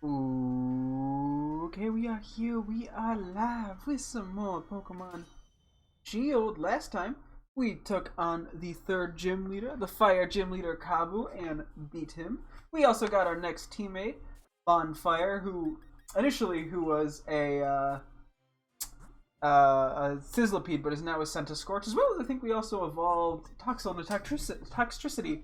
Ooh, okay, we are here. We are live with some more Pokemon Shield. Last time, we took on the third gym leader, the fire gym leader Kabu, and beat him. We also got our next teammate, Bonfire, who was a Sizzlipede, but is now a Centiskorch, as well as I think we also evolved Toxel into Toxtricity.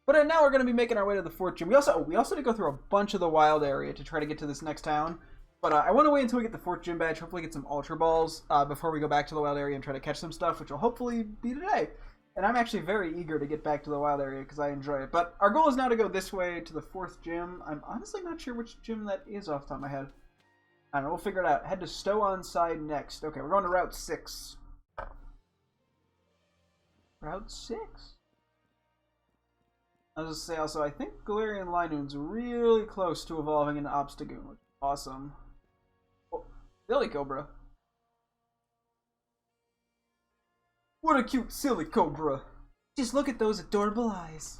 But now we're going to be making our way to the fourth gym. We also had to go through a bunch of the wild area to try to get to this next town. But I want to wait until we get the fourth gym badge, hopefully get some Ultra Balls before we go back to the wild area and try to catch some stuff, which will hopefully be today. And I'm actually very eager to get back to the wild area because I enjoy it. But our goal is now to go this way to the fourth gym. I'm honestly not sure which gym that is off the top of my head. I don't know, we'll figure it out. Head to Stow-on Side next. Okay, we're going to Route 6. Route 6? I was going to say also, I think Galarian Linoon's really close to evolving into Obstagoon, which is awesome. Oh, Silly Cobra. What a cute Silly Cobra. Just look at those adorable eyes.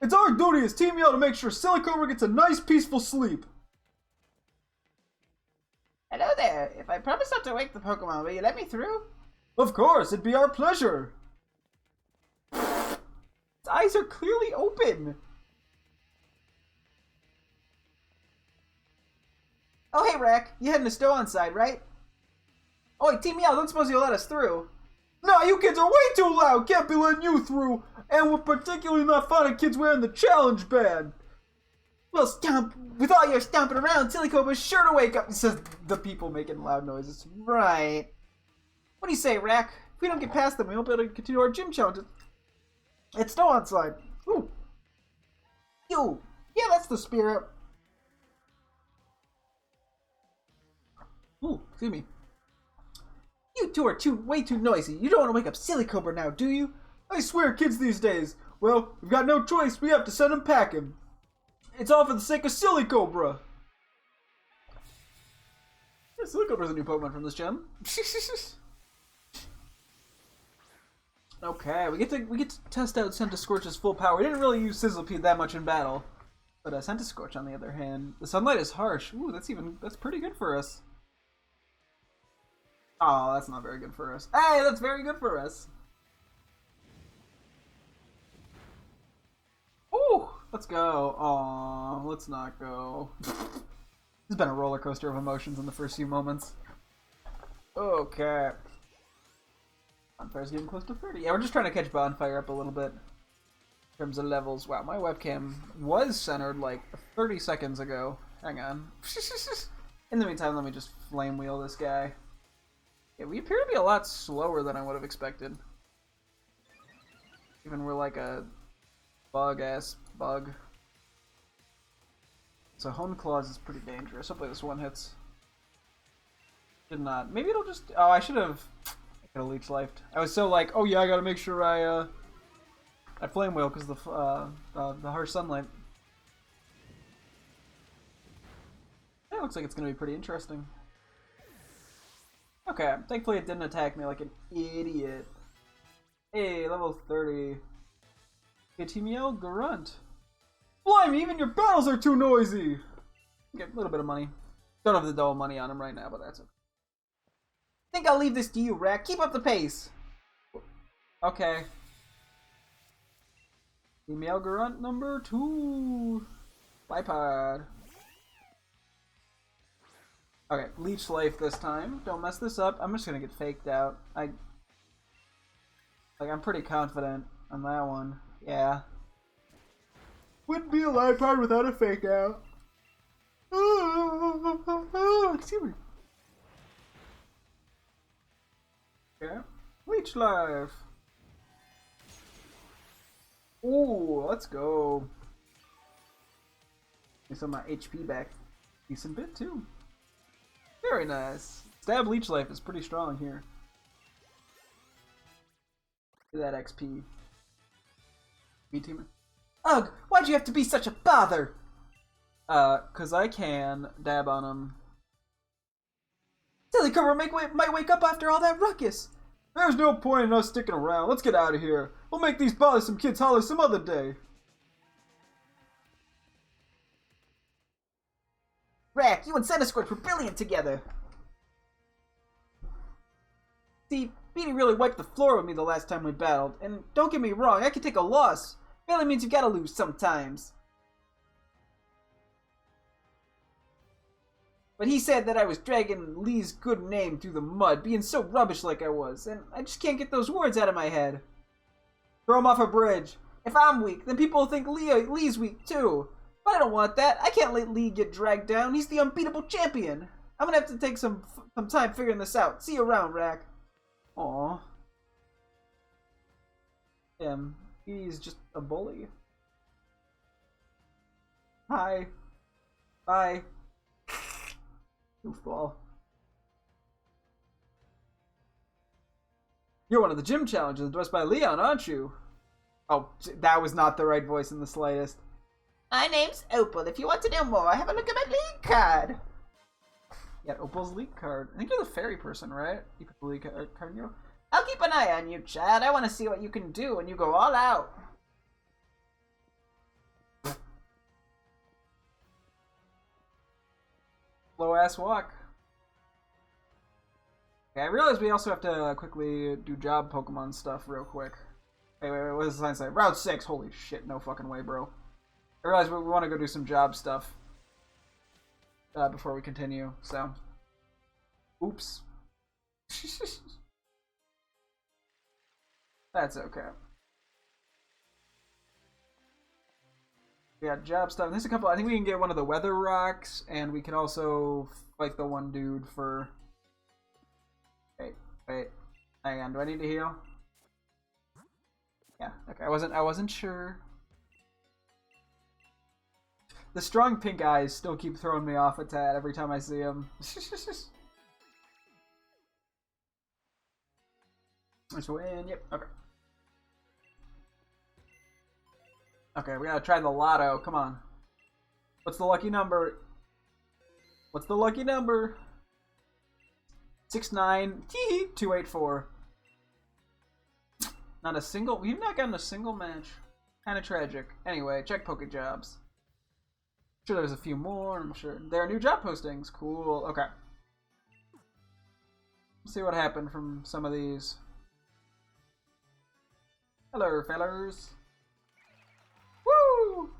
It's our duty as Team Yell to make sure Silly Cobra gets a nice, peaceful sleep. Hello there. If I promise not to wake the Pokemon, will you let me through? Of course, it'd be our pleasure. Its eyes are clearly open. Oh, hey, Rack. You heading to Stow-on Side, right? Oh, Team Yell, don't suppose you'll let us through. No, you kids are way too loud. Can't be letting you through. And we're particularly not fond of kids wearing the challenge band. Well, stomp. With all your stomping around, Silly Cobra's sure to wake up, says the people making loud noises. Right. What do you say, Rack? If we don't get past them, we won't be able to continue our gym challenge. It's Stow-on Side. Ooh. Yo. Yeah, that's the spirit. Ooh, excuse me. You two are way too noisy. You don't want to wake up Silly Cobra now, do you? I swear, kids these days. Well, we've got no choice. We have to send him packing. It's all for the sake of Silly Cobra. Yeah, Silly Cobra's a new Pokemon from this gym. Okay, we get to test out Centiskorch's full power. We didn't really use Sizzlipede that much in battle, but Centiskorch, on the other hand, the sunlight is harsh. Ooh, that's pretty good for us. Oh, that's not very good for us. Hey, that's very good for us. Ooh, let's go. Aw, let's not go. This has been a roller coaster of emotions in the first few moments. Okay. Bonfire's getting close to 30. Yeah, we're just trying to catch Bonfire up a little bit. In terms of levels. Wow, my webcam was centered like 30 seconds ago. Hang on. In the meantime, let me just flame wheel this guy. Yeah, we appear to be a lot slower than I would have expected. Even we're like a bug-ass bug. So Hone Claws is pretty dangerous. Hopefully this one hits. Did not. Maybe it'll just... Oh, I should have... I could have leech lifed. I was so like, oh yeah, I gotta make sure I flame wheel because the harsh sunlight. Yeah, looks like it's gonna be pretty interesting. Okay, thankfully it didn't attack me like an idiot. Hey, level 30. Okay, Team Yell, Grunt. Blimey, even your battles are too noisy! Get a little bit of money. Don't have the double money on him right now, but that's okay. Think I'll leave this to you, Rack. Keep up the pace. Okay. Team Yell, Grunt number 2. Bipod. Okay, Leech Life this time. Don't mess this up. I'm just gonna get faked out. I'm pretty confident on that one. Yeah. Wouldn't be a Lipard without a fake out. Excuse me. Okay. Leech Life. Ooh, let's go. Get some of my HP back. Decent bit too. Very nice. Stab Leech Life is pretty strong here. Look at that XP. B-teamer. Ugh, why'd you have to be such a bother? Cause I can dab on him. Silly Cobra might wake up after all that ruckus. There's no point in us sticking around. Let's get out of here. We'll make these bothersome kids holler some other day. Rack, you and Centiskorch were brilliant together. See, Beanie really wiped the floor with me the last time we battled, and don't get me wrong, I can take a loss. Failing means you gotta lose sometimes. But he said that I was dragging Lee's good name through the mud, being so rubbish like I was, and I just can't get those words out of my head. Throw him off a bridge. If I'm weak, then people will think Lee's weak too. But I don't want that. I can't let Lee get dragged down. He's the unbeatable champion. I'm gonna have to take some time figuring this out. See you around, Rack. Aww. He's just a bully. Hi. Bye. Goofball. You're one of the gym challenges addressed by Leon, aren't you? Oh, that was not the right voice in the slightest. My name's Opal. If you want to know more, have a look at my league card. Yeah, Opal's league card. I think you're the fairy person, right? You put the league card in you. I'll keep an eye on you, Chad. I want to see what you can do when you go all out. Slow ass walk. Okay, I realize we also have to quickly do job Pokemon stuff real quick. Wait, what does the sign say? Route 6. Holy shit, no fucking way, bro. I realize we want to go do some job stuff before we continue, so. Oops. That's okay. We got job stuff. There's a couple. I think we can get one of the weather rocks, and we can also fight the one dude for. Wait. Hang on. Do I need to heal? Yeah. Okay. I wasn't sure. The strong pink eyes still keep throwing me off a tad every time I see them. Let's win. Yep. Okay. Okay, we gotta try the lotto. Come on. What's the lucky number? What's the lucky number? 69284. Not a single. We've not gotten a single match. Kind of tragic. Anyway, check Pokejobs. Sure, there's a few more. I'm sure there are new job postings. Cool. Okay. Let's see what happened from some of these. Hello, fellers. Woo!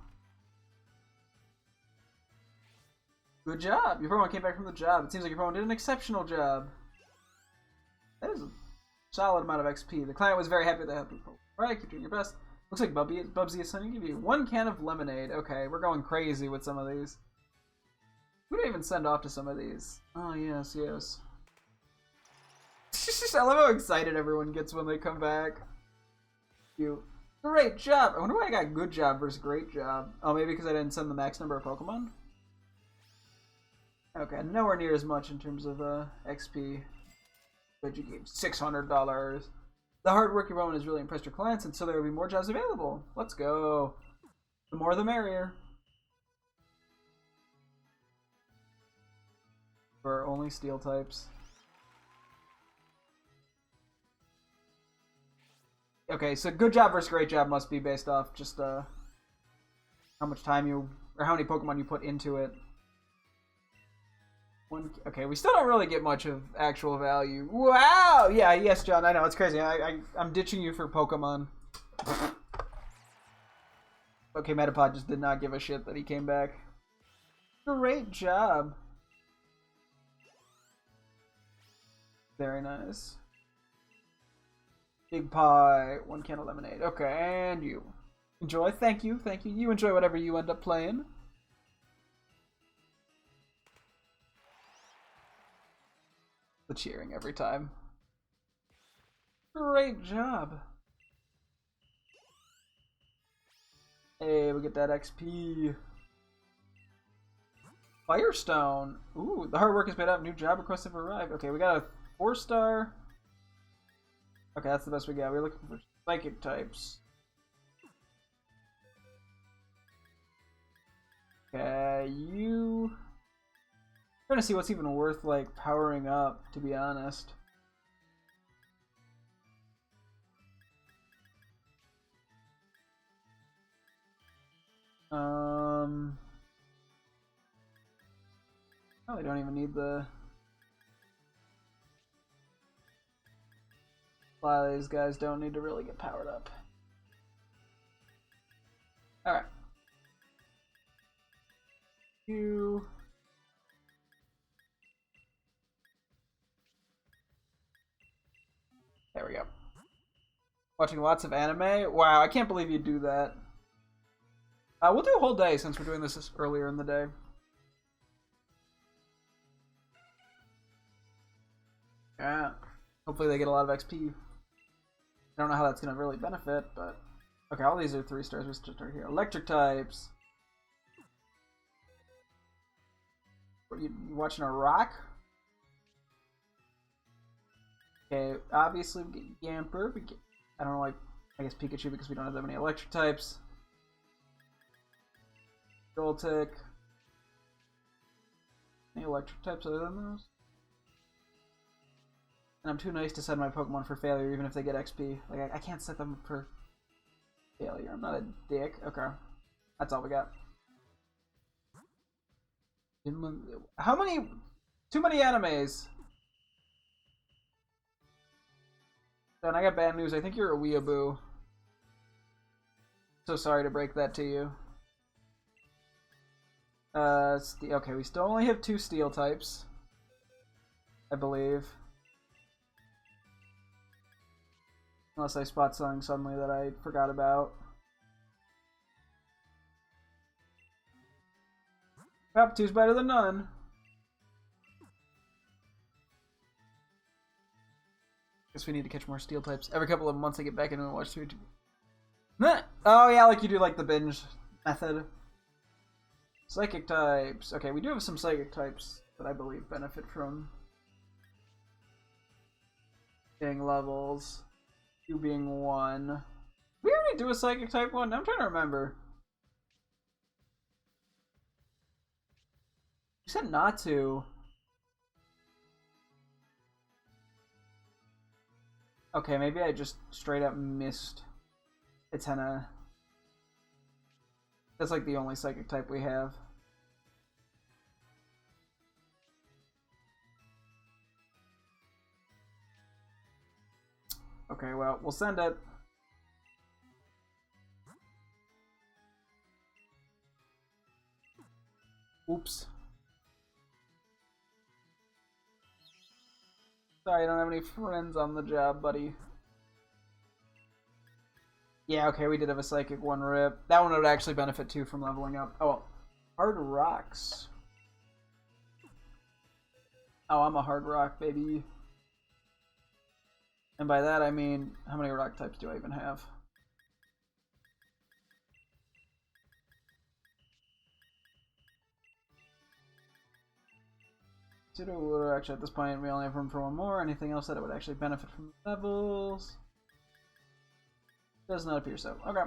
Good job. Your Pokemon came back from the job. It seems like your Pokemon did an exceptional job. That is a solid amount of XP. The client was very happy to help you. Alright, keep doing your best. Looks like Bubsy is sending you 1 can of lemonade. Okay, we're going crazy with some of these. Who did I even send off to some of these? Oh, yes. I love how excited everyone gets when they come back. Cute. Great job! I wonder why I got good job versus great job. Oh, maybe because I didn't send the max number of Pokemon? Okay, nowhere near as much in terms of XP. But you gave $600. The hard work your Pokemon has really impressed your clients, and so there will be more jobs available. Let's go. The more the merrier. For only steel types. Okay, so good job versus great job must be based off just how much time you, or how many Pokemon you put into it. Okay, we still don't really get much of actual value. Wow! Yeah, yes, John, I know, it's crazy. I'm ditching you for Pokemon. Okay, Metapod just did not give a shit that he came back. Great job. Very nice. Big pie, 1 can of lemonade. Okay, and you. Enjoy. Thank you. You enjoy whatever you end up playing. The cheering every time. Great job. Hey, we get that XP. Firestone. Ooh, the hard work is paid off. New job requests have arrived. Okay, we got a 4-star. Okay, that's the best we got. We're looking for psychic types. Okay, you... I'm trying to see what's even worth, like, powering up, to be honest. Oh, they don't even need the... A lot of these guys don't need to really get powered up. Alright. You... There we go. Watching lots of anime? Wow, I can't believe you do that. We'll do a whole day since we're doing this earlier in the day. Yeah. Hopefully they get a lot of XP. I don't know how that's going to really benefit, but... Okay, all these are 3 stars. Let's just start here. Electric types. What, you watching a rock? Okay, obviously we get Yamper. We get, I don't know, like, I guess Pikachu because we don't have that many electric types. Joltik. Any electric types other than those? And I'm too nice to set my Pokemon for failure even if they get XP. Like, I can't set them for failure. I'm not a dick. Okay. That's all we got. How many? Too many animes. And I got bad news. I think you're a weeaboo. So sorry to break that to you. Okay, we still only have 2 steel types. I believe. Unless I spot something suddenly that I forgot about. Well, 2's better than none. Guess we need to catch more steel types. Every couple of months I get back into and watch 2. Oh yeah, like you do like the binge method. Psychic types. Okay, we do have some psychic types that I believe benefit from getting levels. 2 being 1. We already do a psychic type one? I'm trying to remember. You said not to. Okay, maybe I just straight up missed Etena. That's like the only psychic type we have. Okay, well, we'll send it. Oops. Sorry, I don't have any friends on the job, buddy. Yeah, okay, we did have a Psychic 1 rip. That one would actually benefit too from leveling up. Oh, well. Hard Rocks. Oh, I'm a Hard Rock, baby. And by that I mean, how many rock types do I even have? Actually, at this point, we only have room for 1 more. Anything else that it would actually benefit from levels? Does not appear so. Okay.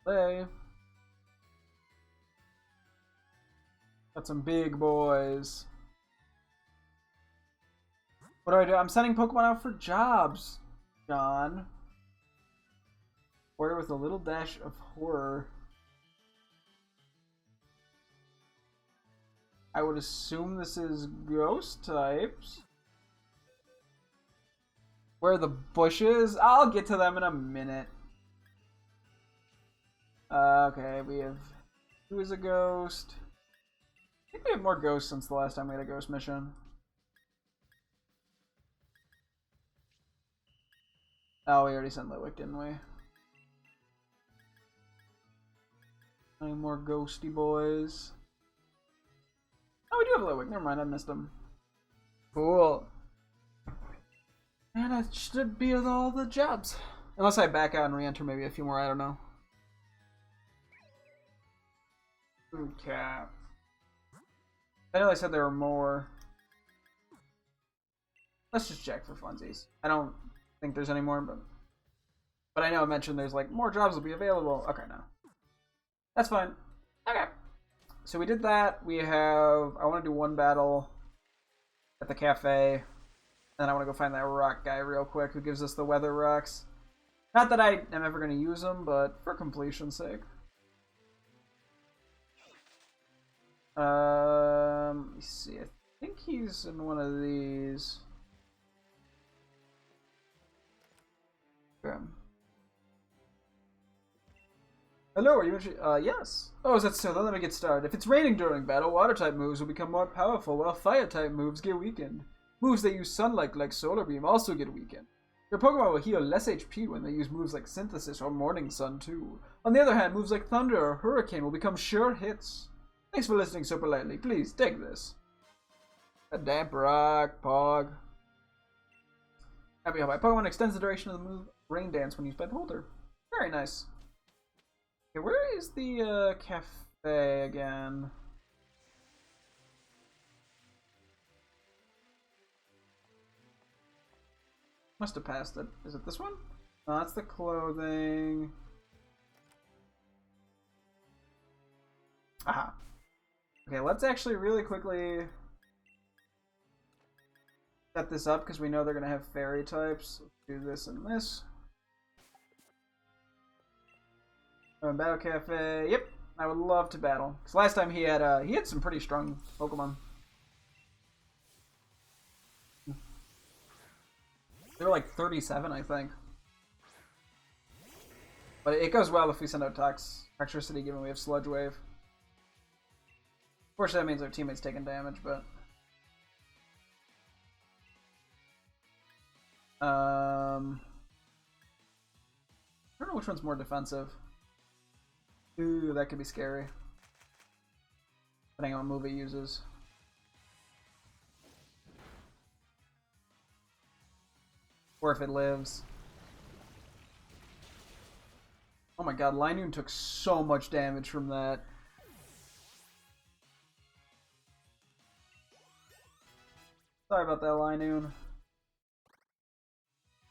Play. Got some big boys. What do I do? I'm sending Pokemon out for jobs, John. Order with a little dash of horror. I would assume this is ghost types. Where are the bushes? I'll get to them in a minute. Okay, we have... Who is a ghost? I think we have more ghosts since the last time we had a ghost mission. Oh, we already sent Litwick, didn't we? Any more ghosty boys? Oh, we do have Litwick. Never mind, I missed him. Cool. And I should be with all the jobs. Unless I back out and re-enter maybe a few more, I don't know. Okay. I know they said there were more. Let's just check for funsies. I don't think there's any more, but I know I mentioned there's like more jobs will be available. Okay, no. That's fine. Okay. So we did that. We have... I want to do 1 battle at the cafe. And I want to go find that rock guy real quick who gives us the weather rocks. Not that I am ever going to use them, but for completion's sake. Let me see. I think he's in one of these. Okay. Hello, are you interested? Yes. Oh, is that so? Then let me get started. If it's raining during battle, water-type moves will become more powerful, while fire-type moves get weakened. Moves that use sunlight, like Solar Beam, also get weakened. Your Pokemon will heal less HP when they use moves like Synthesis or Morning Sun, too. On the other hand, moves like Thunder or Hurricane will become sure hits. Thanks for listening so politely. Please, take this. A damp rock, Pog. Happy how my Pokemon extends the duration of the move Rain Dance when used by the holder. Very nice. Okay, where is the cafe again? Must have passed it. Is it this one? No, that's the clothing. Aha. Okay, let's actually really quickly set this up because we know they're going to have fairy types. Let's do this and this. Battle Cafe. Yep, I would love to battle. Because last time he had some pretty strong Pokemon. They were like 37, I think. But it goes well if we send out Toxtricity, given we have Sludge Wave. Of course, that means our teammates taking damage, but I don't know which one's more defensive. Ooh, that could be scary. Depending on what move it uses. Or if it lives. Oh my god, Linoon took so much damage from that. Sorry about that, Linoon.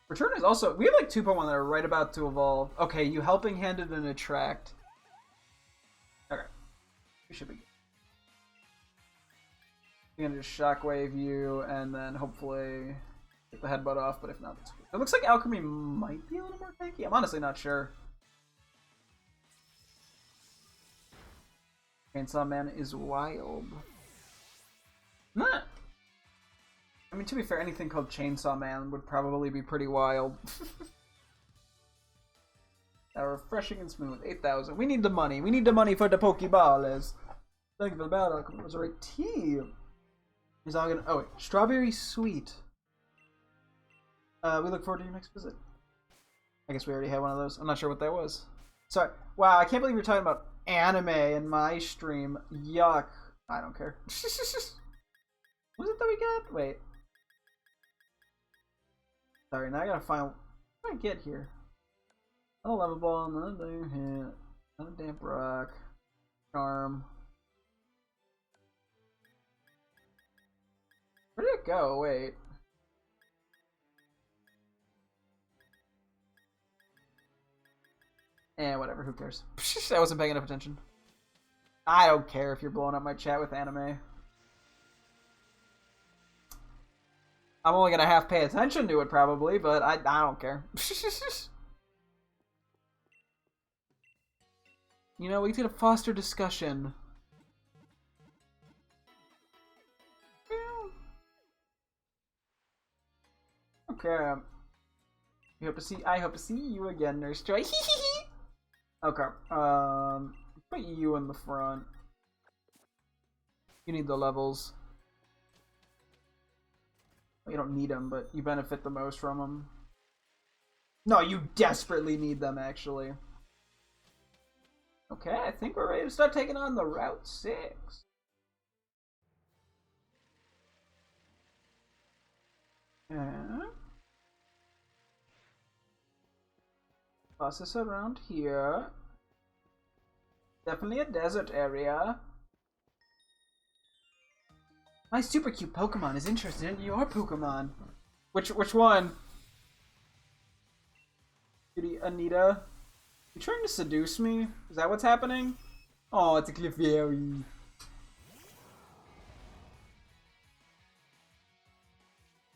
Return is also... We have like 2 Pokemon that are right about to evolve. Okay, you Helping Handed and Attract. Okay. We should be good. I'm gonna just Shockwave you, and then hopefully get the Headbutt off, but if not, that's good. It looks like Alchemy might be a little more tanky. I'm honestly not sure. Chainsaw Man is wild. Nah. I mean, to be fair, anything called Chainsaw Man would probably be pretty wild. Now, refreshing and smooth. 8,000. We need the money. We need the money for the Pokeballers. Thank you for the battle. It was a right team. He's all gonna. Oh, wait. Strawberry Sweet. We look forward to your next visit. I guess we already had one of those. I'm not sure what that was. Sorry. Wow, I can't believe you're talking about anime in my stream. Yuck. I don't care. What was it that we got? Wait. Sorry, now I gotta find what did I get here. A level ball, another hit, another damp rock, charm. Where did it go? Wait. Whatever, who cares? I wasn't paying enough attention. I don't care if you're blowing up my chat with anime. I'm only gonna half pay attention to it probably, but I don't care. You know, we need to foster discussion. Okay. I hope to see you again, Nurse Joy. Okay. Put you in the front. You need the levels. You don't need them, but you benefit the most from them. No, you desperately need them, actually. Okay, I think we're ready to start taking on the Route 6. Yeah. Toss this around here. Definitely a desert area. My super cute Pokemon is interested in your Pokemon. Which one? Cutie Anita? You trying to seduce me? Is that what's happening? Oh, it's a Clefairy.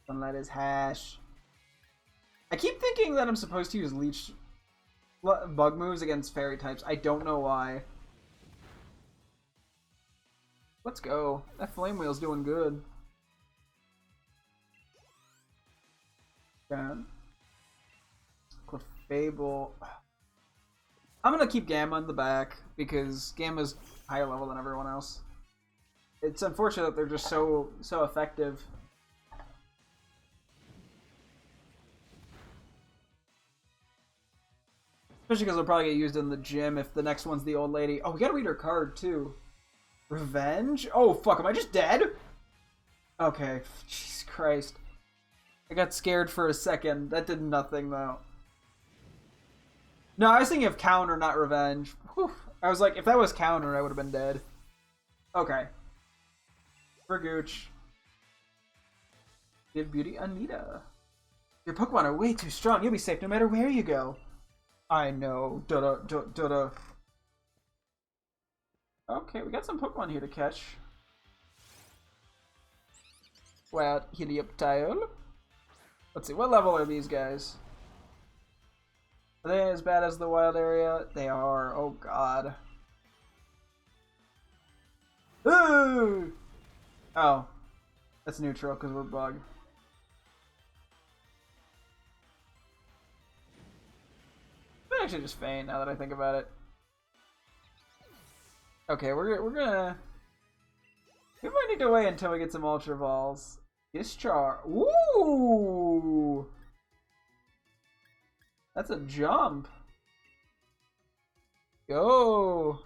Sunlight is hash. I keep thinking that I'm supposed to use Leech Bug moves against Fairy types. I don't know why. Let's go. That flame wheel's doing good. Okay. Clefable. I'm gonna keep Gamma in the back because Gamma's higher level than everyone else. It's unfortunate that they're just so effective. Especially because they'll probably get used in the gym if the next one's the old lady. Oh, we gotta read her card too. Revenge? Oh fuck, am I just dead? Okay, Jesus Christ. I got scared for a second. That did nothing though. No, I was thinking of counter, not revenge. Whew. I was like, if that was counter, I would have been dead. Okay. For Gooch. Give Beauty Anita. Your Pokemon are way too strong. You'll be safe no matter where you go. I know. Da-da. Okay, we got some Pokemon here to catch. Wild Helioptile. Let's see, what level are these guys? Are they as bad as the wild area? They are. Oh god. Ooh! Oh. That's neutral because we're bug. I actually just faint now that I think about it. Okay, we're gonna... We might need to wait until we get some Ultra Balls. Discharge. Ooh! That's a jump. Go!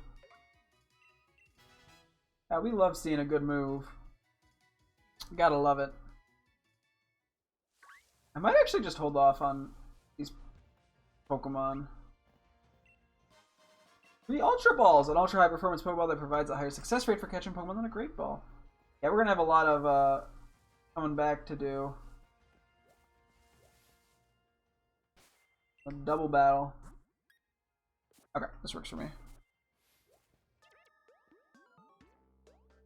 Yeah, we love seeing a good move. Gotta love it. I might actually just hold off on these Pokemon. 3 Ultra Balls, an ultra high performance Pokeball that provides a higher success rate for catching Pokemon than a Great Ball. Yeah, we're gonna have a lot of coming back to do. A double battle. Okay, this works for me.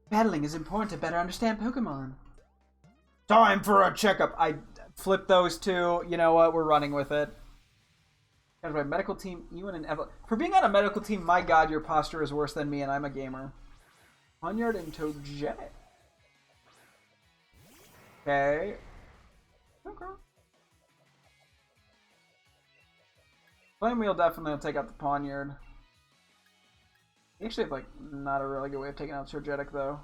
Battling is important to better understand Pokemon. Time for a checkup. I flipped those two. You know what? We're running with it. And my medical team, Ewan and Evelyn. For being on a medical team, my god, your posture is worse than me, and I'm a gamer. Ponyard and Togetic. Okay. Okay. Flame Wheel definitely will take out the Ponyard. Actually, like, not a really good way of taking out Togetic, though.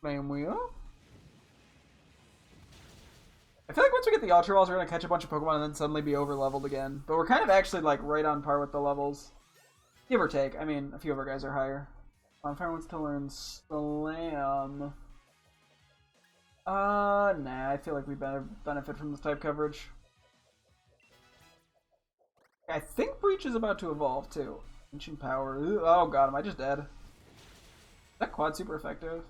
Flame Wheel. I feel like once we get the Ultra Balls, we're going to catch a bunch of Pokemon and then suddenly be over-leveled again. But we're kind of actually, like, right on par with the levels. Give or take. I mean, a few of our guys are higher. Bonfire wants to learn Slam. Nah, I feel like we benefit from this type coverage. I think Breach is about to evolve, too. Ancient Power. Ooh, oh god, am I just dead? Is that quad super effective?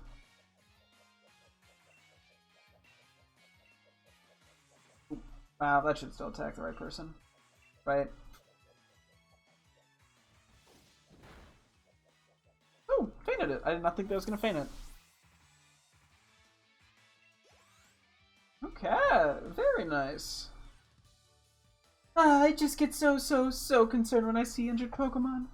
Wow, that should still attack the right person. Right? Oh, fainted it. I did not think that was going to faint it. Okay, very nice. I just get so concerned when I see injured Pokemon.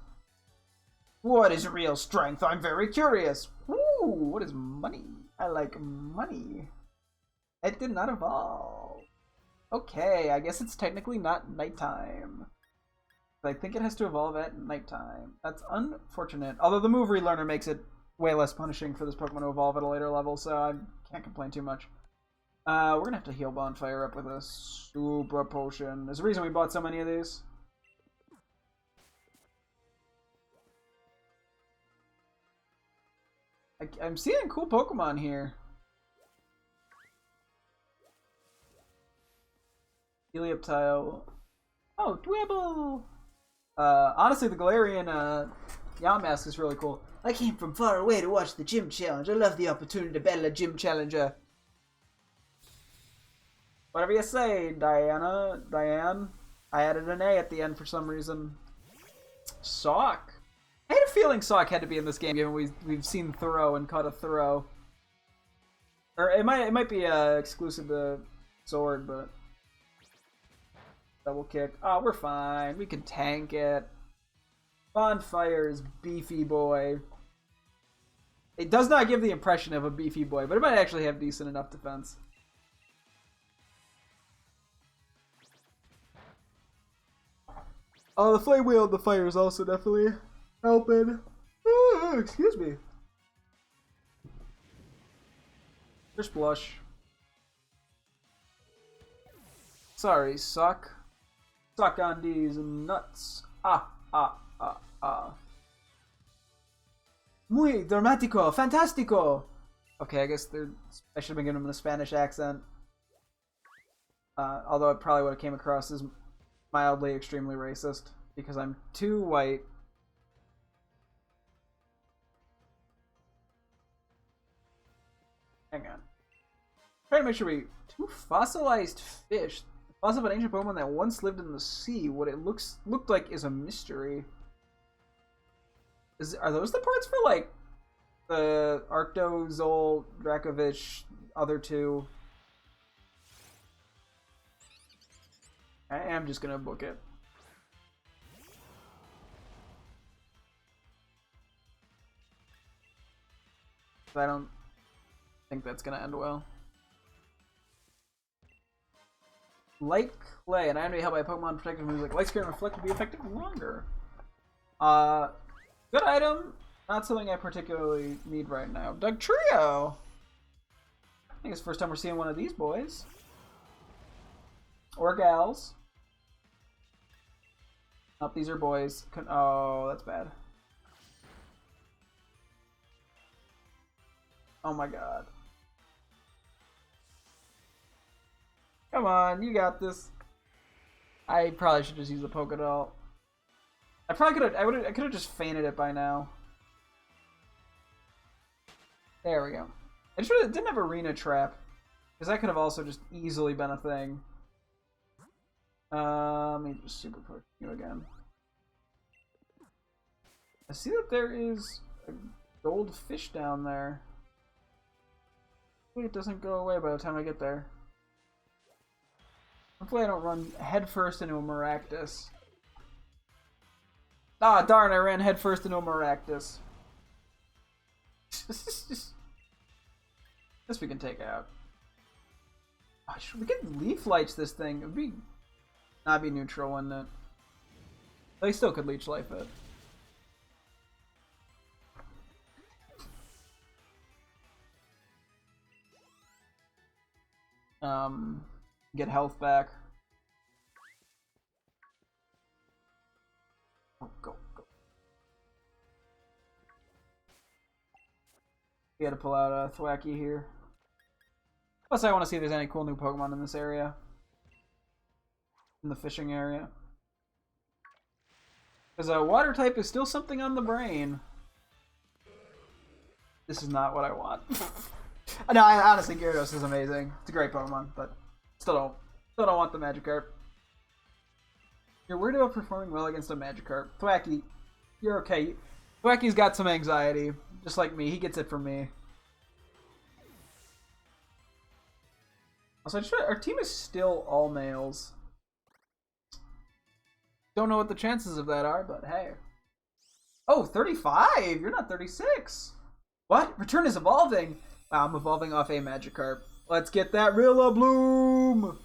What is real strength? I'm very curious. Ooh, what is money? I like money. It did not evolve. Okay, I guess it's technically not nighttime. But I think it has to evolve at nighttime. That's unfortunate. Although the move relearner makes it way less punishing for this Pokemon to evolve at a later level, so I can't complain too much. We're gonna have to heal Bonfire up with a super potion. There's a reason we bought so many of these. I'm seeing cool Pokemon here. Helioptile. Oh, Dwebble! Honestly, the Galarian Yamask is really cool. I came from far away to watch the gym challenge. I love the opportunity to battle a gym challenger. Whatever you say, Diane. I added an A at the end for some reason. Sock. I had a feeling Sock had to be in this game, given we've seen Throw and caught a Throw. Or it might be exclusive to Sword, but double kick. Oh, we're fine. We can tank it. Bonfire's beefy boy. It does not give the impression of a beefy boy, but it might actually have decent enough defense. Oh, the flame wheel of the fire is also definitely helping. Ooh, excuse me. First blush. Sorry, suck. Suck on these nuts. Muy dramatico, fantastico. Okay, I guess I should have been giving him the Spanish accent. Although it probably would have came across as mildly extremely racist because I'm too white. Hang on. Trying to make sure we two fossilized fish. The fossil of an ancient Pokemon that once lived in the sea. What it looked like is a mystery. Are those the parts for like the Arctozol, Dracovish, other two? I am just gonna book it. I don't think that's gonna end well. Light Clay, and I am to be held by a Pokemon protective moves like Light Screen and Reflect will be effective longer. Good item. Not something I particularly need right now. Dugtrio! I think it's the first time we're seeing one of these boys. Or gals. Oh, these are boys. Oh, that's bad. Oh my god. Come on, you got this. I probably should just use the Pokédoll. I probably could have. I could have just fainted it by now. There we go. I just really didn't have Arena Trap, because that could have also just easily been a thing. Let me just super push you again. I see that there is a gold fish down there. Hopefully it doesn't go away by the time I get there. Hopefully I don't run headfirst into a Maractus. Ah, darn, I ran headfirst into a Maractus. This we can take out. Oh, we could Leaf Lights this thing. It would be... Not be neutral, wouldn't it? They still could Leech Life it. Get health back. Oh, go. We gotta pull out a Thwacky here. Plus, I want to see if there's any cool new Pokemon in this area. In the fishing area. Because a water type is still something on the brain. This is not what I want. No, honestly, Gyarados is amazing. It's a great Pokemon, but still don't want the Magikarp. You're worried about performing well against a Magikarp. Thwacky, you're okay. Thwacky's got some anxiety, just like me. He gets it from me. Also, our team is still all males. Don't know what the chances of that are, but hey. Oh, 35! You're not 36! What? Return is evolving! Wow, I'm evolving off a Magikarp. Let's get that Rillaboom!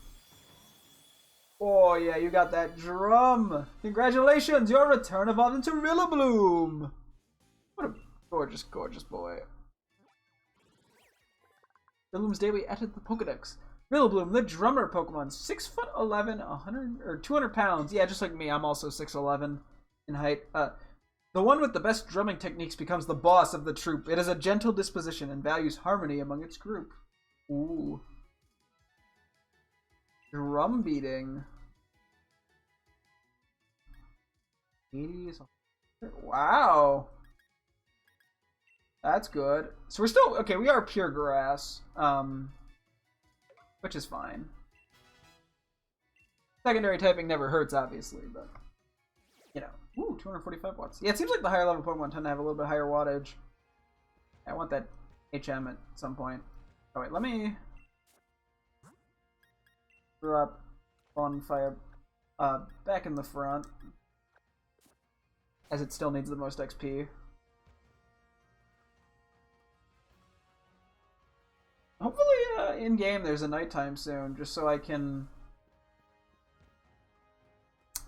Oh yeah, you got that drum! Congratulations! Your return evolved into Rillaboom! What a gorgeous, gorgeous boy. Rillaboom's day we added the Pokedex. Rillaboom, the drummer Pokemon, 6'11", 100 or 200 pounds. Yeah, just like me, I'm also 6'11" in height. The one with the best drumming techniques becomes the boss of the troop. It has a gentle disposition and values harmony among its group. Ooh. Drum beating. 80s. Wow. That's good. So we're still okay. We are pure grass, which is fine. Secondary typing never hurts, obviously, but you know. Ooh, 245 watts. Yeah, it seems like the higher level Pokemon tend to have a little bit higher wattage. I want that HM at some point. Oh wait, let me drop Bonfire back in the front. as it still needs the most XP. Hopefully, in-game there's a nighttime soon, just so I can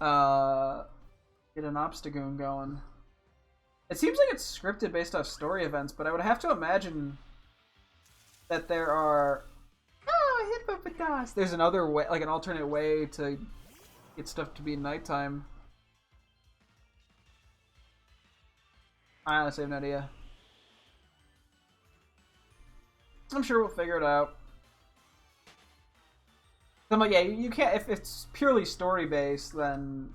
get an Obstagoon going. It seems like it's scripted based off story events, but I would have to imagine that there are... Oh, hippopotamus! There's another way, like an alternate way to get stuff to be nighttime. I honestly have no idea. I'm sure we'll figure it out. I'm like, yeah, you can't... If it's purely story-based, then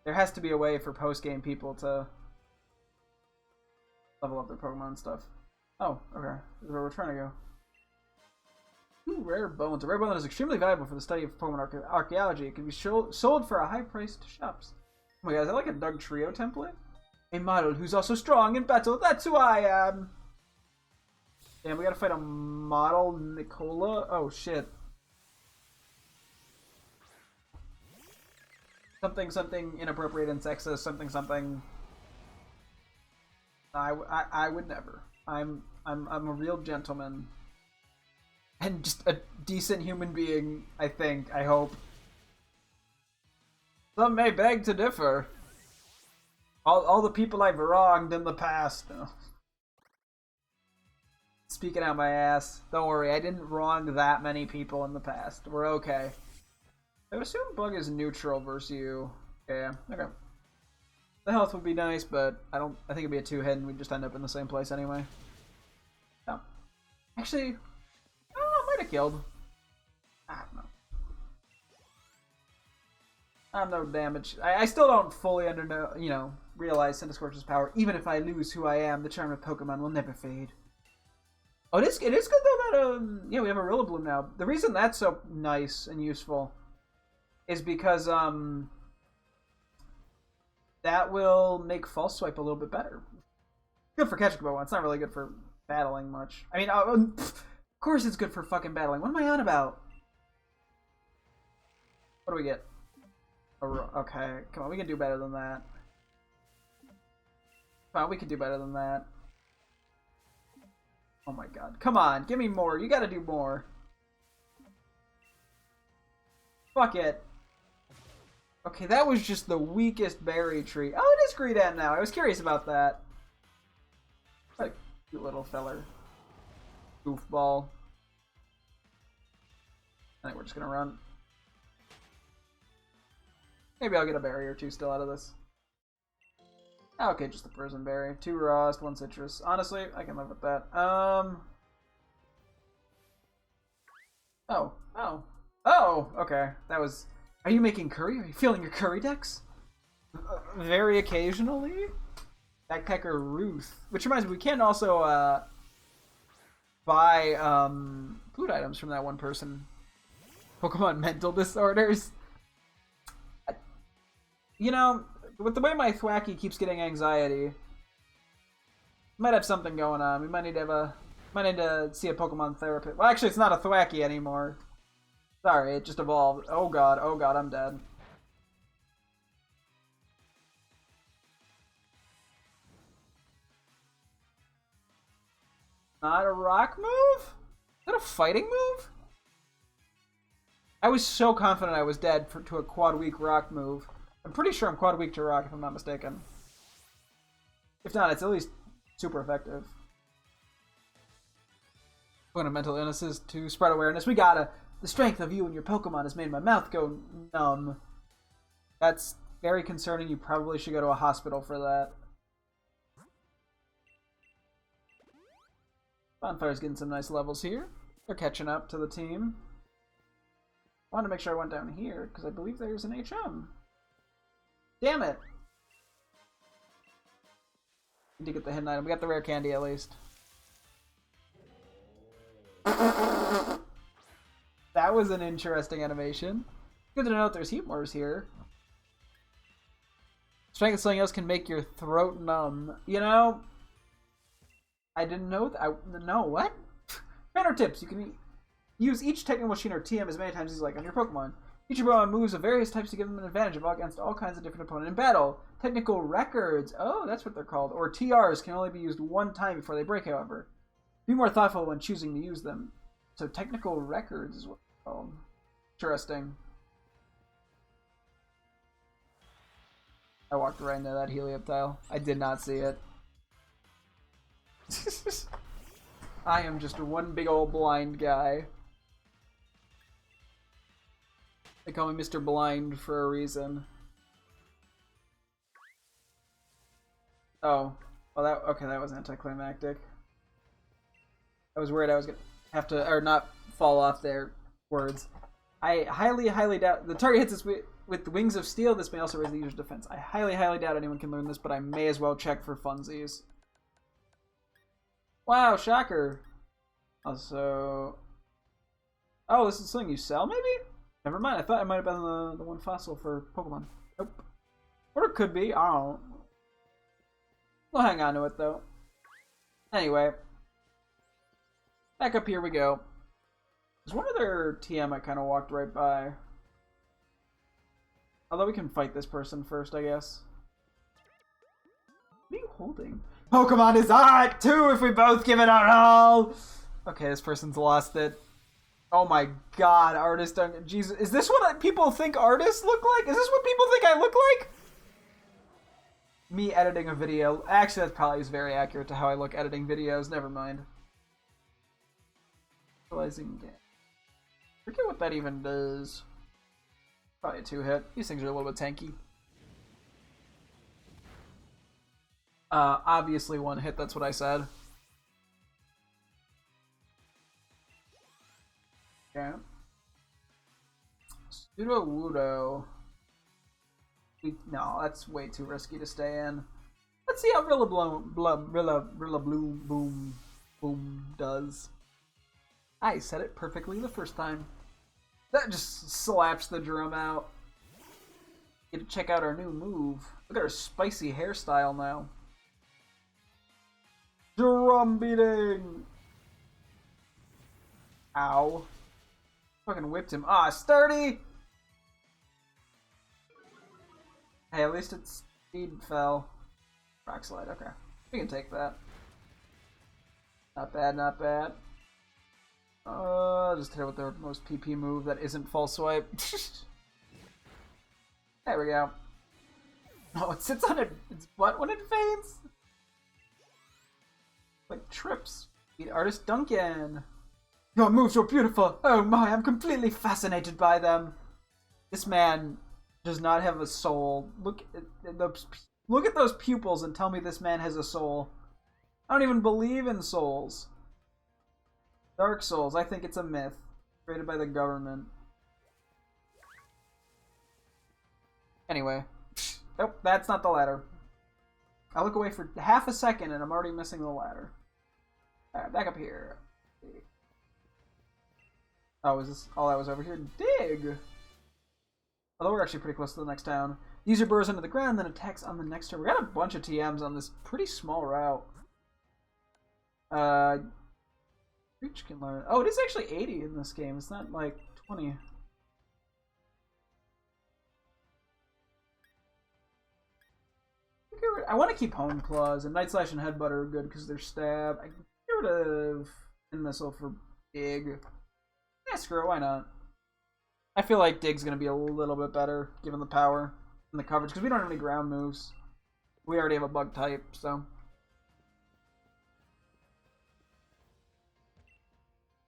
there has to be a way for post-game people to level up their Pokemon and stuff. Oh, okay. This is where we're trying to go. Ooh, rare bones. A rare bone is extremely valuable for the study of Pokemon archaeology. It can be sold for a high price to shops. Oh my god, is that like a Doug Trio template? A model who's also strong in battle. That's who I am! Damn, we gotta fight a model Nicola? Oh, shit. Something inappropriate and sexist, something. I would never. I'm a real gentleman. And just a decent human being, I think, I hope. Some may beg to differ. All the people I've wronged in the past. No. Speaking out my ass. Don't worry, I didn't wrong that many people in the past. We're okay. I would assume Bug is neutral versus you. Yeah, okay. The health would be nice, but I think it'd be a 2-hit and we'd just end up in the same place anyway. No. Actually, I don't know, I might have killed. I don't know. I have no damage. I still don't fully realize Centiskorch's power. Even if I lose who I am, the charm of Pokemon will never fade. Oh, it is good though that yeah, we have a Rillaboom now. The reason that's so nice and useful is because that will make False Swipe a little bit better. Good for catching Pokemon. It's not really good for battling much. I mean, of course it's good for fucking battling. What am I on about? What do we get? Okay, come on, we can do better than that. Come on, we can do better than that. Oh my god. Come on, give me more. You gotta do more. Fuck it. Okay, that was just the weakest berry tree. Oh, it is Greedent now. I was curious about that. What a cute little feller. Goofball. I think we're just gonna run. Maybe I'll get a berry or two still out of this. Okay, just the prison berry. 2 rust, 1 citrus. Honestly, I can live with that. Oh, okay. That was... Are you making curry? Are you feeling your curry decks? Very occasionally? Backpacker Ruth. Which reminds me, we can also, buy, food items from that one person. Pokemon mental disorders. You know, with the way my Thwacky keeps getting anxiety, might have something going on. We might need to see a Pokemon therapist. Well, actually, it's not a Thwacky anymore. Sorry, it just evolved. Oh god, I'm dead. Not a rock move? Is that a fighting move? I was so confident I was dead to a quad weak rock move. I'm pretty sure I'm quad weak to rock if I'm not mistaken. If not, it's at least super effective. Going to mental illnesses to spread awareness. We gotta. The strength of you and your Pokemon has made my mouth go numb. That's very concerning. You probably should go to a hospital for that. Bonfire's getting some nice levels here. They're catching up to the team. I wanted to make sure I went down here, because I believe there's an HM. Damn it! We did get the hidden item. We got the rare candy at least. That was an interesting animation. Good to know that there's Heatmores here. Strength and something else can make your throat numb. You know, I didn't know that. No, what? Trainer tips. You can use each Techno Machine or TM as many times as you like on your Pokemon. Each Pokemon moves of various types to give them an advantage against all kinds of different opponents in battle. Technical records. Oh, that's what they're called. Or TRs can only be used one time before they break, however. Be more thoughtful when choosing to use them. So technical records is what they're called. Interesting. I walked right into that Helioptile. I did not see it. I am just one big old blind guy. They call me Mr. Blind for a reason. Oh. Well, that was anticlimactic. I was worried I was gonna have to, or not fall off their words. I highly, highly doubt the target hits us with the wings of steel. This may also raise the user's defense. I highly, highly doubt anyone can learn this, but I may as well check for funsies. Wow, shocker. Also, oh, this is something you sell, maybe? Never mind. I thought it might have been the one fossil for Pokemon. Nope. Or it could be. I don't know. We'll hang on to it though. Anyway, back up here we go. There's one other TM I kind of walked right by. Although we can fight this person first, I guess. What are you holding? Pokemon is art too if we both give it our all! Okay, this person's lost it. Oh my god, artist. Jesus. Is this what people think artists look like? Is this what people think I look like? Me editing a video. Actually, that probably is very accurate to how I look editing videos. Never mind. Realizing game. Forget what that even does. Probably a 2-hit. These things are a little bit tanky. Obviously 1 hit, that's what I said. Okay. Pseudo-Wudo. No, that's way too risky to stay in. Let's see how Boom does. I said it perfectly the first time. That just slaps the drum out. Get to check out our new move. Look at our spicy hairstyle now. Drum beating! Ow. Fucking whipped him. Ah, sturdy! Hey, at least its speed fell. Rock slide, okay. We can take that. Not bad, not bad. Just hit it with the most PP move that isn't false swipe. There we go. Oh, it sits on its butt when it faints? Like trips. Beat Artist Duncan. Your moves are beautiful. Oh my, I'm completely fascinated by them. This man does not have a soul. Look at those pupils and tell me this man has a soul. I don't even believe in souls. Dark Souls, I think it's a myth. Created by the government. Anyway. Nope, that's not the ladder. I look away for half a second and I'm already missing the ladder. Alright, back up here. Oh, is this all that was over here? Dig! Although we're actually pretty close to the next town. The user burrows into the ground and then attacks on the next turn. We got a bunch of TMs on this pretty small route. Reach can learn. Oh, it is actually 80 in this game. It's not like 20. I want to keep Hone Claws, and Night Slash and Headbutt are good because they're stab. I can get rid of Wind Missile for Dig. Yeah, screw it, why not? I feel like Dig's going to be a little bit better given the power and the coverage because we don't have any ground moves. We already have a bug type, so.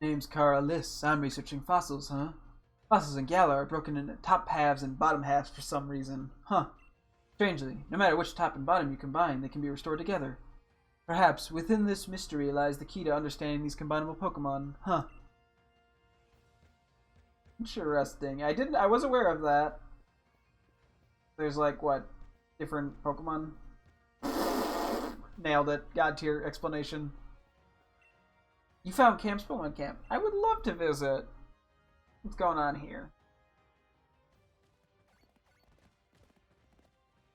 Name's Kara Liss. I'm researching fossils, huh? Fossils in Galar are broken into top halves and bottom halves for some reason. Huh. Strangely, no matter which top and bottom you combine, they can be restored together. Perhaps within this mystery lies the key to understanding these combinable Pokemon. Huh. Interesting. I was aware of that. There's like, what, different Pokemon? Nailed it. God tier explanation. You found Camp Spillman Camp. I would love to visit. What's going on here?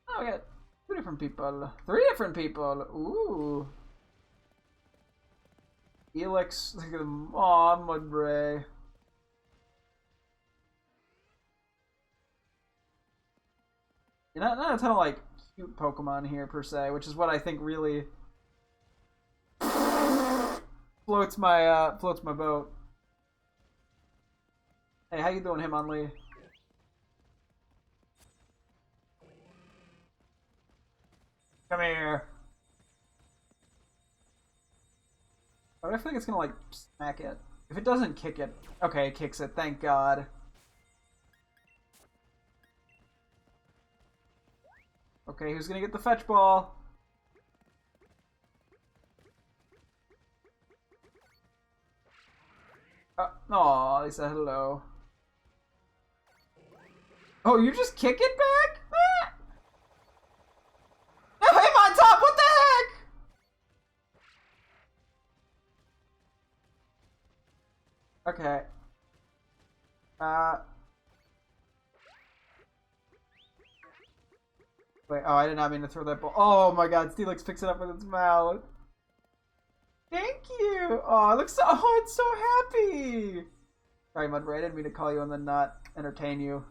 Oh, we got 2 different people. 3 different people. Ooh. Elix. Look at them. Aw, Mudbray. Not a ton of like cute Pokemon here per se, which is what I think really floats my boat. Hey, how you doing, Hitmonlee? Come here. But I feel like it's gonna like smack it. If it doesn't kick it, okay, it kicks it. Thank God. Okay, who's gonna get the fetch ball? Oh, they said hello. Oh, you just kick it back? Ah! I'm on top! What the heck? Okay. Wait, oh, I did not mean to throw that ball. Oh my God, Steelix picks it up with its mouth. Thank you! Oh, it looks so, oh, it's so happy! Sorry, Mudbray, I didn't mean to call you and then not entertain you.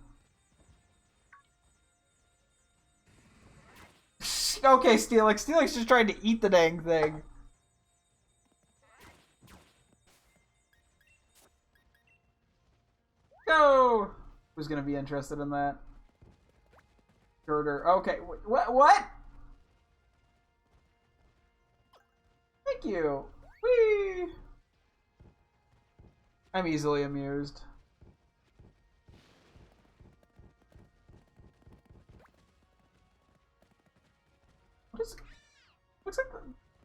Okay, Steelix. Steelix just tried to eat the dang thing. Go! Who's gonna be interested in that? Girder. Okay, what? Thank you. Whee! I'm easily amused. What is... Looks like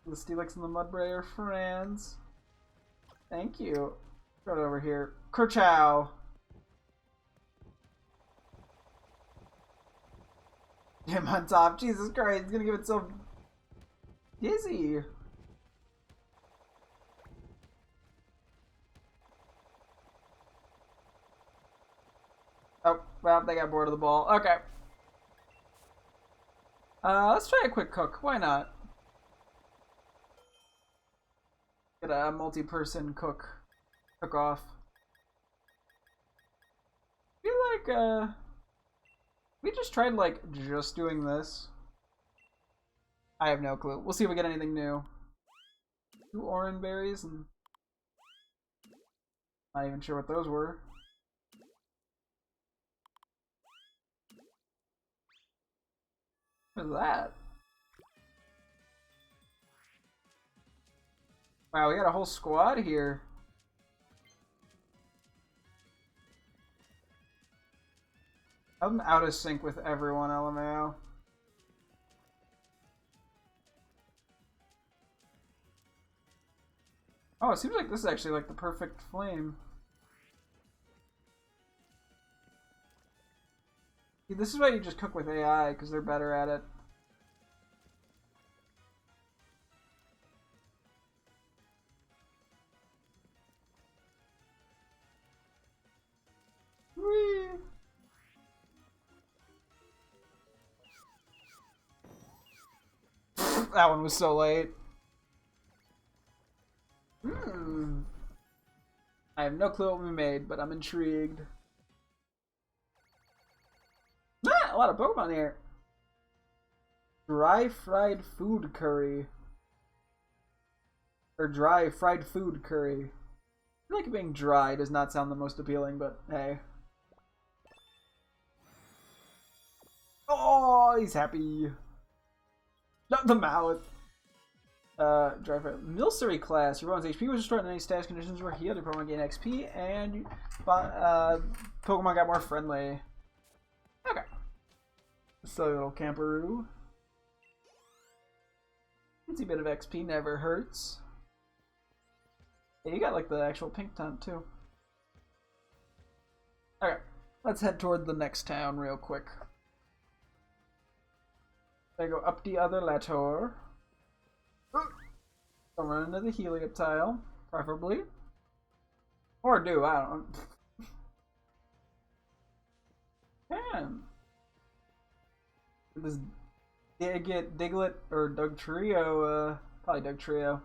the Steelix and the Mudbray are friends. Thank you. Throw it over here. Kerchow. Him on top. Jesus Christ, he's gonna give it so dizzy. Oh, well, they got bored of the ball. Okay. Let's try a quick cook. Why not? Get a multi-person cook-off. I feel like, we just tried, like, just doing this. I have no clue. We'll see if we get anything new. 2 orange berries and... Not even sure what those were. What is that? Wow, we got a whole squad here. I'm out of sync with everyone, LMAO. Oh, it seems like this is actually like the perfect flame. See, this is why you just cook with AI, because they're better at it. Whee! That one was so late. I have no clue what we made, but I'm intrigued. Ah, a lot of Pokemon here. Dry fried food curry. Or dry fried food curry. I feel like it being dry does not sound the most appealing, but hey. Oh, he's happy. Not the mouth. Dry fried. Milcery class. Your Pokemon's HP was destroyed in any status conditions were healed. Your Pokemon gained XP, and Pokemon got more friendly. Okay. Silly little Camperoo. Easy bit of XP never hurts. Yeah, you got like the actual pink taunt too. Okay, let's head toward the next town real quick. There go up the other Latour. Don't run into the Helioptile, preferably. Or do, I don't know. Man. This Diglett or Dugtrio, probably Dugtrio.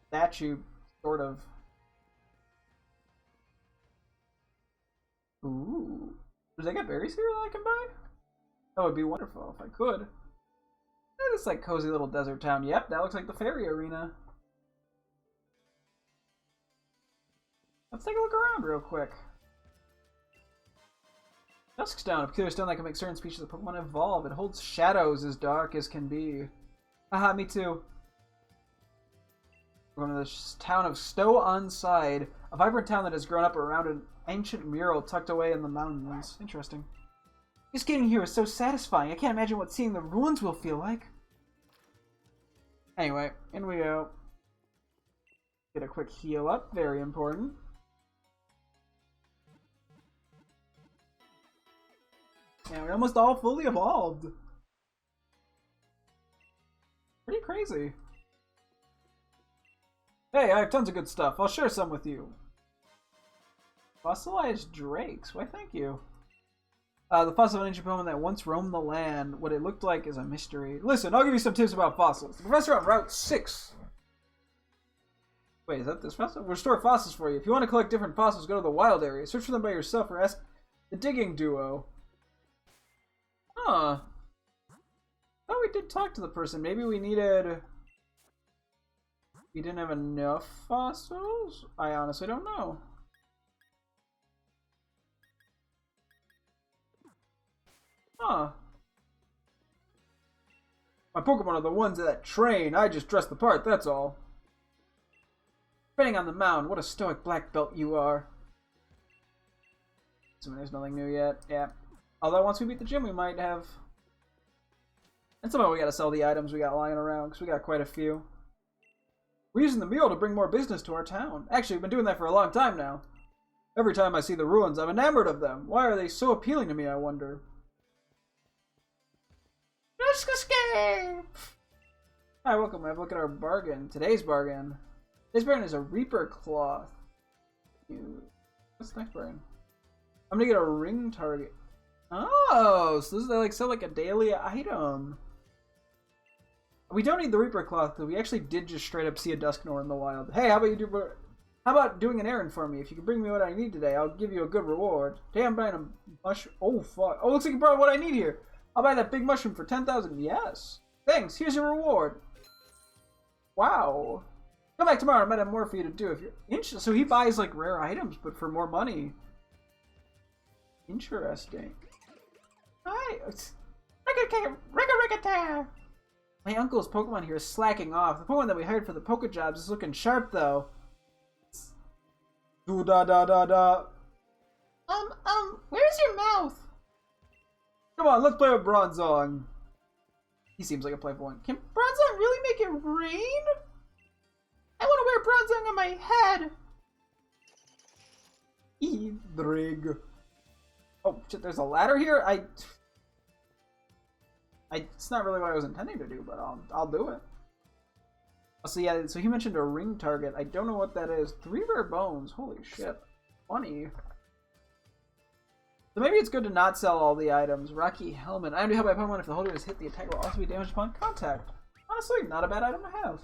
Statue, sort of. Ooh. Does they got berries here that I can buy? That would be wonderful if I could. This like cozy little desert town. Yep, that looks like the ferry arena. Let's take a look around real quick. Dusk Stone, a peculiar stone that can make certain species of Pokemon evolve. It holds shadows as dark as can be. Haha, me too. We're going to the town of Stow-on-Side, a vibrant town that has grown up around an ancient mural tucked away in the mountains. Interesting. Just getting here is so satisfying. I can't imagine what seeing the ruins will feel like. Anyway, in we go. Get a quick heal up, very important. And we're almost all fully evolved. Pretty crazy. Hey, I have tons of good stuff. I'll share some with you. Fossilized drakes. Why, thank you. The fossil of an ancient Pokemon that once roamed the land. What it looked like is a mystery. Listen, I'll give you some tips about fossils. The professor on Route 6. Wait, is that this fossil? We'll store fossils for you. If you want to collect different fossils, go to the wild area. Search for them by yourself or ask the digging duo. Huh. Oh, we did talk to the person. Maybe we needed... We didn't have enough fossils? I honestly don't know. Huh. My Pokemon are the ones that train. I just dress the part, that's all. Depending on the mound, what a stoic black belt you are. Assuming there's nothing new yet. Yeah. Although once we beat the gym, we might have... And somehow we gotta sell the items we got lying around, because we got quite a few. We're using the mule to bring more business to our town. Actually, we've been doing that for a long time now. Every time I see the ruins, I'm enamored of them. Why are they so appealing to me, I wonder? Hi, welcome. Have a look at our bargain. Today's bargain. Today's bargain is a Reaper Cloth. What's the next bargain? I'm gonna get a ring target. Oh, so this is like sell like a daily item. We don't need the Reaper Cloth because we actually did just straight up see a Dusknoir in the wild. Hey, how about doing an errand for me? If you can bring me what I need today, I'll give you a good reward. Today I'm buying a mushroom. Oh fuck! Oh, looks like you brought what I need here. I'll buy that big mushroom for 10,000. Yes. Thanks. Here's your reward. Wow. Come back tomorrow. I might have more for you to do if you're interested. So he buys like rare items, but for more money. Interesting. Hi. My uncle's Pokemon here is slacking off. The Pokemon that we hired for the Poké jobs is looking sharp though. Do da da da da. Where's your mouth? Come on, let's play with Bronzong. He seems like a playful one. Can Bronzong really make it rain? I want to wear Bronzong on my head. Drig. Oh shit! There's a ladder here. It's not really what I was intending to do, but I'll do it. So yeah, so he mentioned a ring target. I don't know what that is. 3 rare bones. Holy shit. Funny. So maybe it's good to not sell all the items. Rocky Helmet. Item to help my Pokemon if the holder is hit, the attack will also be damaged upon contact. Honestly, not a bad item to have.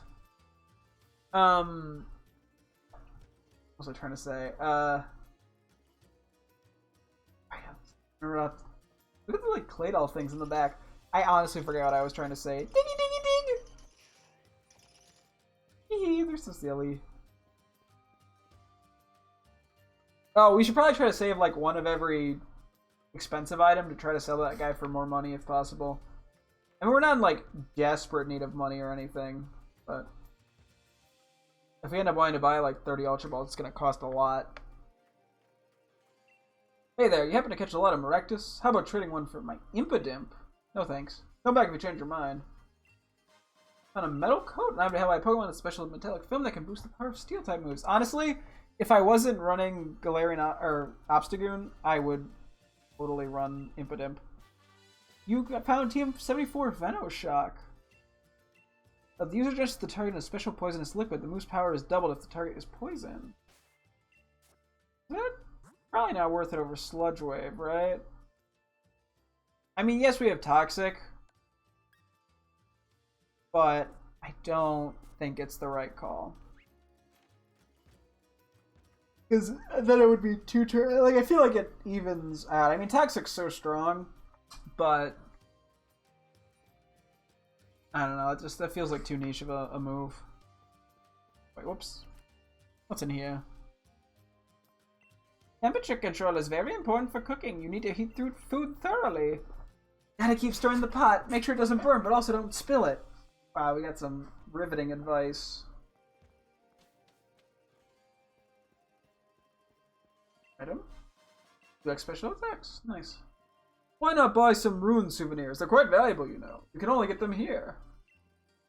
What was I trying to say? Look at the like Claydol things in the back. I honestly forgot what I was trying to say. Diggy diggy dig! They're so silly. Oh, we should probably try to save like one of every expensive item to try to sell that guy for more money if possible. I mean, we're not in like desperate need of money or anything, but if we end up wanting to buy like 30 Ultra Balls, it's going to cost a lot. Hey there, you happen to catch a lot of Maractus? How about trading one for my Impidimp? No thanks. Come back if you change your mind. On a metal coat? And I have my Pokemon a special metallic film that can boost the power of steel type moves. Honestly, if I wasn't running Galarian or Obstagoon, I would totally run Impidimp. You found TM74 Venoshock. The user adjusts the target in a special poisonous liquid. The move's power is doubled if the target is poisoned. That probably not worth it over Sludge Wave, right? I mean, yes, we have Toxic, but I don't think it's the right call. Because then it would be two turns. Like, I feel like it evens out. I mean, Toxic's so strong, but I don't know. That feels like too niche of a move. Wait, whoops. What's in here? Temperature control is very important for cooking. You need to heat through food thoroughly. Gotta keep stirring the pot. Make sure it doesn't burn, but also don't spill it. Wow, we got some riveting advice. Item? You like special effects? Nice. Why not buy some rune souvenirs? They're quite valuable, you know. You can only get them here.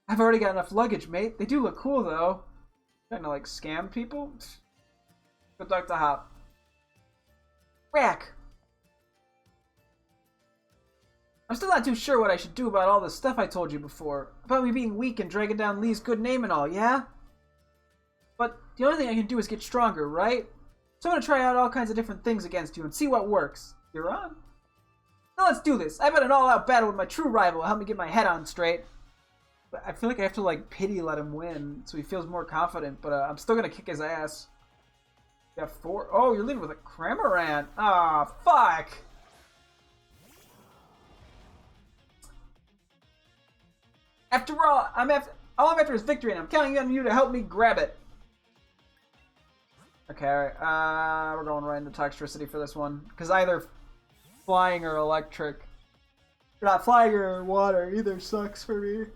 I've already got enough luggage, mate. They do look cool, though. Trying to, like, scam people? Go talk to Hop. Rack! I'm still not too sure what I should do about all the stuff I told you before. About me being weak and dragging down Lee's good name and all, yeah? But the only thing I can do is get stronger, right? So I'm gonna try out all kinds of different things against you and see what works. You're on. Now let's do this. I've had an all-out battle with my true rival. Help me get my head on straight. But I feel like I have to, like, pity let him win so he feels more confident. But I'm still gonna kick his ass. You got 4. Oh, you're leading with a Cramorant. Ah, fuck. After all, all I'm after is victory, and I'm counting on you to help me grab it. Okay, alright. We're going right into Toxtricity for this one. Because either flying or electric. Not flying or water. Either sucks for me.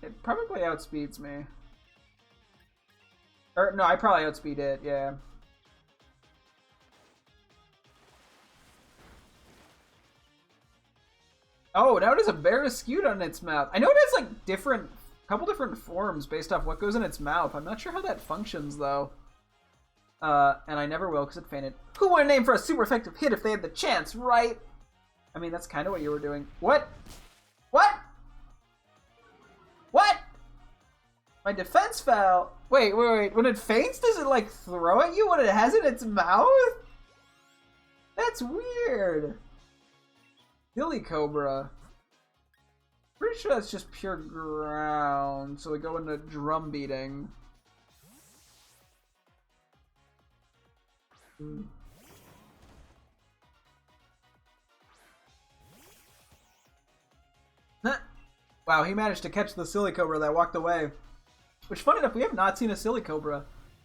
It probably outspeeds me. Or, no, I probably outspeed it, yeah. Oh, now it has a Barraskewda on its mouth. I know it has, like, couple different forms based off what goes in its mouth. I'm not sure how that functions, though. And I never will, because it fainted. Who would name for a super effective hit if they had the chance, right? I mean, that's kind of what you were doing. What? What? What? My defense fell. Wait. When it faints, does it, like, throw at you when it has it in its mouth? That's weird. Silly Cobra. Pretty sure that's just pure ground, so we go into drum beating. Wow, he managed to catch the Silly Cobra that walked away. Which, funny enough, we have not seen a Silly Cobra.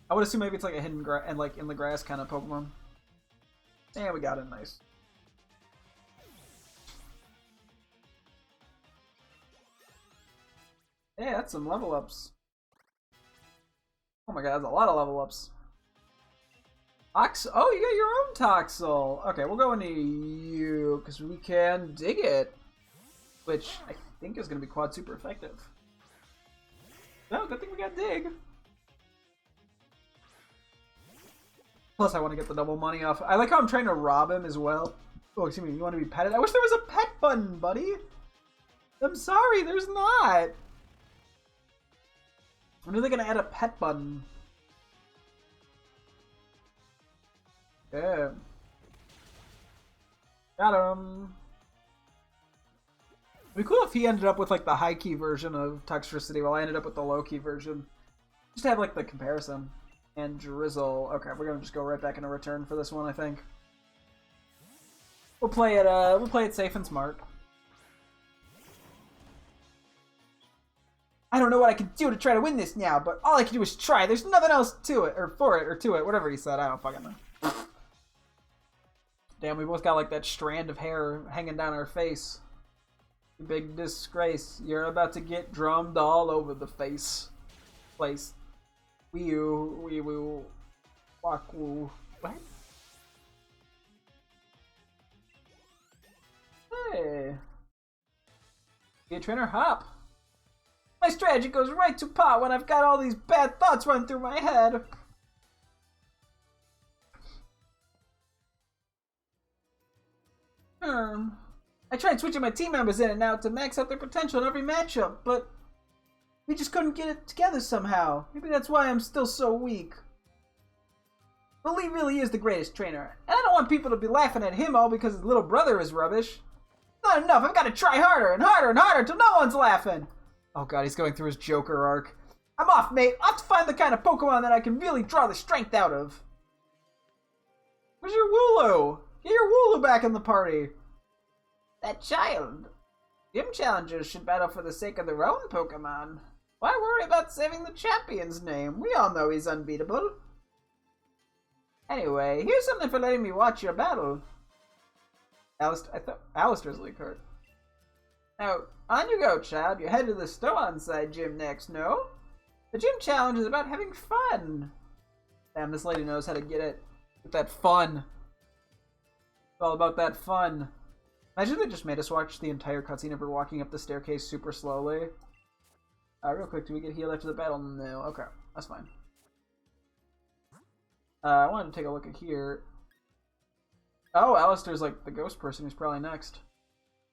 I would assume maybe it's like a hidden and like in the grass kind of Pokemon. Yeah, we got it. Nice. Yeah, that's some level ups. Oh my god, that's a lot of level ups. Oh, you got your own Toxel. Okay, we'll go into you, because we can dig it. Which I think is going to be quad super effective. No, good thing we got dig. Plus, I want to get the double money off. I like how I'm trying to rob him as well. Oh, excuse me, you want to be petted? I wish there was a pet button, buddy. I'm sorry, there's not. When are they going to add a pet button? Yeah. Got him. It'd be cool if he ended up with like the high key version of Toxtricity while I ended up with the low key version. Just to have like the comparison. And Drizzle. Okay, we're gonna just go right back into return for this one, I think. We'll play it safe and smart. I don't know what I can do to try to win this now, but all I can do is try. There's nothing else to it, or for it, or to it, whatever he said. I don't fucking know. Damn, we both got like that strand of hair hanging down our face. Big disgrace. You're about to get drummed all over the place. Wee woo. Walk woo. What? Hey. Be a trainer Hop. My strategy goes right to pot when I've got all these bad thoughts running through my head. I tried switching my team members in and out to max out their potential in every matchup, but we just couldn't get it together somehow. Maybe that's why I'm still so weak. But Lee really is the greatest trainer, and I don't want people to be laughing at him all because his little brother is rubbish. Not enough, I've got to try harder and harder and harder till no one's laughing. Oh god, he's going through his Joker arc. I'm off, mate. Off to find the kind of Pokemon that I can really draw the strength out of. Where's your Wooloo? Get your Wooloo back in the party. That child. Gym challengers should battle for the sake of their own Pokemon. Why worry about saving the champion's name? We all know he's unbeatable. Anyway, here's something for letting me watch your battle. Alistair, I thought Alistair's league card. Now, on you go, child. You're headed to the Stow-on-Side gym next, no? The gym challenge is about having fun. Damn, this lady knows how to get it. Get that fun. It's all about that fun. Imagine they just made us watch the entire cutscene of her walking up the staircase super slowly. Real quick, do we get healed after the battle? No. Okay, that's fine. I wanted to take a look at here. Oh, Alistair's like the ghost person who's probably next.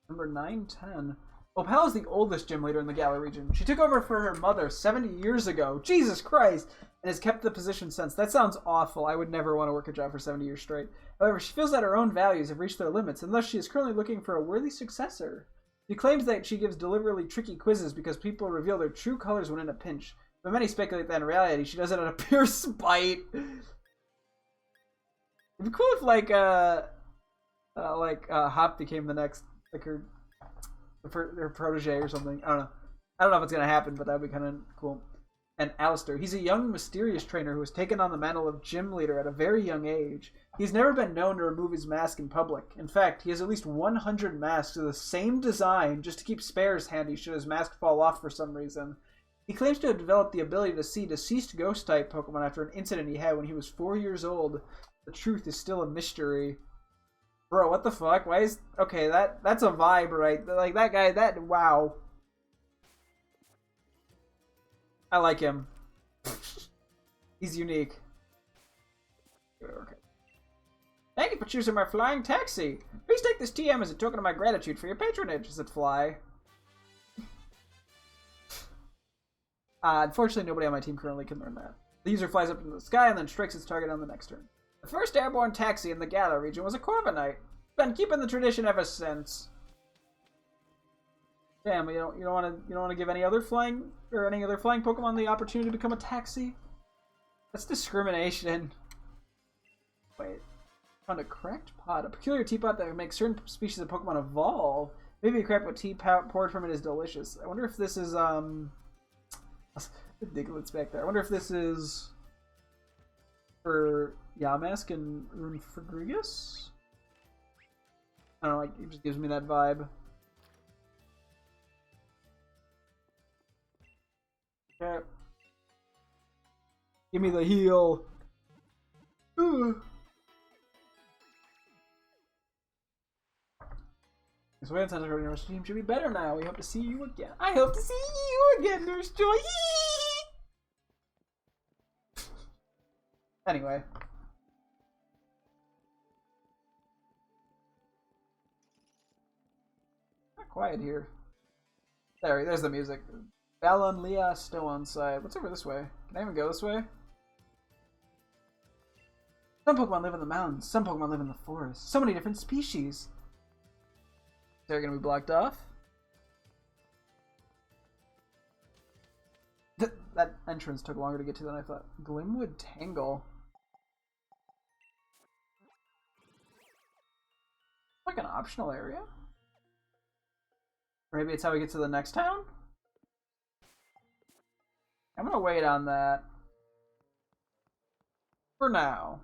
Number 910. Opal is the oldest gym leader in the Galar region. She took over for her mother 70 years ago. Jesus Christ! And has kept the position since. That sounds awful. I would never want to work a job for 70 years straight. However, she feels that her own values have reached their limits, and thus she is currently looking for a worthy successor. She claims that she gives deliberately tricky quizzes because people reveal their true colors when in a pinch. But many speculate that in reality she does it out of pure spite. It'd be cool if Hop became the next, like her protege or something. I don't know. I don't know if it's gonna happen, but that'd be kind of cool. And Alistair, he's a young, mysterious trainer who has taken on the mantle of gym leader at a very young age. He's never been known to remove his mask in public. In fact, he has at least 100 masks of the same design just to keep spares handy should his mask fall off for some reason. He claims to have developed the ability to see deceased ghost-type Pokemon after an incident he had when he was 4 years old. The truth is still a mystery. Bro, what the fuck? Why is... Okay, that's a vibe, right? Like, that guy, wow. I like him. He's unique. Okay. Thank you for choosing my flying taxi. Please take this TM as a token of my gratitude for your patronage, said Fly. Unfortunately, nobody on my team currently can learn that. The user flies up into the sky and then strikes its target on the next turn. The first airborne taxi in the Galar region was a Corviknight. Been keeping the tradition ever since. Damn, you don't want to give any other flying Pokemon the opportunity to become a taxi? That's discrimination. Wait, found a cracked pot, a peculiar teapot that makes certain species of Pokemon evolve. Maybe a cracked tea poured from it is delicious. I wonder if this is the Diglett's back there. I wonder if this is for Yamask and Rune Fergrigus? I don't know, like, it just gives me that vibe. Okay. Give me the heal. Ooh. This way, Santa Cruz University team should be better now. We hope to see you again. I hope to see you again, Nurse Joy. Anyway. Not quiet here. There's the music. Balon Leah Stow-on-Side. What's over this way? Can I even go this way? Some Pokemon live in the mountains. Some Pokemon live in the forest. So many different species. They're gonna be blocked off. That entrance took longer to get to than I thought. Glimwood Tangle. Like an optional area? Or maybe it's how we get to the next town? I'm gonna wait on that. For now.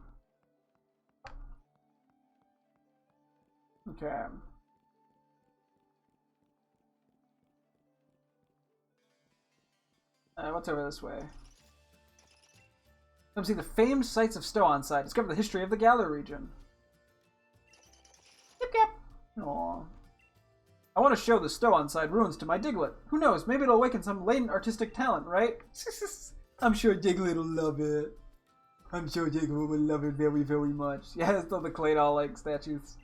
Okay. What's over this way? Come see the famed sites of Stow-on-Side. Discover the history of the Galar region. Yip yap. Aww. I want to show the Stow-on-Side ruins to my Diglett. Who knows? Maybe it'll awaken some latent artistic talent, right? I'm sure Diglett will love it. I'm sure Diglett will love it very, very much. Yeah, it's still the Claydol-like statues.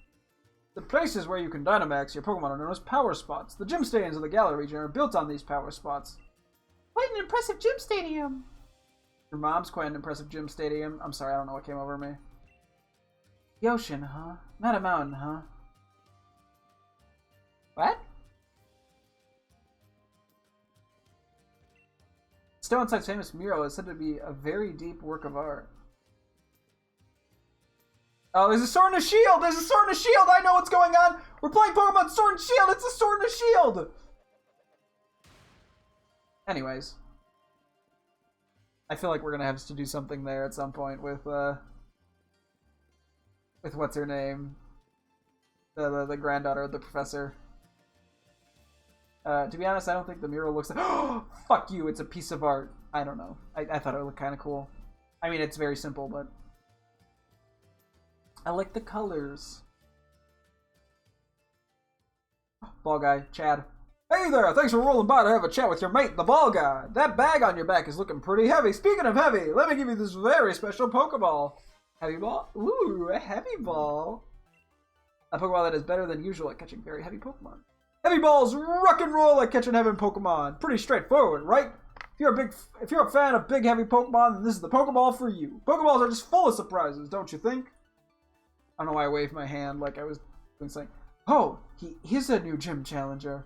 The places where you can Dynamax your Pokemon are known as Power Spots. The gym stadiums of the Galar region are built on these Power Spots. Quite an impressive gym stadium. Your mom's quite an impressive gym stadium. I'm sorry, I don't know what came over me. The ocean, huh? Not a mountain, huh? What? Stow Inside's famous mural is said to be a very deep work of art. Oh, there's a sword and a shield! There's a sword and a shield! I know what's going on! We're playing Pokemon Sword and Shield! It's a sword and a shield! Anyways. I feel like we're gonna have to do something there at some point with what's her name? The granddaughter of the professor. To be honest, I don't think the mural looks like... Oh, fuck you, it's a piece of art. I don't know. I thought it looked kind of cool. I mean, it's very simple, but... I like the colors. Ball guy, Chad. Hey there, thanks for rolling by to have a chat with your mate, the ball guy. That bag on your back is looking pretty heavy. Speaking of heavy, let me give you this very special Pokeball. Heavy ball? Ooh, a heavy ball. A Pokeball that is better than usual at catching very heavy Pokemon. Heavy balls rock and roll at catching heavy Pokemon. Pretty straightforward, right? If you're a fan of big heavy Pokemon, then this is the Pokeball for you. Pokeballs are just full of surprises, don't you think? I don't know why I waved my hand like I was doing something. Oh, he's a new gym challenger.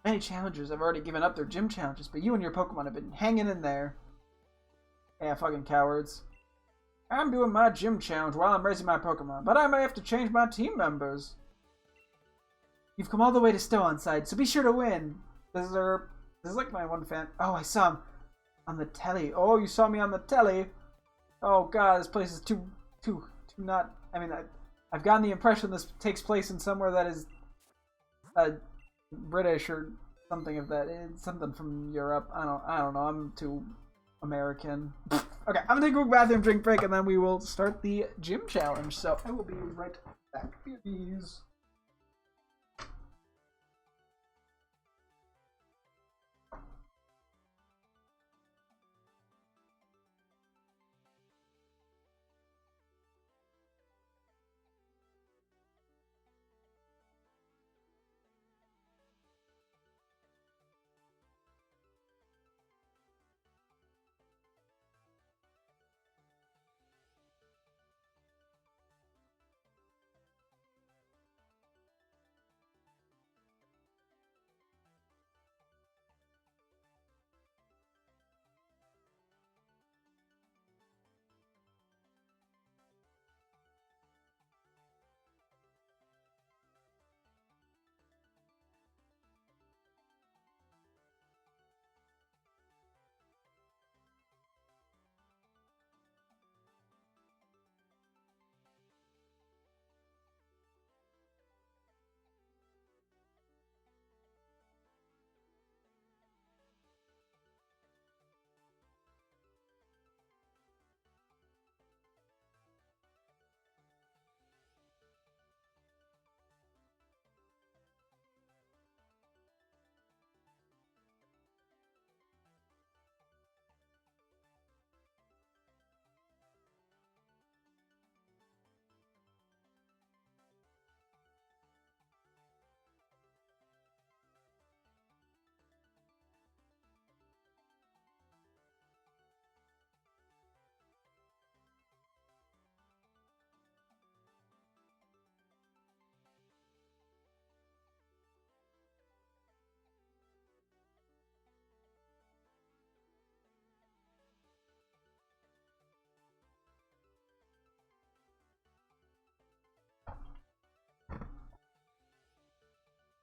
Many challengers have already given up their gym challenges, but you and your Pokemon have been hanging in there. Yeah, fucking cowards. I'm doing my gym challenge while I'm raising my Pokemon, but I may have to change my team members. You've come all the way to Stow Inside, so be sure to win. This is like my one fan. Oh, I saw him on the telly. Oh, you saw me on the telly. Oh god, this place is too not. I mean, I've gotten the impression this takes place in somewhere that is British or something of that. It's something from Europe. I don't know. I'm too American. Okay, I'm gonna take a quick bathroom drink break, and then we will start the gym challenge. So I will be right back. Beauties.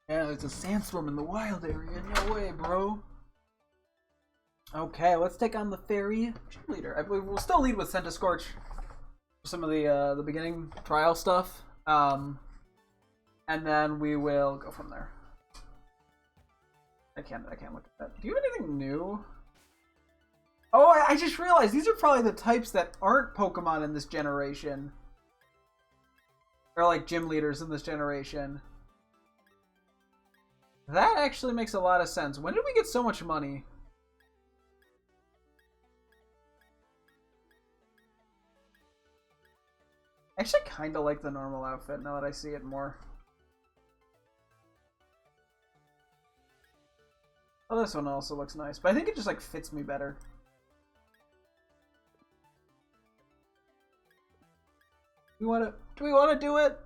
Yeah, there's a sandstorm in the wild area. No way, bro. Okay, let's take on the fairy cheerleader. I believe we'll still lead with Scorch for some of the beginning trial stuff, and then we will go from there. I can't look at that. Do you have anything new? Oh, I just realized these are probably the types that aren't Pokemon in this generation. They're like gym leaders in this generation. That actually makes a lot of sense. When did we get so much money? I actually kind of like the normal outfit now that I see it more. Oh, this one also looks nice, but I think it just like fits me better. Do we want to do it?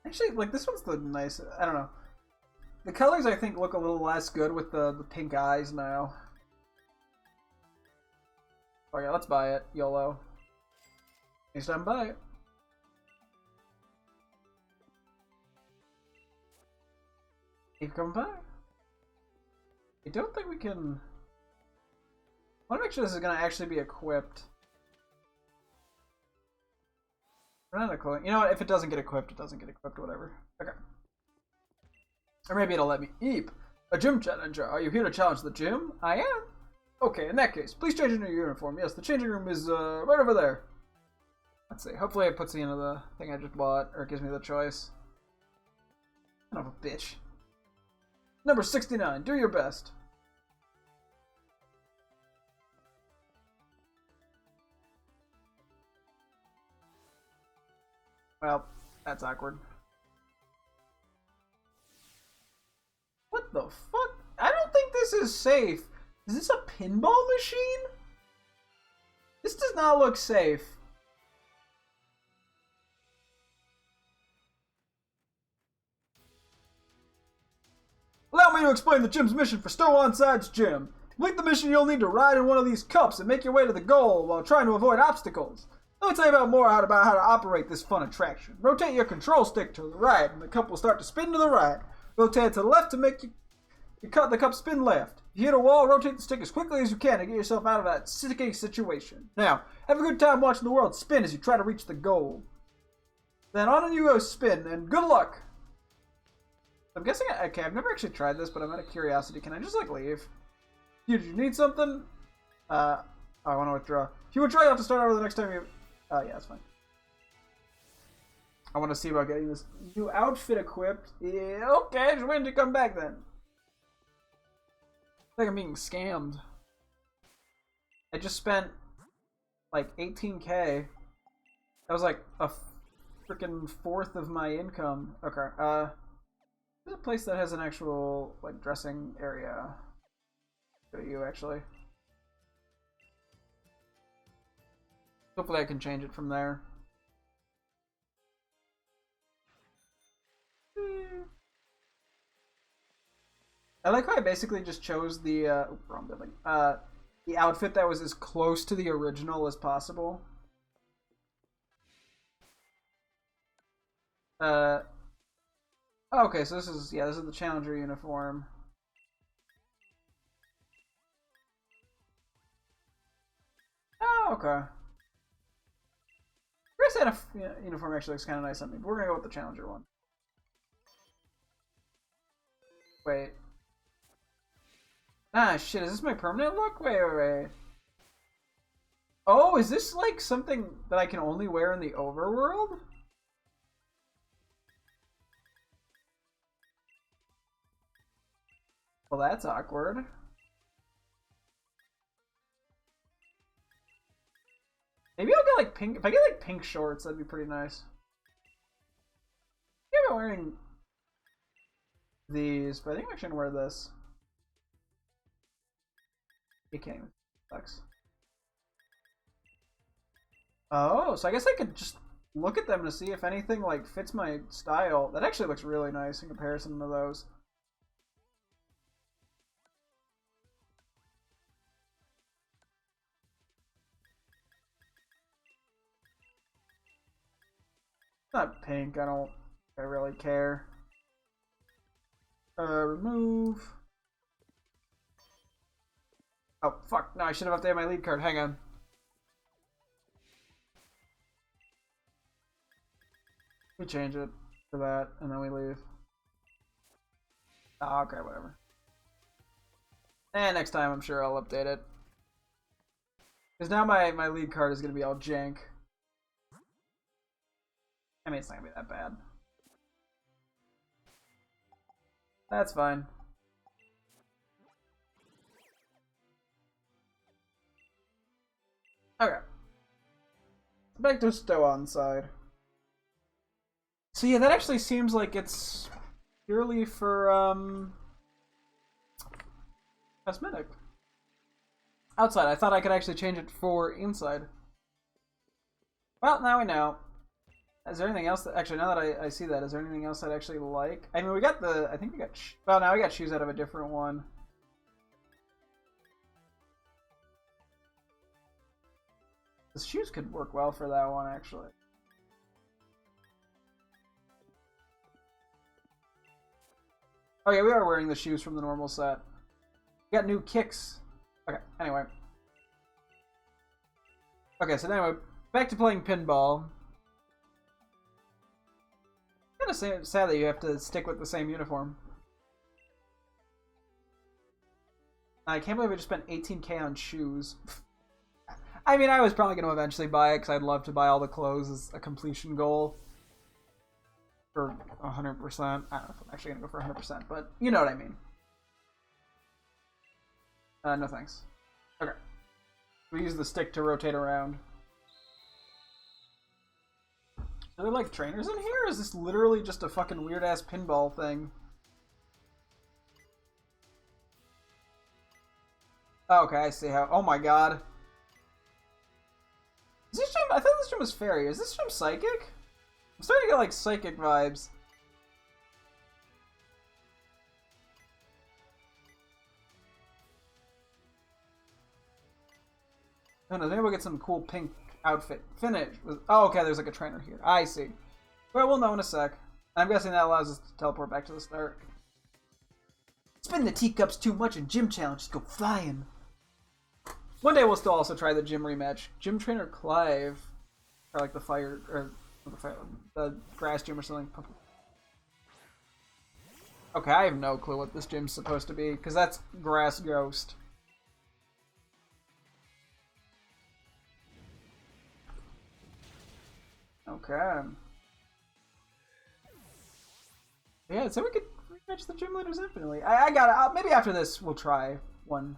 Actually, like, this one's the nice. I don't know. The colors, I think, look a little less good with the pink eyes now. Oh yeah, let's buy it. YOLO. Next time, buy it. Keep coming by. I don't think we can... I want to make sure this is going to actually be equipped. We're not equipped. You know what? If it doesn't get equipped, it doesn't get equipped. Whatever. Okay. Or maybe it'll let me eep. A gym challenger. Are you here to challenge the gym? I am. Okay, in that case, please change into your uniform. Yes, the changing room is right over there. Let's see. Hopefully it puts me into the thing I just bought, or it gives me the choice. Son of a bitch. Number 69. Do your best. Well, that's awkward. What the fuck? I don't think this is safe. Is this a pinball machine? This does not look safe. Allow me to explain the gym's mission for Stow Onside's gym. To complete the mission, you'll need to ride in one of these cups and make your way to the goal while trying to avoid obstacles. Let me tell you about how to operate this fun attraction. Rotate your control stick to the right, and the cup will start to spin to the right. Rotate to the left to make the cup spin left. If you hit a wall, rotate the stick as quickly as you can to get yourself out of that sticky situation. Now, have a good time watching the world spin as you try to reach the goal. Then on you go spin, and good luck! I'm guessing, okay, I've never actually tried this, but I'm out of curiosity. Can I just, like, leave? Did you need something? I want to withdraw. If you withdraw, you have to start over the next time you... yeah, that's fine. I want to see about getting this new outfit equipped. Yeah, okay, just waiting to come back then. I think I'm being scammed. I just spent, like, 18K. That was, like, a freaking fourth of my income. Okay, there's a place that has an actual, like, dressing area. Go to you, actually. Hopefully I can change it from there. I like how I basically just chose the, wrong building. The outfit that was as close to the original as possible. Oh, okay, so this is the Challenger uniform. Oh, okay. Grace had a uniform actually looks kind of nice on me, but we're gonna go with the Challenger one. Wait. Ah, shit, is this my permanent look? Wait. Oh, is this like something that I can only wear in the overworld? Well, that's awkward. Maybe I'll get like pink. If I get like pink shorts, that'd be pretty nice. I think I'm wearing these, but I think I'm actually gonna wear this. You can't even. Sucks. Oh, so I guess I could just look at them to see if anything like fits my style. That actually looks really nice in comparison to those. Not pink, I really care. Remove. Oh, fuck. No, I should have updated my lead card. Hang on. We change it to that, and then we leave. Oh, okay, whatever. And next time, I'm sure I'll update it. Because now my lead card is going to be all jank. I mean, it's not gonna be that bad. That's fine. Okay. Back to Stow Onside. So yeah, that actually seems like it's purely for, cosmetic. Outside, I thought I could actually change it for inside. Well, now we know. Is there anything else that actually? Now that I see that, is there anything else I'd actually like? I mean, we got the. I think we got. Well, now we got shoes out of a different one. The shoes could work well for that one, actually. Oh yeah, we are wearing the shoes from the normal set. We got new kicks. Okay, anyway. Okay, so anyway, back to playing pinball. Kind of sad that you have to stick with the same uniform. I can't believe I just spent 18K on shoes. I mean, I was probably going to eventually buy it because I'd love to buy all the clothes as a completion goal. For 100%. I don't know if I'm actually going to go for 100%, but you know what I mean. No thanks. Okay. We use the stick to rotate around. Are there like trainers in here? Or is this literally just a fucking weird ass pinball thing? Oh, okay, I see how. Oh my god. Is this gym? I thought this gym was fairy. Is this gym psychic? I'm starting to get like psychic vibes. Oh no, maybe we'll get some cool pink outfit. Finish. Oh, okay, there's like a trainer here. I see. Well, we'll know in a sec. I'm guessing that allows us to teleport back to the start. Spin the teacups too much and gym challenges go flying. One day we'll still also try the gym rematch. Gym trainer Clive. Or like the fire, or the grass gym or something. Okay, I have no clue what this gym's supposed to be, because that's Grass Ghost. Okay. Yeah, so we could rematch the gym leaders infinitely. I got it. Maybe after this we'll try one.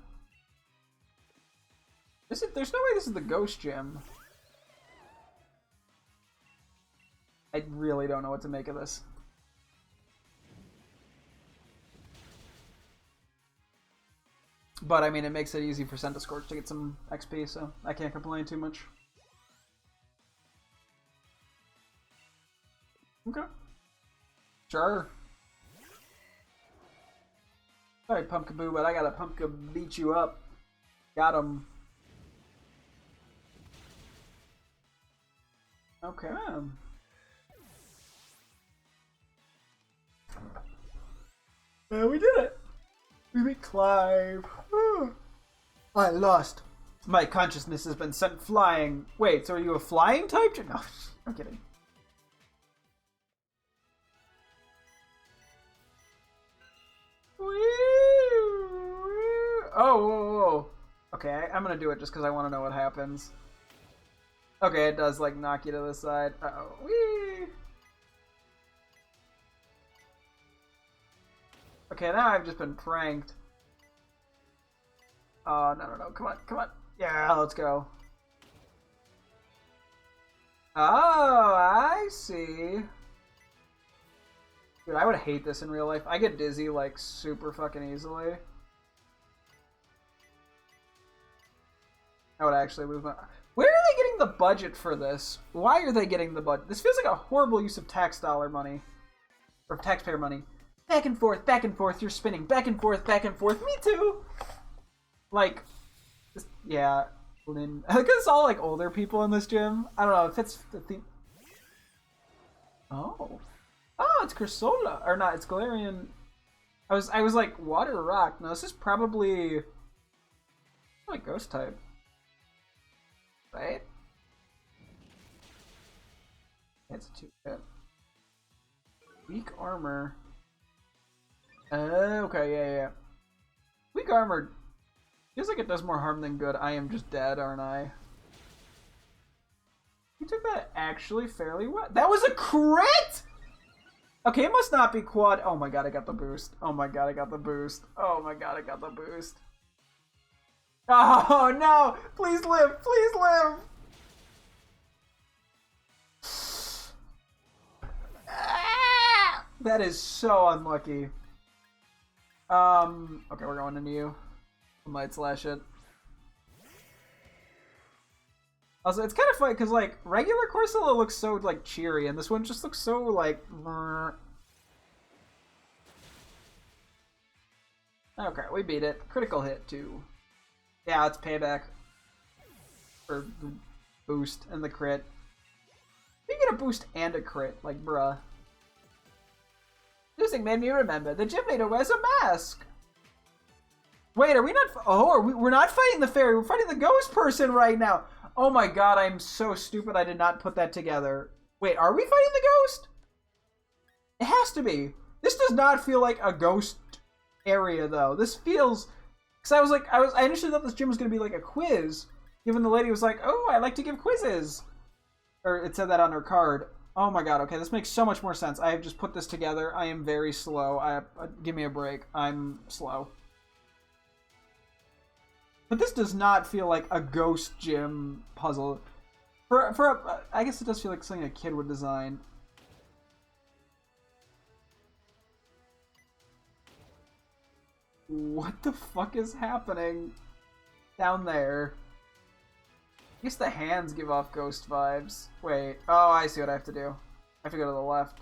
There's no way this is the ghost gym. I really don't know what to make of this. But I mean, it makes it easy for Centiscorch to get some XP, so I can't complain too much. Okay. Sure. Sorry, Pumpkaboo, but I got a Pumpka beat you up. Got him. Okay. We did it! We beat Clive. I lost. My consciousness has been sent flying. Wait, so are you a flying type? No, I'm kidding. Oh. Okay, I'm gonna do it just because I want to know what happens. Okay, it does, like, knock you to the side. Uh-oh. Whee! Okay, now I've just been pranked. Oh, no. Come on. Yeah, let's go. Oh, I see. Dude, I would hate this in real life. I get dizzy, like, super fucking easily. I would actually lose my... Where are they getting the budget for this? Why are they getting the budget? This feels like a horrible use of tax dollar money. Or taxpayer money. Back and forth, you're spinning. Back and forth. Me too! Like, just, yeah. Lynn. I think it's all, like, older people in this gym. I don't know, it fits the theme. Oh. Oh, it's Crasola. Or not, it's Galarian. I was like, water or rock. No, this is probably... like, ghost type. Right? It's a 2-hit. Weak armor. Okay, yeah. Weak armor feels like it does more harm than good. I am just dead, aren't I? You took that actually fairly well. That was a crit! Okay, it must not be quad. Oh my god, I got the boost. Oh my god, I got the boost. Oh no! Please live! That is so unlucky. Okay, we're going into you. I might slash it. Also, it's kind of funny because like regular Corsola looks so like cheery, and this one just looks so like. Okay, we beat it. Critical hit too. Yeah, it's payback for the boost and the crit. You get a boost and a crit, like bruh. Losing made me remember the gym leader wears a mask. Wait, are we not? Oh, we're not fighting the fairy. We're fighting the ghost person right now. Oh my god, I'm so stupid. I did not put that together. Wait, are we fighting the ghost? It has to be. This does not feel like a ghost area though. This feels, because I initially thought this gym was gonna be like a quiz. Even the lady was like, "Oh, I like to give quizzes," or it said that on her card. Oh my god. Okay, this makes so much more sense. I have just put this together. I am very slow. Give me a break. I'm slow. But this does not feel like a ghost gym puzzle. I guess it does feel like something a kid would design. What the fuck is happening down there? I guess the hands give off ghost vibes. Wait. Oh, I see what I have to do. I have to go to the left.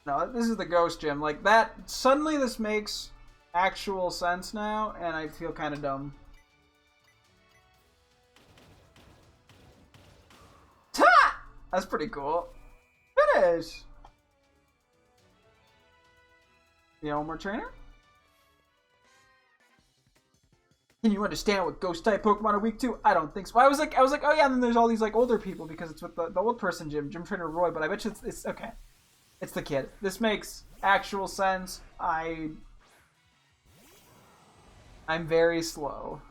No, this is the ghost gym. Like that, suddenly this makes actual sense now, and I feel kind of dumb. Ta! That's pretty cool. Finish! The Elmer trainer? Can you understand what ghost type Pokemon are weak to? I don't think so. I was like, oh yeah, and then there's all these like older people because it's with the old person gym trainer Roy, but I bet you it's okay. It's the kid. This makes actual sense. I'm very slow.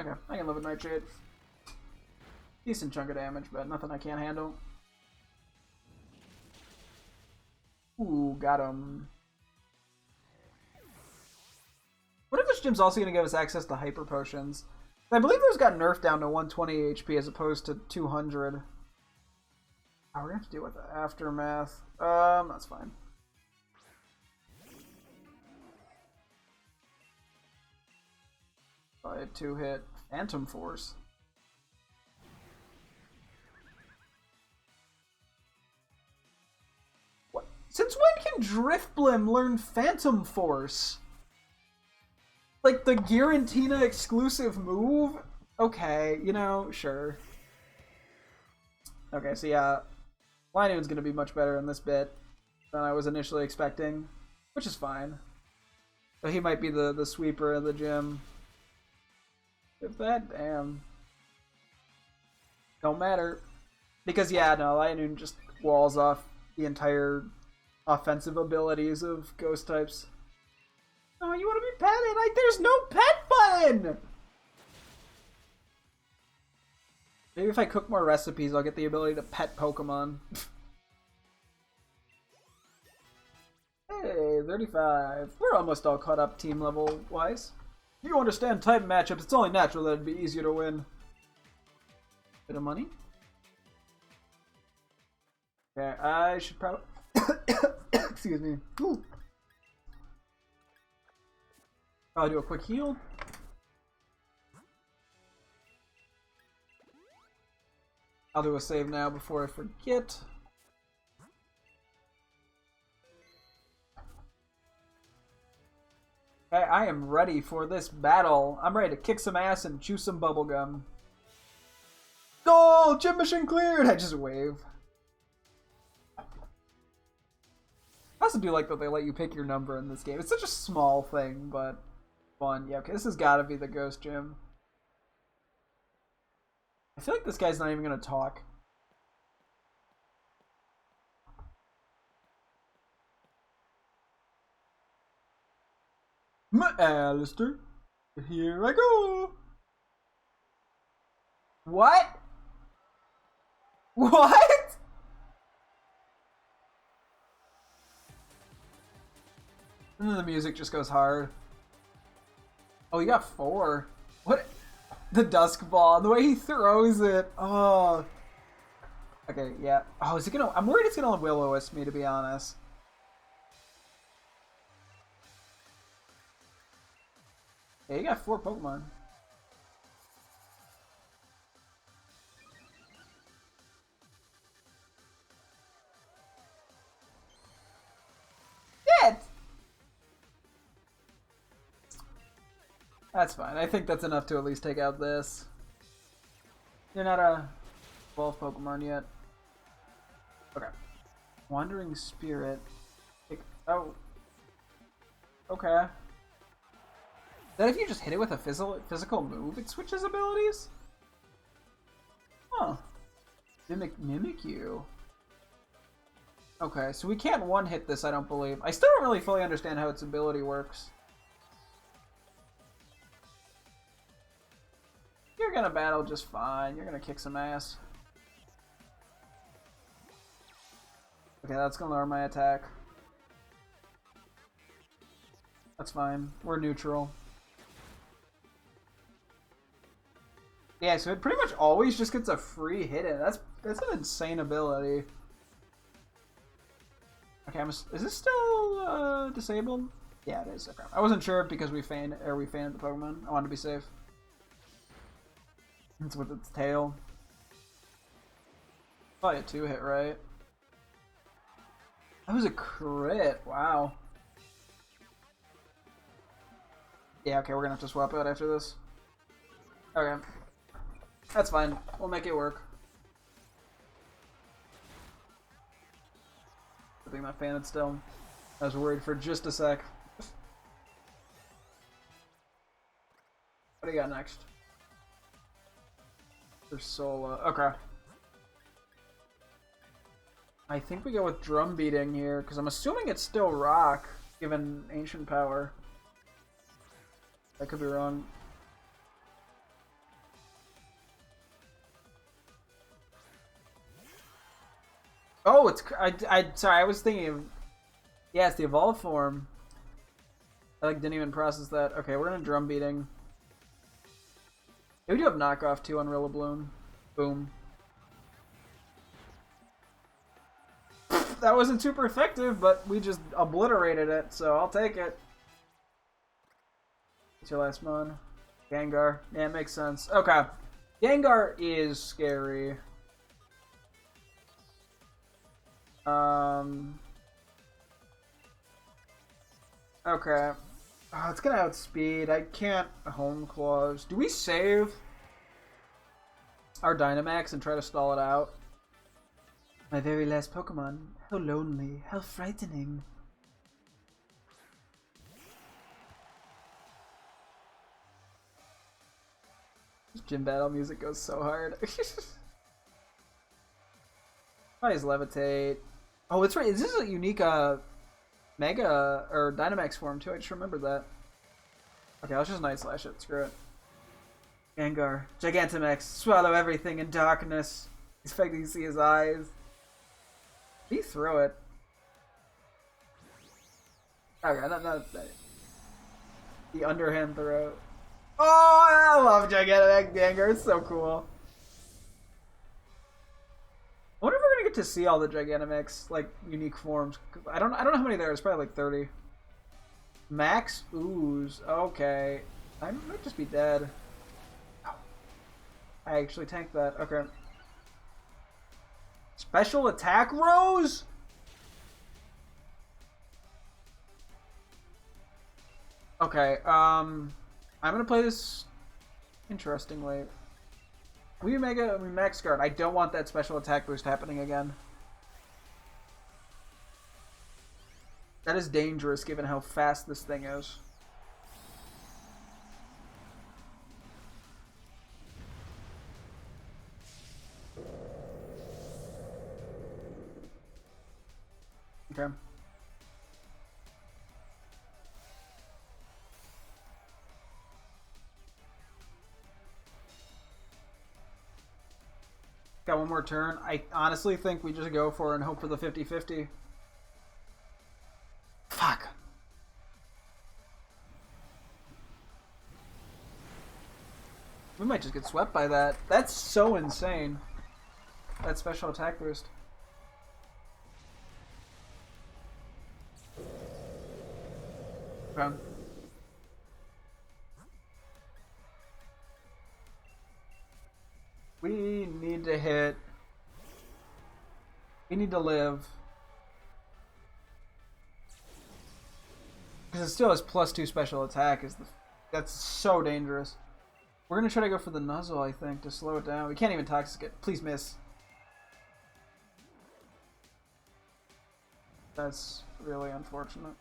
Okay, I can live with Nitrate. Decent chunk of damage, but nothing I can't handle. Ooh, got him. What if this gym's also going to give us access to hyper potions? I believe those got nerfed down to 120 HP as opposed to 200. Oh, we're going to have to deal with the aftermath. That's fine. By a 2-hit Phantom Force. What? Since when can Driftblim learn Phantom Force? Like the Giratina exclusive move? Okay, you know, sure. Okay, so yeah, Linoon's gonna be much better in this bit than I was initially expecting, which is fine. But he might be the sweeper of the gym. If that, damn. Don't matter. Because yeah, no, Linoon just walls off the entire offensive abilities of ghost types. Oh, you want to be petted? Like, there's no pet button! Maybe if I cook more recipes, I'll get the ability to pet Pokemon. Hey, 35. We're almost all caught up team level wise. If you understand type matchups, it's only natural that it'd be easier to win. Bit of money? Okay, I should probably... Excuse me. Ooh. I'll do a quick heal. I'll do a save now before I forget. Okay, I am ready for this battle. I'm ready to kick some ass and chew some bubblegum. Goal! Gym mission cleared! I just wave. I also do like that they let you pick your number in this game. It's such a small thing, but fun. Yeah, okay, this has got to be the ghost gym. I feel like this guy's not even going to talk. Alistair, here I go. What? What? And then the music just goes hard. Oh, you got 4. What? The Dusk Ball. The way he throws it. Oh. Okay, yeah. Oh, is it gonna... I'm worried it's gonna Will-O-Wisp me, to be honest. Yeah, you got 4 Pokemon. Shit! That's fine. I think that's enough to at least take out this. You're not a 12 Pokemon yet. Okay. Wandering Spirit. Oh. Okay. That if you just hit it with a physical move, it switches abilities? Huh. Mimic you. Okay, so we can't one-hit this, I don't believe. I still don't really fully understand how its ability works. You're gonna battle just fine. You're gonna kick some ass. Okay, that's gonna lower my attack. That's fine. We're neutral. Yeah, so it pretty much always just gets a free hit in. That's an insane ability. Okay, is this still disabled? Yeah, it is. Okay. I wasn't sure because we feigned the Pokemon. I wanted to be safe. It's with its tail. Probably a 2-hit, right? That was a crit. Wow. Yeah, okay, we're gonna have to swap out after this. Okay. That's fine. We'll make it work. I think my fan is still. I was worried for just a sec. What do you got next? For Sola. Okay. I think we go with Drum Beating here, because I'm assuming it's still Rock, given Ancient Power. I could be wrong. Oh, it's sorry, I was thinking of, yeah, it's the evolved form. I didn't even process that. Okay, we're gonna Drum Beating. Yeah, we do have knockoff too on Rillaboom. Boom. That wasn't super effective, but we just obliterated it, so I'll take it. What's your last mon? Gengar. Yeah, it makes sense. Okay. Gengar is scary. Okay. Oh, it's gonna outspeed. I can't Home Claws. Do we save our Dynamax and try to stall it out? My very last Pokemon. How lonely. How frightening. This gym battle music goes so hard. Why is Levitate? Oh, it's right. This is a unique Mega or Dynamax form too. I just remembered that. Okay, let's just Night Slash it. Screw it. Gengar, Gigantamax, swallow everything in darkness. Expecting to see his eyes. He throw it. Okay, not the underhand throw. Oh, I love Gigantamax Gengar. It's so cool. I wonder if we're gonna get to see all the Gigantamax like unique forms. I don't know how many there is. Probably like 30. Max Ooze. Okay, I might just be dead. I actually tanked that. Okay. Special attack Rose? Okay, I'm gonna play this interestingly. We Max Guard. I don't want that special attack boost happening again. That is dangerous given how fast this thing is. Okay. Got one more turn. I honestly think we just go for it and hope for the 50-50. Fuck. We might just get swept by that. That's so insane. That special attack boost. Okay. to hit. We need to live. Because it still has +2 special attack. That's so dangerous. We're going to try to go for the Nuzzle, I think, to slow it down. We can't even Toxic it. Please miss. That's really unfortunate.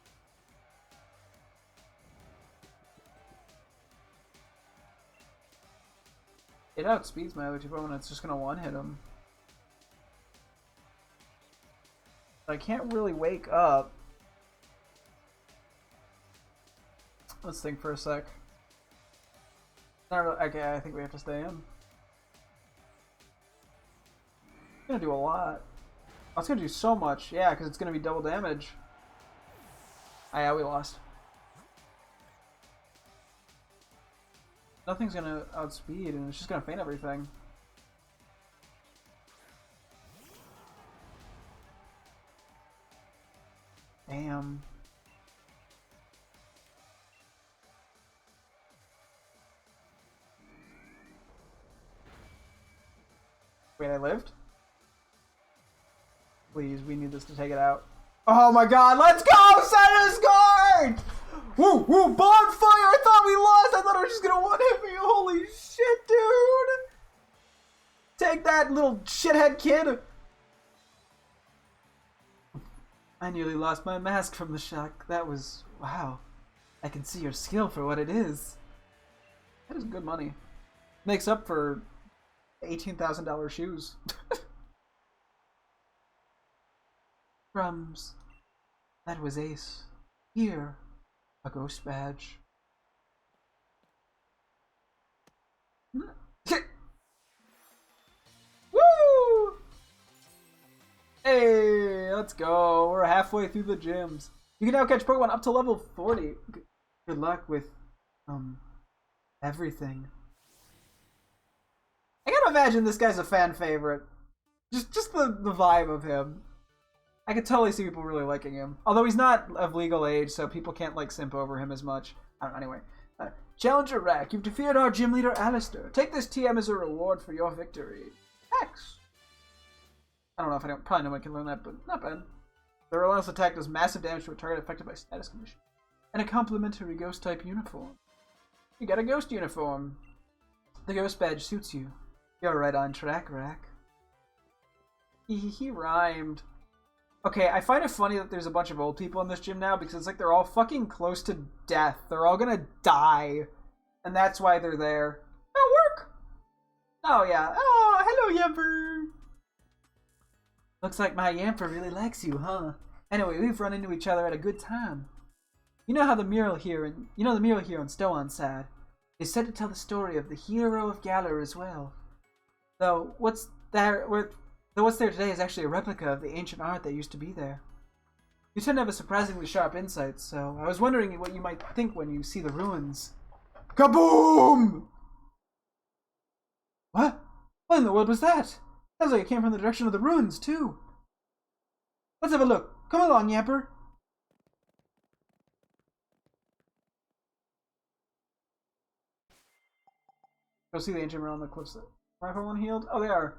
It outspeeds my other two Pokemon. It's just going to one-hit him. I can't really wake up. Let's think for a sec. Not really, okay, I think we have to stay in. It's gonna do a lot. Oh, it's gonna do so much. Yeah, because it's gonna be double damage. Ah, yeah, we lost. Nothing's gonna outspeed, and it's just gonna feint everything. Damn. Wait, I lived? Please, we need this to take it out. Oh my god, let's go! Santa's guard! Woo, woo, bonfire! I thought we lost! I thought it was just gonna one-hit me! Holy shit, dude! Take that, little shithead kid! I nearly lost my mask from the shock. That was... wow. I can see your skill for what it is. That is good money. Makes up for $18,000 shoes. Crumbs. That was Ace. Here. A ghost badge. Woo! Hey, let's go. We're halfway through the gyms. You can now catch Pokemon up to level 40. Good luck with, everything. I gotta imagine this guy's a fan favorite. Just the vibe of him. I could totally see people really liking him. Although he's not of legal age, so people can't, like, simp over him as much. I don't know, anyway. Challenger Rack, you've defeated our gym leader, Alistair. Take this TM as a reward for your victory. X. I don't know if probably no one can learn that, but not bad. The relentless attack does massive damage to a target affected by status condition. And a complimentary ghost-type uniform. You got a ghost uniform. The ghost badge suits you. You're right on track, Rack. He rhymed. Okay, I find it funny that there's a bunch of old people in this gym now because it's like they're all fucking close to death. They're all gonna die. And that's why they're there. Oh, work! Oh, yeah. Oh, hello, Yamper! Looks like my Yamper really likes you, huh? Anyway, we've run into each other at a good time. You know the mural here in Stowan Sad is said to tell the story of the hero of Galar as well. Though what's there today is actually a replica of the ancient art that used to be there. You tend to have a surprisingly sharp insight, so I was wondering what you might think when you see the ruins. Kaboom! What? What in the world was that? Sounds like it came from the direction of the ruins, too. Let's have a look. Come along, Yamper. Go see the ancient mural on the cliffs. Are everyone healed? Oh, they are.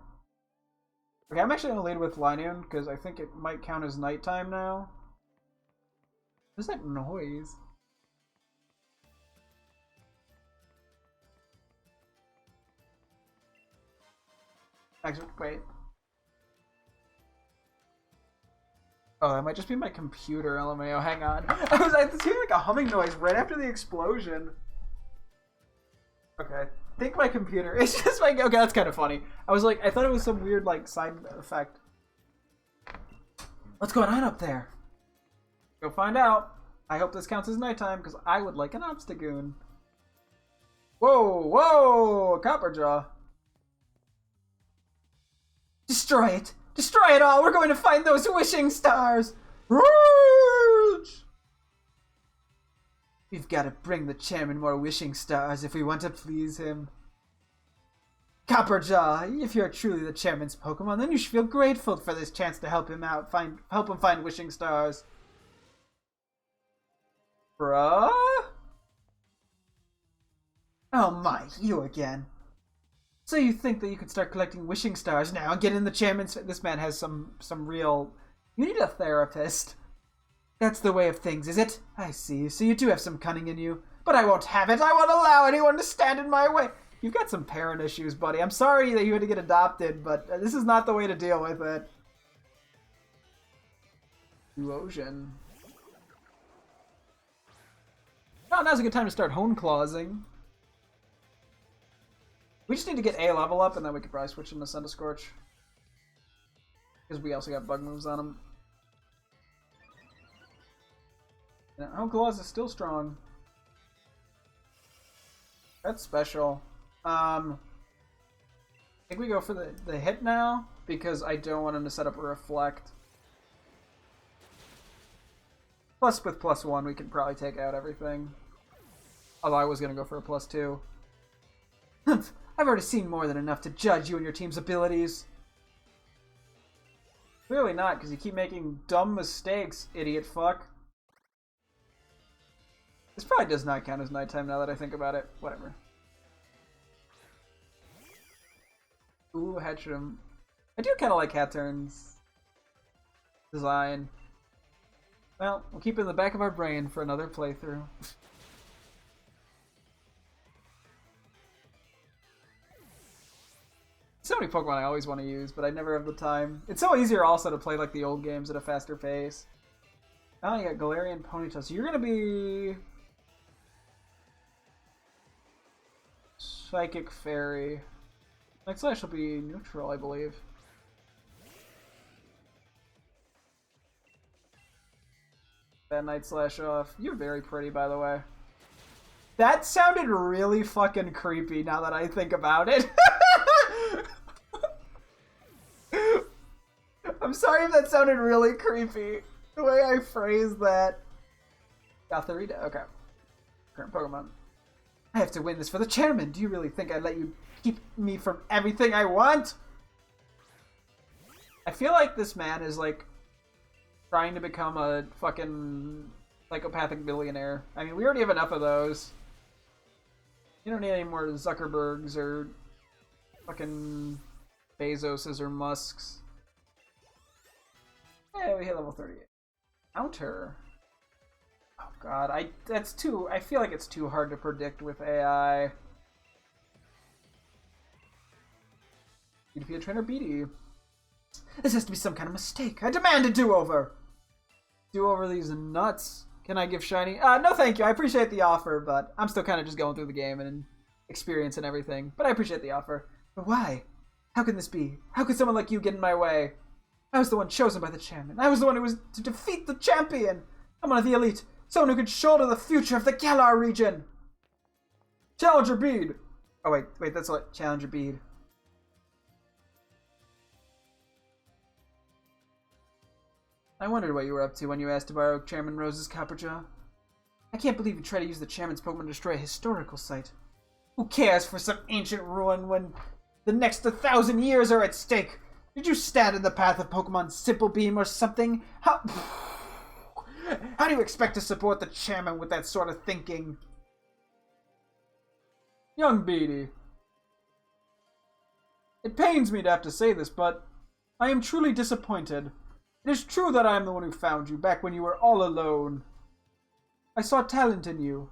Okay, I'm actually going to lead with Linoon, because I think it might count as nighttime now. What's that noise? Actually, wait. Oh, that might just be my computer, LMAO. Hang on. I was hearing like a humming noise right after the explosion. Okay. I think my computer. It's just like, okay, that's kind of funny. I was like, I thought it was some weird like side effect. What's going on up there? Go find out. I hope this counts as nighttime because I would like an Obstagoon. Whoa, whoa, Copperjaw. Destroy it! Destroy it all! We're going to find those wishing stars! Rouge! We've got to bring the chairman more wishing stars if we want to please him. Copperjaw, if you're truly the chairman's Pokemon, then you should feel grateful for this chance to help him out, help him find wishing stars. Bruh? Oh my, you again. So you think that you could start collecting wishing stars now and get in the chairman's... This man has some real... You need a therapist. That's the way of things, is it? I see. So you do have some cunning in you. But I won't have it. I won't allow anyone to stand in my way. You've got some parent issues, buddy. I'm sorry that you had to get adopted, but this is not the way to deal with it. Erosion. Oh, now's a good time to start hone clawsing. We just need to get a level up, and then we could probably switch him to Centiskorch. Because we also got bug moves on him. And hone claws is still strong. That's special. I think we go for the hit now, because I don't want him to set up a reflect. Plus, with +1, we can probably take out everything. Although I was going to go for a +2. I've already seen more than enough to judge you and your team's abilities. Clearly not, because you keep making dumb mistakes, idiot fuck. This probably does not count as nighttime now that I think about it. Whatever. Ooh, Hatchram. I do kind of like Hattern's design. Well, we'll keep it in the back of our brain for another playthrough. So many Pokemon I always want to use, but I never have the time. It's so easier also to play like the old games at a faster pace. Oh, you got Galarian Ponytail. So you're going to be... Psychic Fairy. Night Slash will be neutral, I believe. That Night Slash off. You're very pretty, by the way. That sounded really fucking creepy now that I think about it. I'm sorry if that sounded really creepy. The way I phrased that. Gothorita, okay. Current Pokemon. I have to win this for the chairman. Do you really think I'd let you keep me from everything I want? I feel like this man is like trying to become a fucking psychopathic billionaire. I mean, we already have enough of those. You don't need any more Zuckerbergs or fucking Bezoses or Musks. Yeah, we hit level 38. Counter. Oh god, I feel like it's too hard to predict with AI. UDP trainer BD. This has to be some kind of mistake. I demand a do-over. Do-over these nuts. Can I give shiny? No thank you. I appreciate the offer, but I'm still kind of just going through the game and experience and everything. But I appreciate the offer. But why? How can this be? How could someone like you get in my way? I was the one chosen by the chairman. I was the one who was to defeat the champion. I'm one of the elite. Someone who could shoulder the future of the Galar region. Challenger Bead. Oh, wait, that's what? Challenger Bead. I wondered what you were up to when you asked to borrow Chairman Rose's Copperjaw. I can't believe you try to use the chairman's Pokemon to destroy a historical site. Who cares for some ancient ruin when the next 1,000 years are at stake? Did you stand in the path of Pokemon Simple Beam or something? How do you expect to support the chairman with that sort of thinking? Young Beatty. It pains me to have to say this, but I am truly disappointed. It is true that I am the one who found you back when you were all alone. I saw talent in you.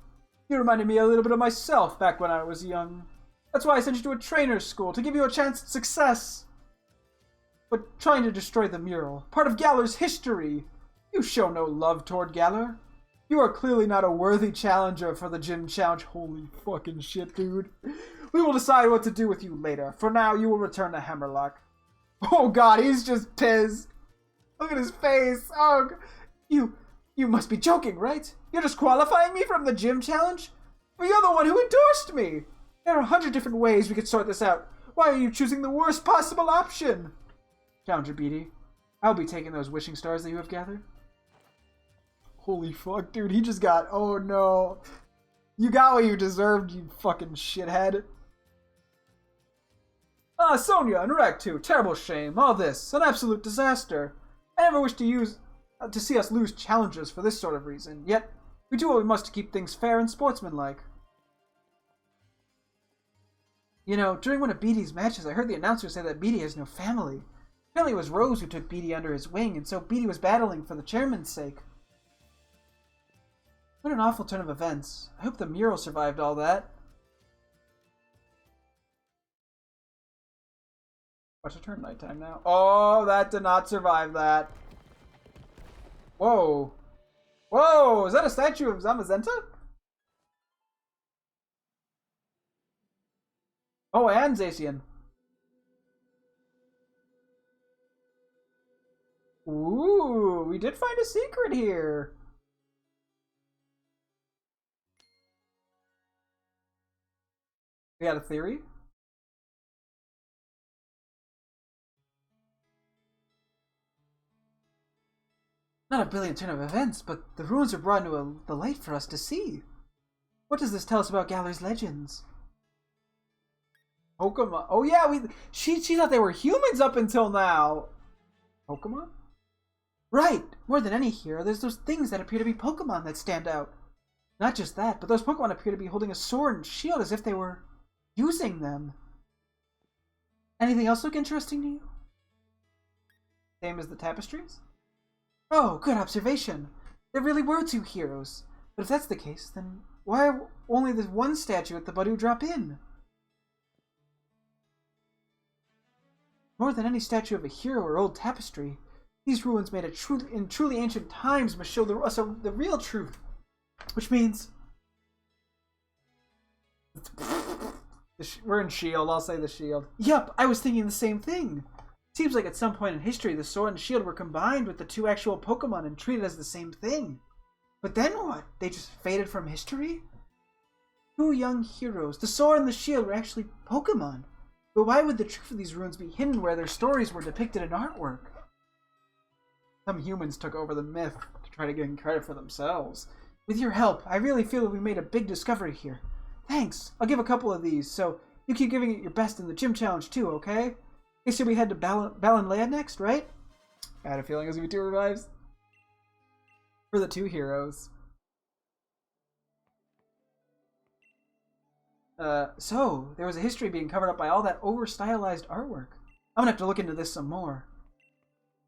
You reminded me a little bit of myself back when I was young. That's why I sent you to a trainer's school, to give you a chance at success. But trying to destroy the mural, part of Galar's history. You show no love toward Galar. You are clearly not a worthy challenger for the gym challenge. Holy fucking shit, dude. We will decide what to do with you later. For now, you will return to Hammerlock. Oh god, he's just pissed. Look at his face. Oh, you must be joking, right? You're just qualifying me from the gym challenge? But you're the one who endorsed me. There are 100 different ways we could sort this out. Why are you choosing the worst possible option? Challenger Beatty, I'll be taking those wishing stars that you have gathered. Holy fuck, dude, he just got... Oh no. You got what you deserved, you fucking shithead. Sonia and Raktu, terrible shame. All this, an absolute disaster. I never wish to see us lose challengers for this sort of reason. Yet, we do what we must to keep things fair and sportsmanlike. You know, during one of Beatty's matches, I heard the announcer say that Beatty has no family. Apparently it was Rose who took Beatty under his wing, and so Beatty was battling for the chairman's sake. What an awful turn of events. I hope the mural survived all that. Watch it turn nighttime now. Oh, that did not survive that. Whoa. Whoa, is that a statue of Zamazenta? Oh, and Zacian. Ooh, we did find a secret here. We got a theory? Not a brilliant turn of events, but the ruins are brought into the light for us to see. What does this tell us about Galler's legends? Pokemon. Oh yeah, she thought they were humans up until now. Pokemon? Right! More than any hero, there's those things that appear to be Pokemon that stand out. Not just that, but those Pokemon appear to be holding a sword and shield as if they were using them. Anything else look interesting to you? Same as the tapestries? Oh, good observation. There really were two heroes. But if that's the case, then why only this one statue at the Badu drop in? More than any statue of a hero or old tapestry, these ruins made in truly ancient times must show us the real truth. Which means... We're in Shield, I'll say the Shield. Yup, I was thinking the same thing. Seems like at some point in history, the sword and shield were combined with the two actual Pokemon and treated as the same thing. But then what? They just faded from history? Two young heroes, the sword and the shield, were actually Pokemon. But why would the truth of these ruins be hidden where their stories were depicted in artwork? Some humans took over the myth to try to gain credit for themselves. With your help, I really feel that we made a big discovery here. Thanks. I'll give a couple of these, so you keep giving it your best in the gym challenge too, okay? They said we head to Balinlea next, right? I had a feeling it was going to be 2 revives. For the 2 heroes. So, there was a history being covered up by all that over-stylized artwork. I'm gonna have to look into this some more.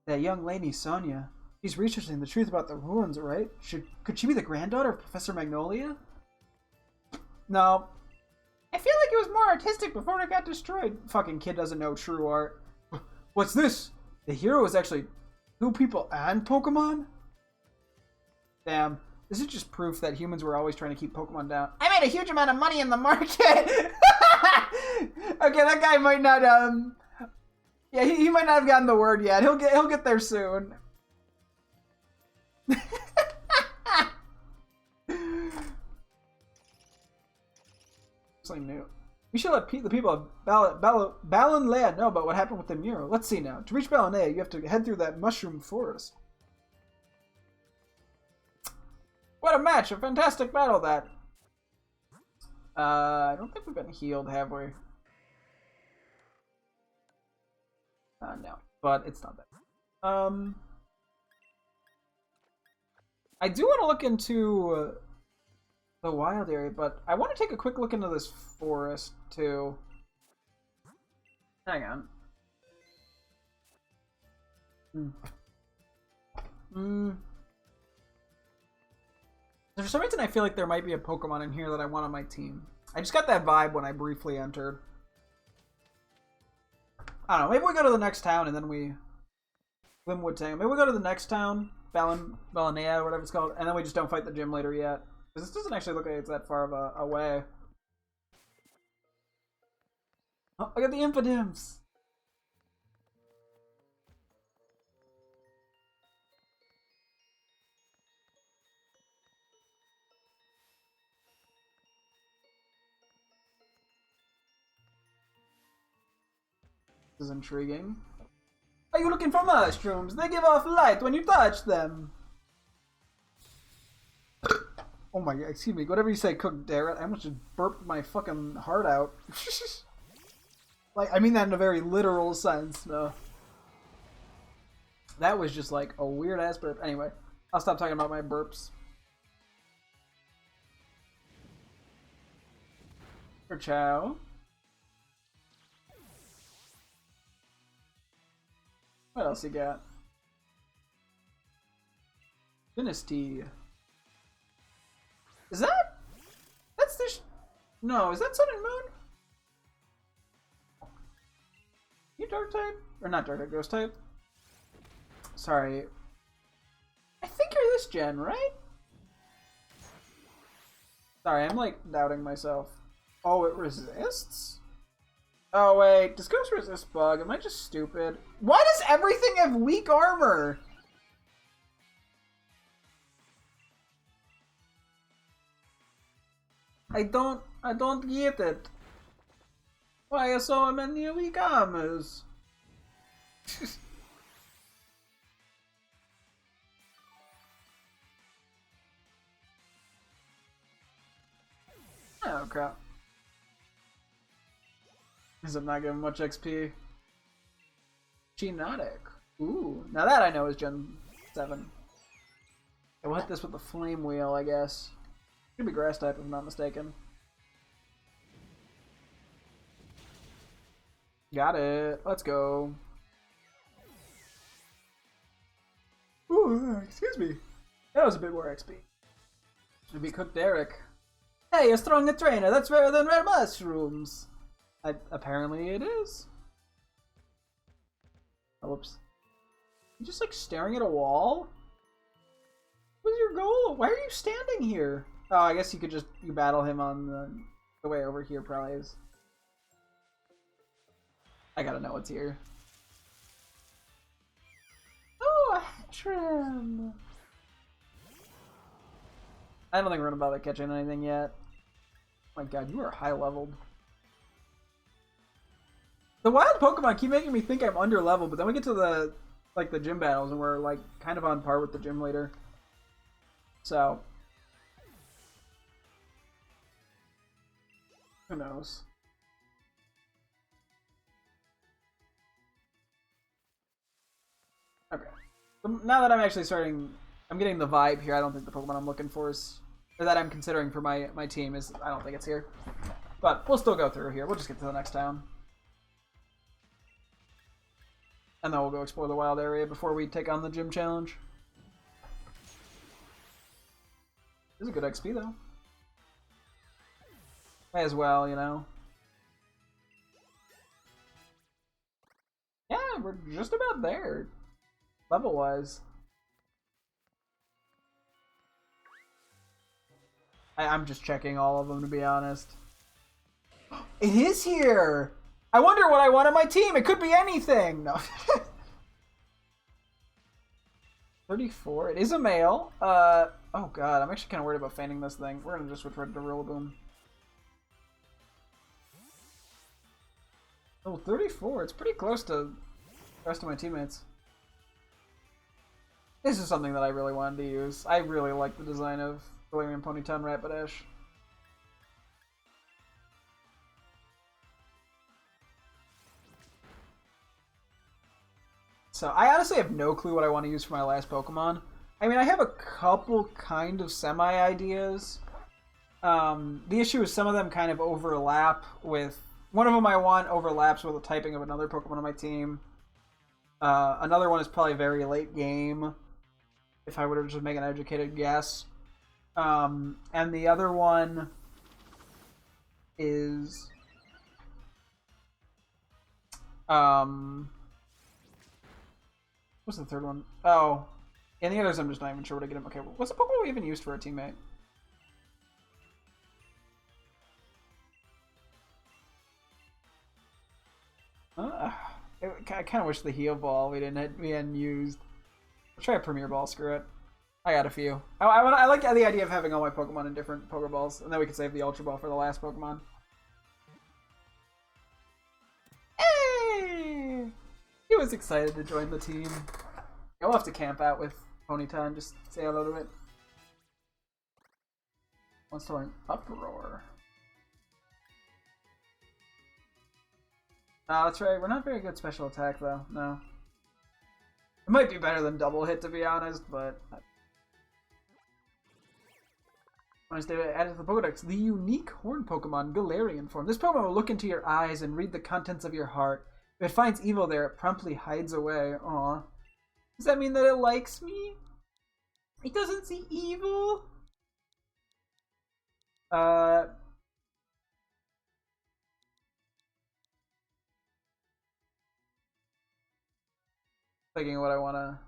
That young lady, Sonia, she's researching the truth about the ruins, right? Could she be the granddaughter of Professor Magnolia? No. I feel like it was more artistic before it got destroyed. Fucking kid doesn't know true art. What's this? The hero is actually 2 people and Pokemon? Damn. This is just proof that humans were always trying to keep Pokemon down. I made a huge amount of money in the market! Okay, that guy might not, yeah, he might not have gotten the word yet. He'll get there soon. Something new. We should let the people of Balinlea know about what happened with the mural. Let's see now. To reach Balinlea, you have to head through that mushroom forest. What a match! A fantastic battle, that. I don't think we've been healed, have we? No. But it's not bad. I do want to look into the wild area, but I want to take a quick look into this forest, too. Hang on. For some reason, I feel like there might be a Pokemon in here that I want on my team. I just got that vibe when I briefly entered. I don't know. Maybe we go to the next town and then we... Glimwood Tangle. Maybe we go to the next town, Balinea, whatever it's called, and then we just don't fight the gym later yet. Because this doesn't actually look like it's that far of a way. Oh, I got the Impidimps! This is intriguing. Are you looking for mushrooms? They give off light when you touch them. Oh my god, excuse me. Whatever you say, Cook Darrett. I almost just burped my fucking heart out. Like, I mean that in a very literal sense, no. That was just like a weird ass burp. Anyway, I'll stop talking about my burps. For Chow. else you got? Dynasty. Is that? That's the. No, is that Sun and Moon? You dark type? Or not dark type, ghost type? Sorry. I think you're this gen, right? Sorry, I'm like doubting myself. Oh, it resists? Oh wait, does ghost resist bug? Am I just stupid? Why does everything have weak armor? I don't get it. Why are so many weak armors? Oh crap. Ends up not giving much XP. Genetic. Ooh, now that I know is Gen 7. We'll hit this with the Flame Wheel, I guess. Could be grass type if I'm not mistaken. Got it. Let's go. Ooh, excuse me. That was a bit more XP. Maybe cooked Derek. Hey, you're strong a trainer. That's rarer than rare mushrooms. Apparently it is. Oh, whoops. You just like staring at a wall? What's your goal? Why are you standing here? Oh, I guess you could just you battle him on the way over here probably is. I gotta know what's here. Oh, a Hatchram. I don't think we're gonna bother catching anything yet. Oh my god, you are high leveled. The wild Pokemon keep making me think I'm under leveled, but then we get to the the gym battles and we're like kind of on par with the gym leader. So who knows? Okay. So now that I'm actually I'm getting the vibe here. I don't think the Pokemon I'm looking for is, or that I'm considering for my team is, I don't think it's here. But we'll still go through here. We'll just get to the next town. And then we'll go explore the wild area before we take on the gym challenge. This is a good XP though. May as well, you know. Yeah, we're just about there. Level-wise. I'm just checking all of them, to be honest. It is here! I wonder what I want on my team! It could be anything! No. 34. It is a male. Oh god, I'm actually kind of worried about feigning this thing. We're gonna just switch right to Rillaboom. Oh, 34. It's pretty close to the rest of my teammates. This is something that I really wanted to use. I really like the design of Galarian Ponyta Rapidash. So I honestly have no clue what I want to use for my last Pokemon. I mean, I have a couple kind of semi-ideas. The issue is some of them kind of overlap with... One of them I want overlaps with the typing of another Pokemon on my team. Another one is probably very late game, if I were to just make an educated guess. And the other one is... What's the third one? Oh. And the others I'm just not even sure what to get him. Okay, what's the Pokemon we even used for a teammate? I kind of wish the heal ball we hadn't used. Let's try a Premier Ball. Screw it. I got a few. I like the idea of having all my Pokemon in different Pokeballs, and then we can save the Ultra Ball for the last Pokemon. Hey! He was excited to join the team. I'll have to camp out with Ponyta and just say hello to it. Wants to learn Uproar. Oh, that's right. We're not very good special attack, though. No. It might be better than double hit, to be honest, but... Wednesday added to the Pokedex, the unique horn Pokemon Galarian form. This Pokemon will look into your eyes and read the contents of your heart. If it finds evil there, it promptly hides away. Aw. Does that mean that it likes me? It doesn't see evil? Thinking what I wanna...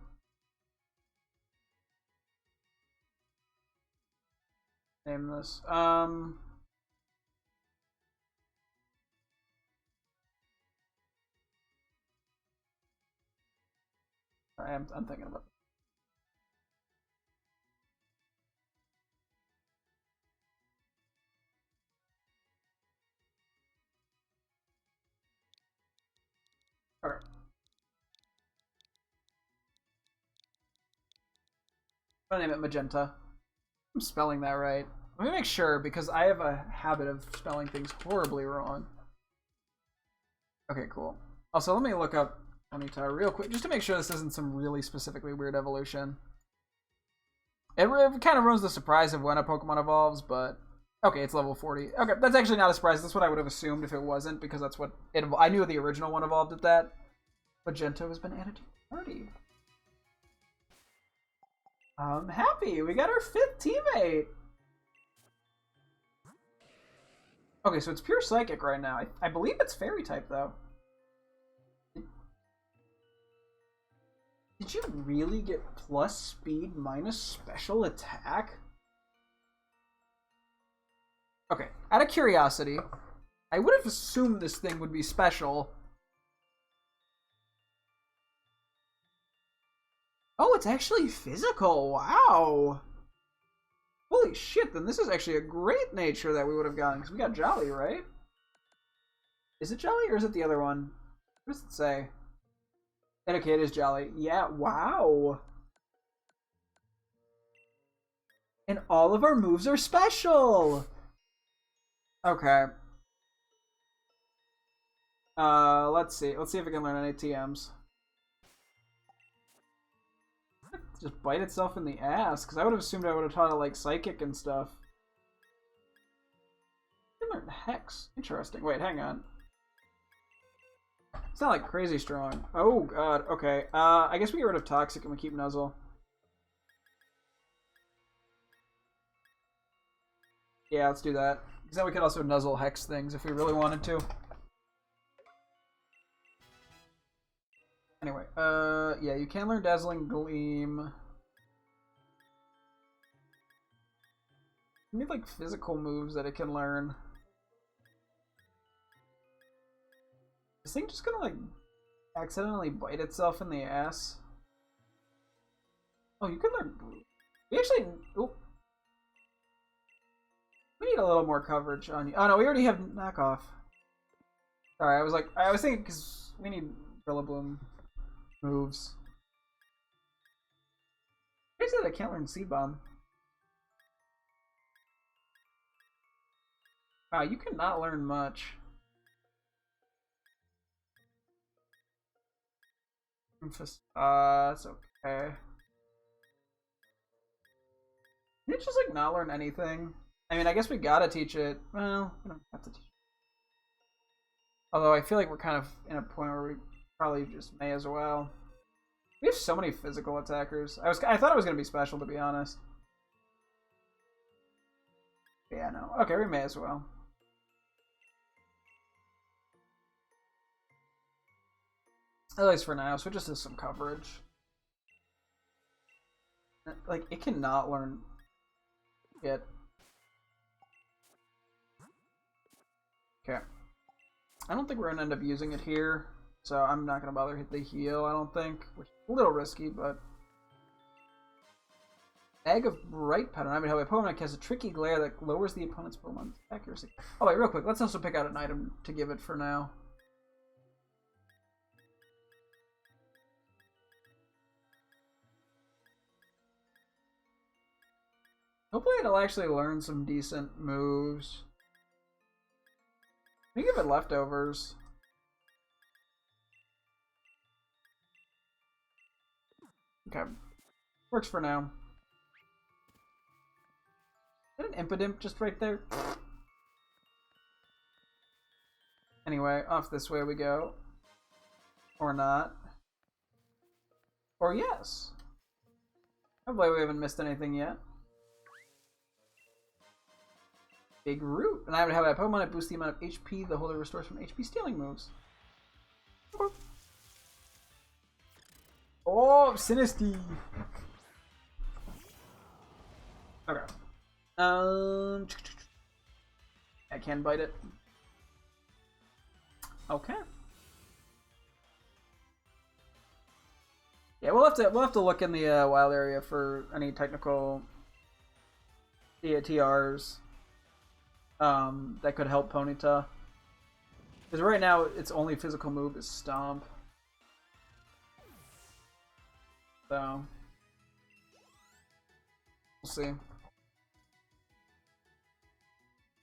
name this. I'm thinking about it. Alright. I'm gonna name it Magenta. I'm spelling that right. Let me make sure, because I have a habit of spelling things horribly wrong. Okay, cool. Also, let me look up Ponyta real quick, just to make sure this isn't some really specifically weird evolution. It kind of ruins the surprise of when a Pokemon evolves, but... Okay, it's level 40. Okay, that's actually not a surprise. That's what I would have assumed if it wasn't, because that's what... I knew the original one evolved at that. Magenta has been added to the party. I'm happy. We got our 5th teammate. Okay, so it's pure Psychic right now. I believe it's Fairy type, though. Did you really get plus speed minus special attack? Okay, out of curiosity, I would have assumed this thing would be special. Oh, it's actually physical. Wow. Holy shit, then this is actually a great nature that we would have gotten, because we got Jolly, right? Is it Jolly, or is it the other one? What does it say? Okay, it is Jolly. Yeah, wow. And all of our moves are special! Okay. Let's see. Let's see if we can learn any TMs. Just bite itself in the ass, because I would have assumed I would have taught it like Psychic and stuff. I learned Hex. Interesting. Wait, hang on. It's not like crazy strong. Oh god, okay. I guess we get rid of Toxic and we keep Nuzzle. Yeah, let's do that. Because then we could also Nuzzle Hex things if we really wanted to. Anyway, yeah, you can learn Dazzling Gleam. You need, like, physical moves that it can learn. This thing just gonna, like, accidentally bite itself in the ass? Oh, you can learn... We actually... Oh. We need a little more coverage on you. Oh, no, we already have Knockoff. Sorry, I was thinking, because we need Rillaboom moves. I said I can't learn Seed Bomb. Wow, you cannot learn much. It's okay. Can it just like not learn anything? I mean, I guess we gotta teach it. Well, we don't have to teach it. Although I feel like we're kind of in a point where we probably just may as well. We have so many physical attackers. I thought it was gonna be special, to be honest. Yeah, no. Okay, we may as well. At least for now, so it just has some coverage. Like, it cannot learn yet. Okay. I don't think we're gonna end up using it here, so I'm not gonna bother hit the heal, I don't think. Which is a little risky, but... Egg of Bright Pattern. I mean, how a Pokemon casts a tricky glare that lowers the opponent's Pokemon's accuracy. Oh wait, real quick, let's also pick out an item to give it for now. Hopefully it'll actually learn some decent moves. We give it leftovers. Okay. Works for now. Is that an Impidimp just right there? Anyway, off this way we go. Or not. Or yes. Hopefully we haven't missed anything yet. Big root. And I would have that Pokemon that boosts the amount of HP the holder restores from HP stealing moves. Okay. Oh, Sinisty. Okay. I can bite it. Okay. Yeah, we'll have to look in the wild area for any technical TRs that could help Ponyta. Because right now its only physical move is Stomp. So we'll see.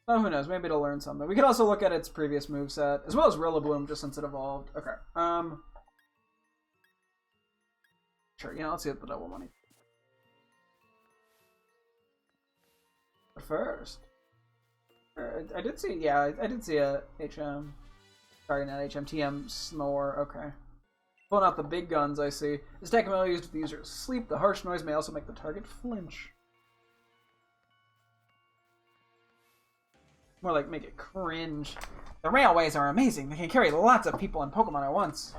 Oh, who knows? Maybe it'll learn something. We could also look at its previous moveset, as well as Rillaboom, just since it evolved. Okay. Sure, yeah, let's see what the double money. But first, I did see, yeah, I did see a HM. Sorry, not HM, TM Snore. Okay. Pulling out the big guns, I see. This attack can be used with the user's sleep. The harsh noise may also make the target flinch. More like make it cringe. The railways are amazing. They can carry lots of people and Pokemon at once.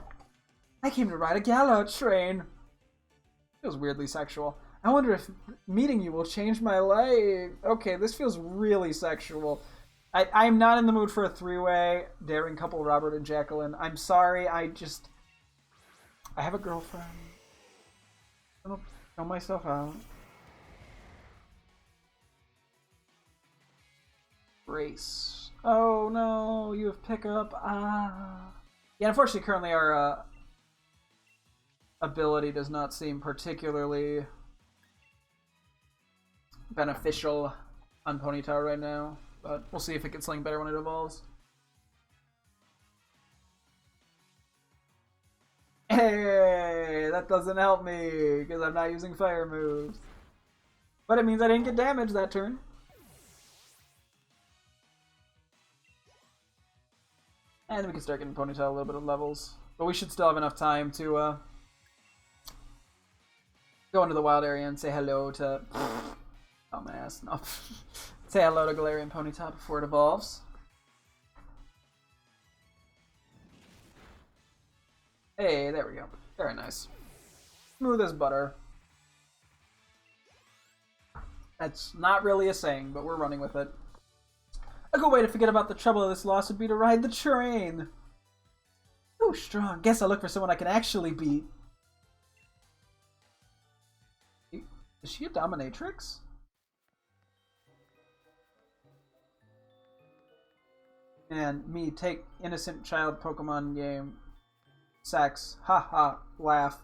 I came to ride a Gallo train. Feels weirdly sexual. I wonder if meeting you will change my life. Okay, this feels really sexual. I'm not in the mood for a three-way daring couple, Robert and Jacqueline. I'm sorry, I have a girlfriend. I don't throw myself out. Race. Oh no, you have pickup. Ah. Yeah, unfortunately, currently our ability does not seem particularly beneficial on Ponyta right now, but we'll see if it gets sling better when it evolves. Hey, that doesn't help me because I'm not using fire moves, but it means I didn't get damaged that turn. And we can start getting Ponyta a little bit of levels, but we should still have enough time to go into the wild area and say hello to dumbass. No. Say hello to Galarian Ponyta before it evolves. Hey, there we go. Very nice. Smooth as butter. That's not really a saying, but we're running with it. A good way to forget about the trouble of this loss would be to ride the train. Ooh, strong. Guess I'll look for someone I can actually beat. Is she a dominatrix? And me take innocent child Pokemon game. Sex. Ha ha. Laugh.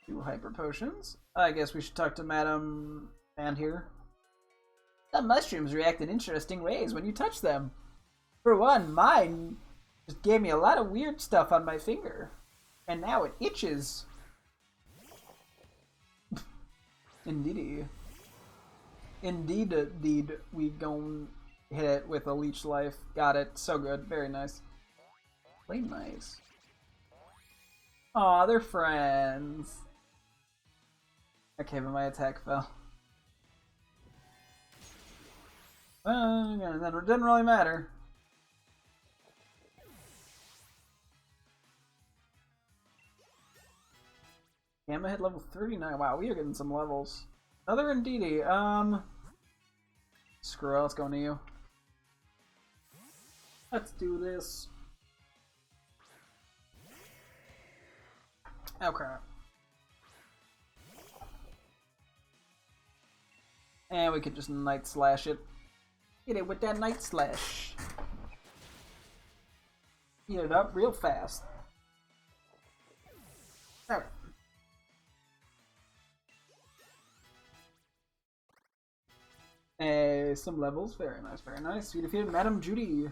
Two hyper potions. I guess we should talk to Madam and here. The mushrooms react in interesting ways when you touch them. For one, mine just gave me a lot of weird stuff on my finger. And now it itches. Indeedy. Indeed, we gon' hit it with a leech life. Got it. So good. Very nice. Play nice. Aw, they're friends. Okay, but my attack fell. Well, yeah, that didn't really matter. Gamma hit level 39. Wow, we are getting some levels. Another Indeedee. Screw it, let's go into you. Let's do this. Okay. And we could just Night Slash it. Hit it with that Night Slash. Heat it up real fast. Alright. Some levels. Very nice, very nice. We defeated Madame Judy.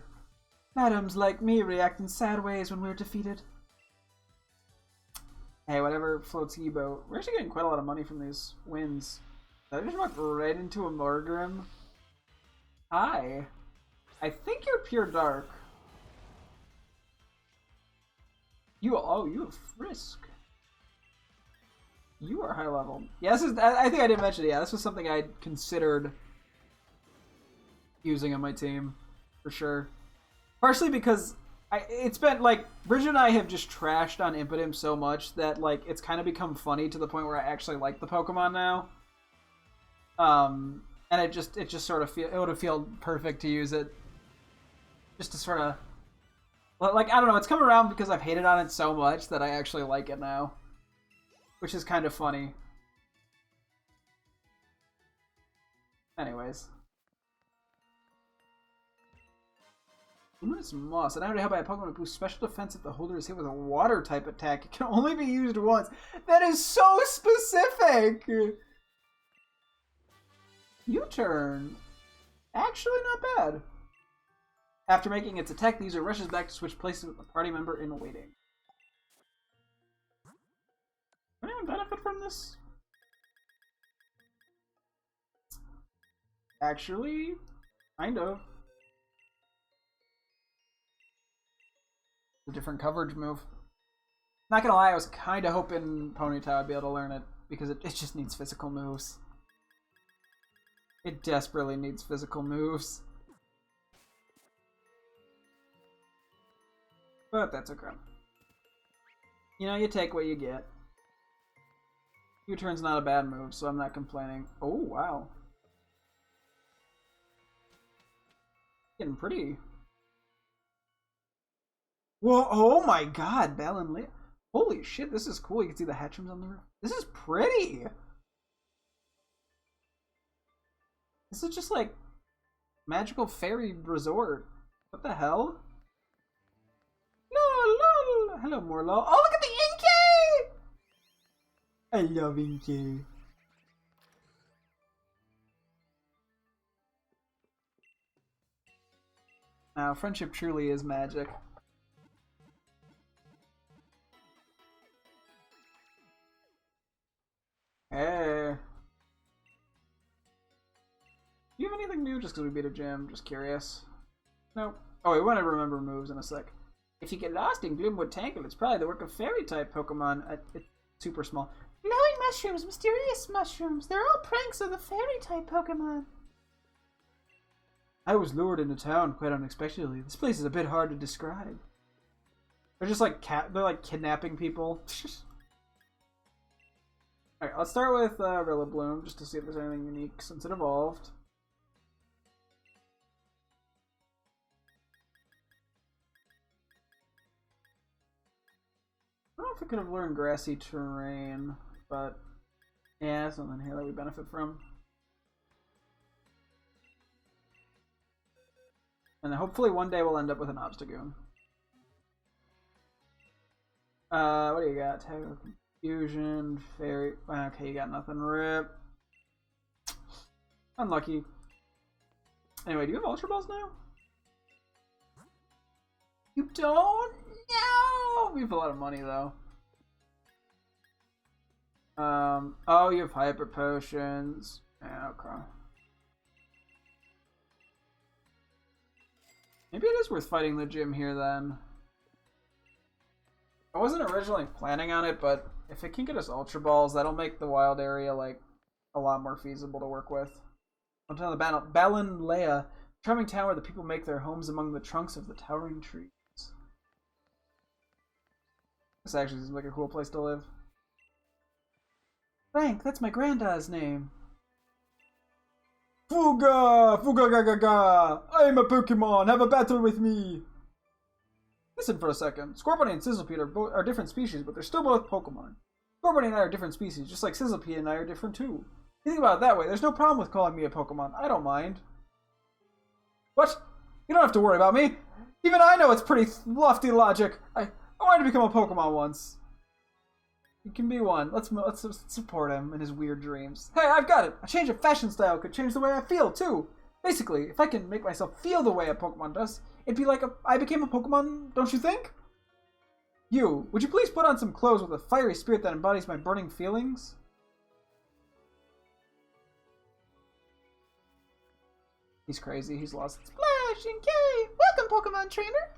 Madams like me react in sad ways when we're defeated. Hey, whatever floats your boat. We're actually getting quite a lot of money from these wins. Did I just walk right into a Morgrim? Hi. I think you're pure dark. You have Frisk. You are high level. Yeah, this is. I think I did mention it. Yeah, this was something I considered using on my team for sure. Partially because it's been like Bridget and I have just trashed on Impidimp so much that like it's kind of become funny to the point where I actually like the Pokemon now. And it just sort of it would have felt perfect to use it, just to sort of like I don't know. It's come around because I've hated on it so much that I actually like it now. Which is kind of funny. Anyways. Luminous Moss. An item to help by a Pokemon to boost special defense if the holder is hit with a water type attack. It can only be used once. That is so specific! U-turn. Actually not bad. After making its attack, the user rushes back to switch places with the party member in waiting. Can anyone benefit from this? Actually, kind of. A different coverage move. Not gonna lie, I was kind of hoping Ponyta would be able to learn it because it just needs physical moves. It desperately needs physical moves. But that's okay. You know, you take what you get. U-turn's not a bad move, so I'm not complaining. Oh, wow. Getting pretty. Whoa, oh my god, Balin. Holy shit, this is cool. You can see the Hatchams on the roof. This is pretty. This is just like magical fairy resort. What the hell? Lol. Hello, Morlo. Oh, look at the Inkay! I love Inkay. Now, friendship truly is magic. Hey. Do you have anything new just because we beat a gym? Just curious. Nope. Oh, we want to remember moves in a sec. If you get lost in Gloomwood Tangle, it's probably the work of fairy-type Pokemon. It's super small. Glowing mushrooms, mysterious mushrooms. They're all pranks of the fairy-type Pokemon. I was lured into town quite unexpectedly. This place is a bit hard to describe. They're just like they're like kidnapping people. Alright, let's start with Rillaboom just to see if there's anything unique since it evolved. I don't know if I could have learned grassy terrain, but yeah, something here that we benefit from. And hopefully one day we'll end up with an Obstagoon. What do you got? Tackle, Confusion, Fairy. Okay, you got nothing. Rip. Unlucky. Anyway, do you have Ultra Balls now? You don't? No! We have a lot of money though. Oh, you have Hyper Potions. Yeah, okay. Maybe it is worth fighting the gym here then. I wasn't originally planning on it, but if it can get us Ultra Balls, that'll make the wild area like a lot more feasible to work with. On top of the battle, Balinlea, charming town where the people make their homes among the trunks of the towering trees. This actually seems like a cool place to live. Frank, that's my granddad's name. Fuga! Fuga ga ga ga! I am a Pokemon! Have a battle with me! Listen for a second. Scorpion and Sizzlipede are different species, but they're still both Pokemon. Scorpion and I are different species, just like Sizzlipede and I are different too. You think about it that way, there's no problem with calling me a Pokemon. I don't mind. What? You don't have to worry about me. Even I know it's pretty lofty logic. I wanted to become a Pokemon once. You can be one. Let's support him in his weird dreams. Hey, I've got it! A change of fashion style could change the way I feel, too! Basically, if I can make myself feel the way a Pokemon does, it'd be like I became a Pokemon, don't you think? You, would you please put on some clothes with a fiery spirit that embodies my burning feelings? He's crazy, he's lost. Splash and K! Welcome, Pokemon Trainer!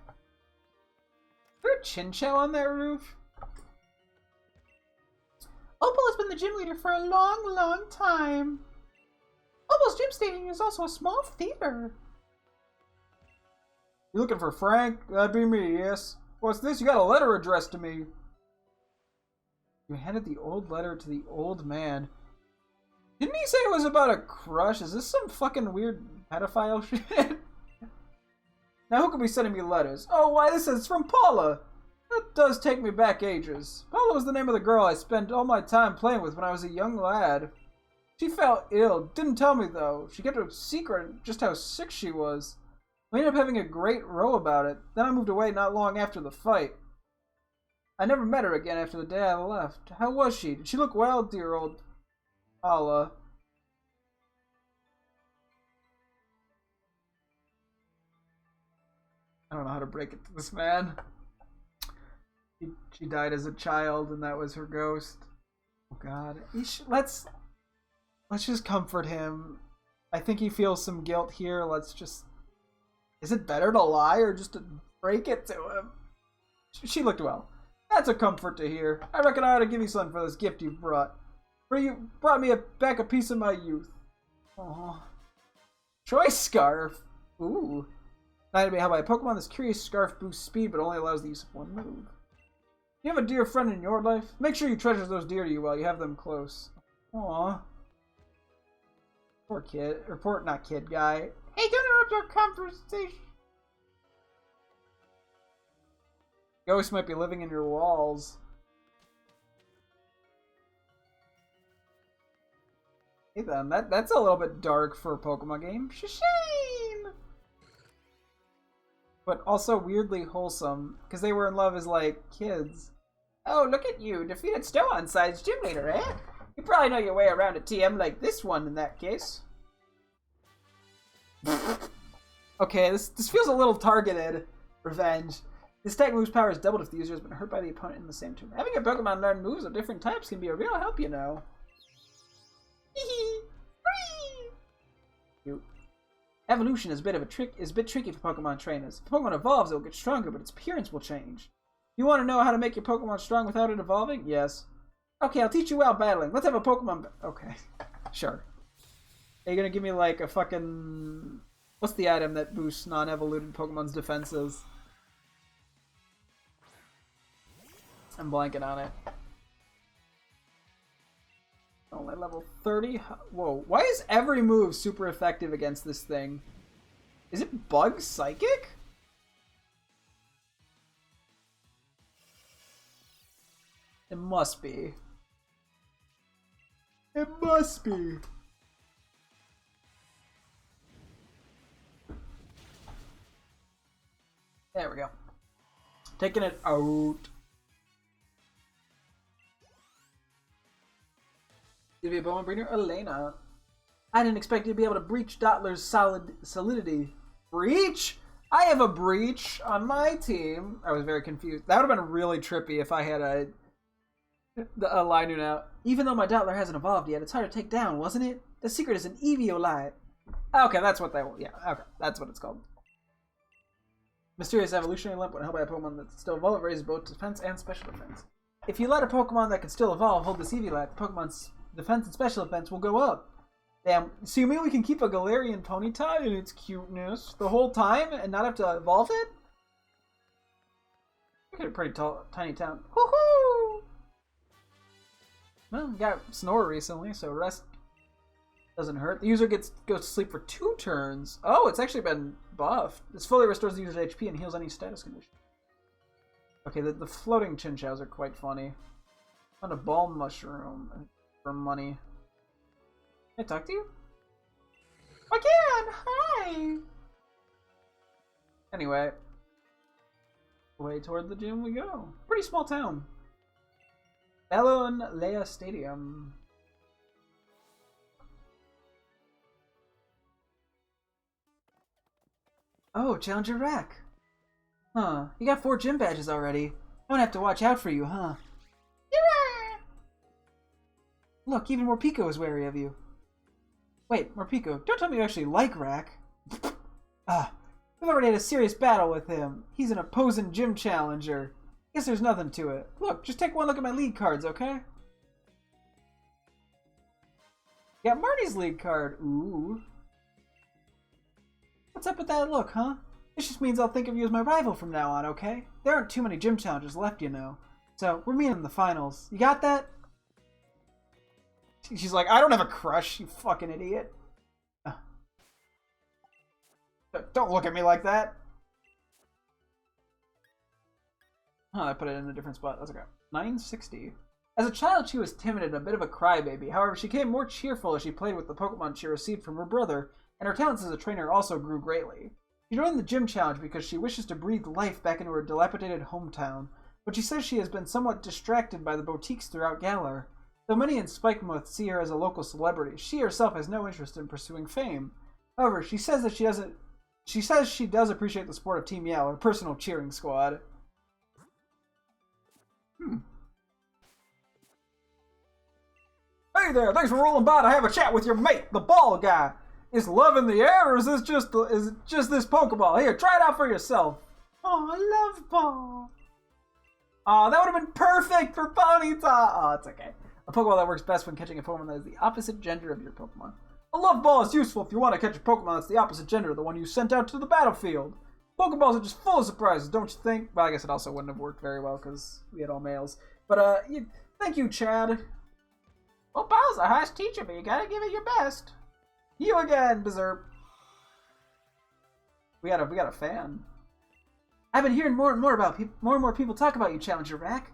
a chinchou on that roof? Opal has been the gym leader for a long, long time. Opal's gym stadium is also a small theater. You looking for Frank? That'd be me, yes. What's this? You got a letter addressed to me. You handed the old letter to the old man. Didn't he say it was about a crush? Is this some fucking weird pedophile shit? Now who could be sending me letters? Oh, why this is from Paula. That does take me back ages. Paula was the name of the girl I spent all my time playing with when I was a young lad. She fell ill. Didn't tell me though. She kept a secret just how sick she was. We ended up having a great row about it. Then I moved away not long after the fight. I never met her again after the day I left. How was she? Did she look well, dear old Paula? I don't know how to break it to this man. She died as a child, and that was her ghost. Oh God, let's just comfort him. I think he feels some guilt here. Let's just. Is it better to lie or just to break it to him? She looked well. That's a comfort to hear. I reckon I ought to give you something for this gift you brought. For you brought me back a piece of my youth. Aww. Choice scarf. Ooh. Now to be how by a Pokemon, this curious scarf boosts speed, but only allows the use of one move. You have a dear friend in your life? Make sure you treasure those dear to you while you have them close. Aww. Poor kid. Or poor, not kid, guy. Hey, don't interrupt our conversation. Ghosts might be living in your walls. Hey then, that's a little bit dark for a Pokemon game. Shame! But also weirdly wholesome, because they were in love as, like, kids. Oh, look at you, defeated Stow-on-Side's gym leader, eh? You probably know your way around a TM like this one in that case. Okay, this feels a little targeted. Revenge. This tech move's power is doubled if the user has been hurt by the opponent in the same turn. Having a Pokemon learn moves of different types can be a real help, you know. Cute. Evolution is a bit tricky for Pokemon trainers. If Pokemon evolves, it will get stronger, but its appearance will change. You want to know how to make your Pokemon strong without it evolving? Yes. Okay, I'll teach you while battling. Let's have a Pokemon. Okay, sure. Are you gonna give me like a fucking? What's the item that boosts non-evoluted Pokemon's defenses? I'm blanking on it. Only level 30? Whoa. Why is every move super effective against this thing? Is it Bug Psychic? It must be. It must be. There we go. Taking it out. Gonna be a Bowman Breeder? Elena. I didn't expect you to be able to breach Dottler's solidity. Breach? I have a breach on my team. I was very confused. That would have been really trippy if I had a Linu now. Even though my Dottler hasn't evolved yet, it's hard to take down, wasn't it? The secret is an Eviolite. Okay, that's what they want. Yeah, okay, that's what it's called. Mysterious evolutionary limp when held by a Pokemon that's still evolved raises both defense and special defense. If you let a Pokemon that can still evolve hold this Eviolite, the Pokemon's defense and special defense will go up. Damn, so you mean we can keep a Galarian Ponyta in its cuteness the whole time and not have to evolve it? Look at a pretty tiny town. Woohoo! Well, we got Snore recently, so rest doesn't hurt. The user goes to sleep for 2 turns. Oh, it's actually been buffed. This fully restores the user's HP and heals any status condition. Okay, the floating Chinchous are quite funny. On a ball mushroom for money. Can I talk to you? Again! Hi! Anyway. Way toward the gym we go. Pretty small town. Ballon Lea Stadium. Oh, Challenger Rack. Huh. You got 4 gym badges already. I'm gonna have to watch out for you, huh? Look, even Morpeko is wary of you. Wait, Morpeko, don't tell me you actually like Rack. We've already had a serious battle with him. He's an opposing gym challenger. Guess there's nothing to it. Look, just take one look at my lead cards, okay? Got Marty's lead card. Ooh. What's up with that look, huh? This just means I'll think of you as my rival from now on, okay? There aren't too many gym challenges left, you know. So, we're meeting in the finals. You got that? She's like, I don't have a crush, you fucking idiot. Don't look at me like that. Oh, I put it in a different spot. That's okay. 960. As a child, she was timid and a bit of a crybaby. However, she became more cheerful as she played with the Pokemon she received from her brother, and her talents as a trainer also grew greatly. She joined the gym challenge because she wishes to breathe life back into her dilapidated hometown, but she says she has been somewhat distracted by the boutiques throughout Galar. Though many in Spikemuth see her as a local celebrity, she herself has no interest in pursuing fame. However, she says she does appreciate the sport of Team Yell, her personal cheering squad. Hey there, thanks for rolling by to have a chat with your mate, the ball guy. Is love in the air, or is it just this Pokeball? Here, try it out for yourself. Oh, I love ball. Oh, that would have been perfect for Ponyta. Oh, it's okay. A Pokeball that works best when catching a Pokemon that is the opposite gender of your Pokemon. A love ball is useful if you want to catch a Pokemon that's the opposite gender of the one you sent out to the battlefield. Pokeballs are just full of surprises, don't you think? Well, I guess it also wouldn't have worked very well because we had all males. But, thank you, Chad. Well, Bow's a harsh teacher, but you gotta give it your best. You again, Berserk. We got a fan. I've been hearing more and more people talk about you, Challenger Rack.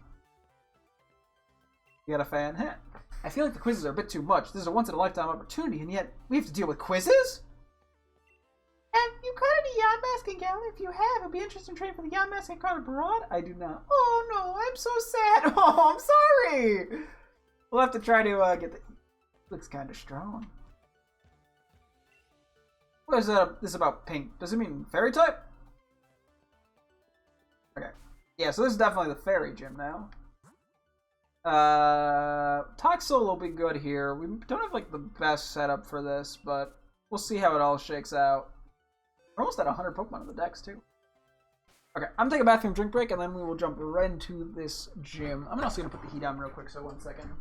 You got a fan? Heh. I feel like the quizzes are a bit too much. This is a once-in-a-lifetime opportunity, and yet we have to deal with quizzes? Have you caught any Yamask Gala? If you have, it'd be interesting to train for the Yamask card abroad. I do not. Oh no, I'm so sad. Oh, I'm sorry. We'll have to try to get the... Looks kind of strong. What is this about pink? Does it mean fairy type? Okay. Yeah, so this is definitely the fairy gym now. Toxel will be good here. We don't have like the best setup for this, but we'll see how it all shakes out. We're almost at 100 Pokemon in the decks too. Okay, I'm taking a bathroom drink break, and then we will jump right into this gym. I'm also gonna put the heat on real quick, so 1 second.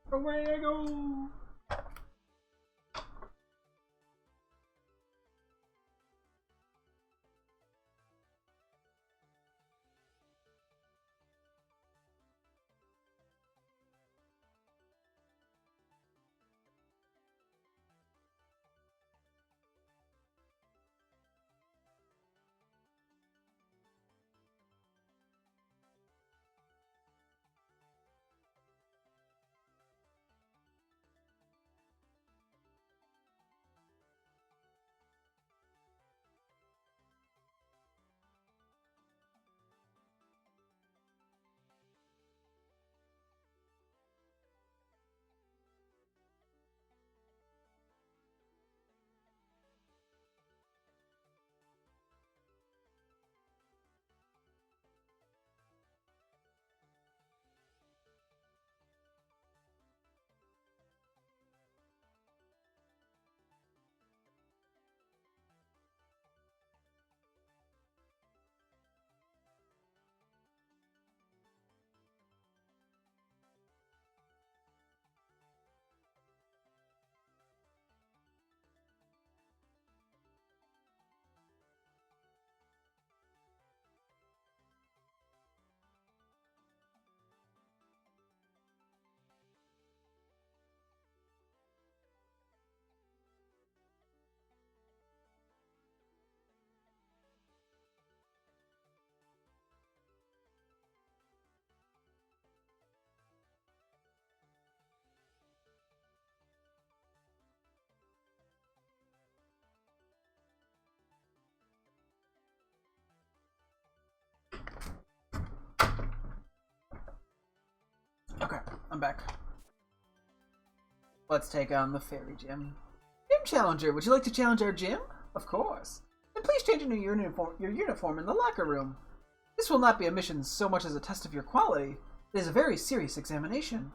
Away I go! Okay, I'm back. Let's take on the fairy gym. Gym Challenger, would you like to challenge our gym? Of course. Then please change into your uniform in the locker room. This will not be a mission so much as a test of your quality. It is a very serious examination.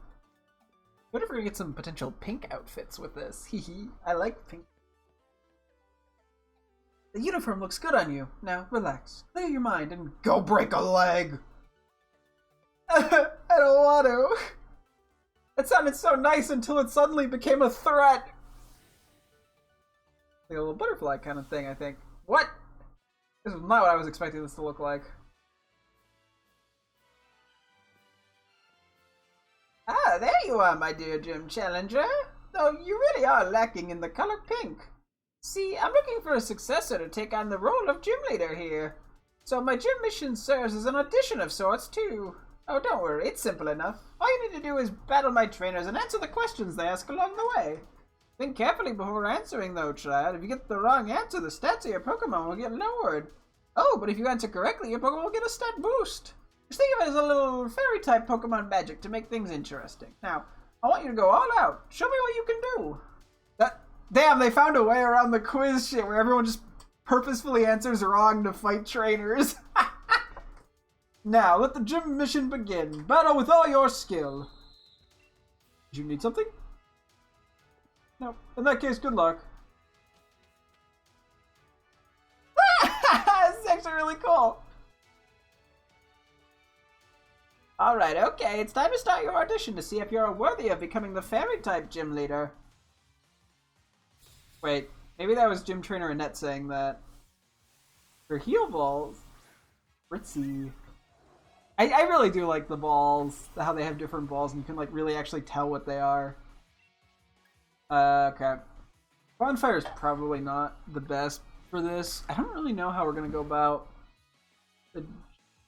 What if we're gonna get some potential pink outfits with this? Hee. I like pink. The uniform looks good on you. Now, relax. Clear your mind and go break a leg! I don't want to. It sounded so nice until it suddenly became a threat. Like a little butterfly kind of thing, I think. What? This is not what I was expecting this to look like. Ah, there you are, my dear gym challenger. Though you really are lacking in the color pink. See, I'm looking for a successor to take on the role of gym leader here. So my gym mission serves as an audition of sorts, too. Oh, don't worry, it's simple enough. All you need to do is battle my trainers and answer the questions they ask along the way. Think carefully before answering, though, child. If you get the wrong answer, the stats of your Pokemon will get lowered. Oh, but if you answer correctly, your Pokemon will get a stat boost. Just think of it as a little fairy-type Pokemon magic to make things interesting. Now, I want you to go all out. Show me what you can do. Damn, they found a way around the quiz shit where everyone just purposefully answers wrong to fight trainers. Now, let the gym mission begin. Battle with all your skill. Did you need something? No. In that case, good luck. This is actually really cool. Alright, okay. It's time to start your audition to see if you're worthy of becoming the fairy-type gym leader. Wait, maybe that was Gym Trainer Annette saying that. For heal balls. Ritzy. I really do like the balls, how they have different balls and you can like really actually tell what they are. Okay. Bonfire is probably not the best for this. I don't really know how we're gonna go about the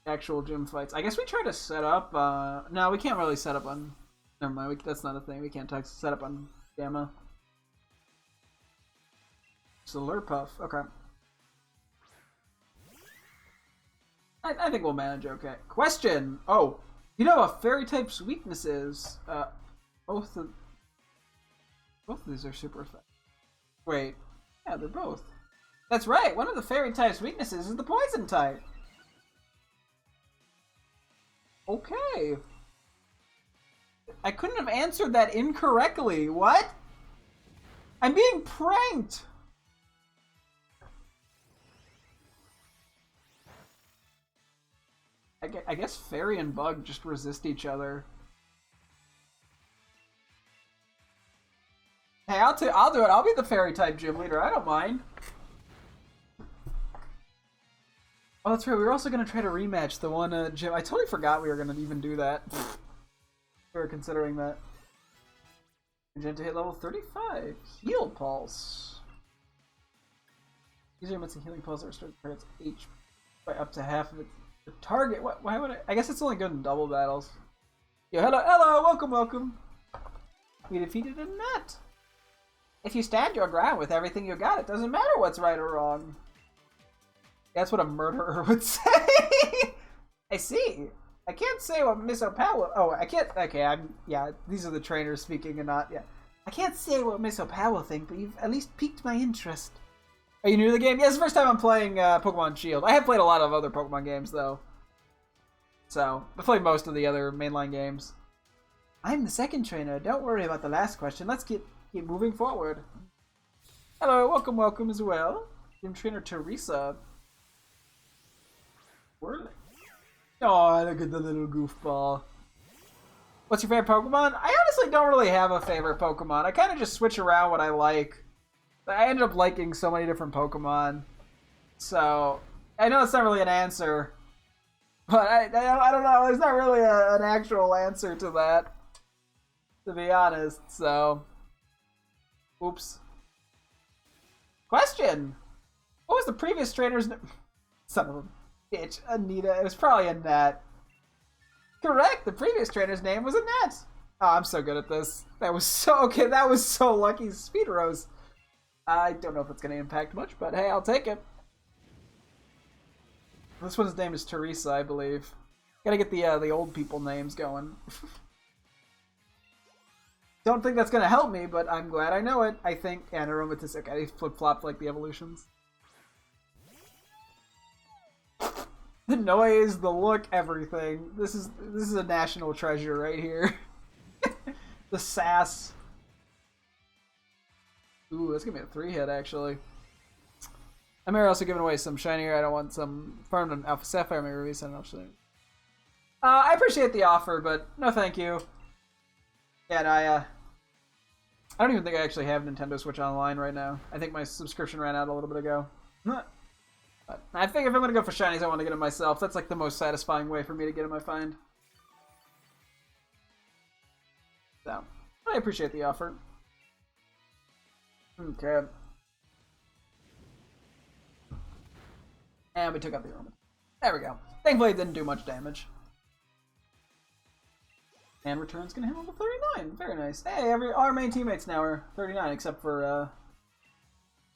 actual gym fights. I guess we try to set up, no, we can't really set up on, never mind, that's not a thing. We can't set up on Gamma. Slurpuff, okay. I think we'll manage okay. Question! Oh, you know what fairy type's weakness is? Both of these are super effective. Wait, yeah, they're both. That's right, one of the fairy type's weaknesses is the poison type. Okay. I couldn't have answered that incorrectly. What? I'm being pranked! I guess Fairy and Bug just resist each other. Hey, I'll do it. I'll be the Fairy type gym leader. I don't mind. Oh, that's right. We were also going to try to rematch the one gym. I totally forgot we were going to even do that. We were considering that. Gym to hit level 35. Heal Pulse. User emits a healing pulse that restores the target's HP by up to half of its target. What? Why would I guess it's only good in double battles. Yo, hello, welcome. We defeated a net. If you stand your ground with everything you got, it doesn't matter what's right or wrong. That's what a murderer would say. I see. I can't say what Miss Opal. Oh, I can't. Okay, yeah, these are the trainers speaking and not. Yeah. I can't say what Miss Opal will think, but you've at least piqued my interest. Are you new to the game? Yeah, it's the first time I'm playing Pokemon Shield. I have played a lot of other Pokemon games, though. So, I've played most of the other mainline games. I'm the second trainer. Don't worry about the last question. Let's keep moving forward. Hello, welcome as well. Gym Trainer Teresa. Whirling. Oh, look at the little goofball. What's your favorite Pokemon? I honestly don't really have a favorite Pokemon. I kind of just switch around what I like. I ended up liking so many different Pokemon. So, I know it's not really an answer. But I don't know. There's not really an actual answer to that. To be honest, so. Oops. Question! What was the previous trainer's name? Son of a bitch. Anita. It was probably Annette. Correct! The previous trainer's name was Annette! Oh, I'm so good at this. That was so okay. That was so lucky. Speed Rose. I don't know if it's going to impact much, but hey, I'll take it. This one's name is Teresa, I believe. Gotta get the old people names going. Don't think that's going to help me, but I'm glad I know it. I think Anaromatis. Okay, they flip-flopped like the evolutions. The noise, the look, everything. This is a national treasure right here. The sass. Ooh, that's gonna be a 3-hit actually. I may also giving away some shinier. I don't want some farmed on Alpha Sapphire maybe release on Alpha. I appreciate the offer, but no thank you. Yeah, and I don't even think I actually have Nintendo Switch Online right now. I think my subscription ran out a little bit ago. But I think if I'm gonna go for shinies, I want to get them myself. That's like the most satisfying way for me to get them, I find. So, I appreciate the offer. Okay. And we took out the element. There we go. Thankfully it didn't do much damage. And return's gonna handle the 39. Very nice. Hey, our main teammates now are 39, except for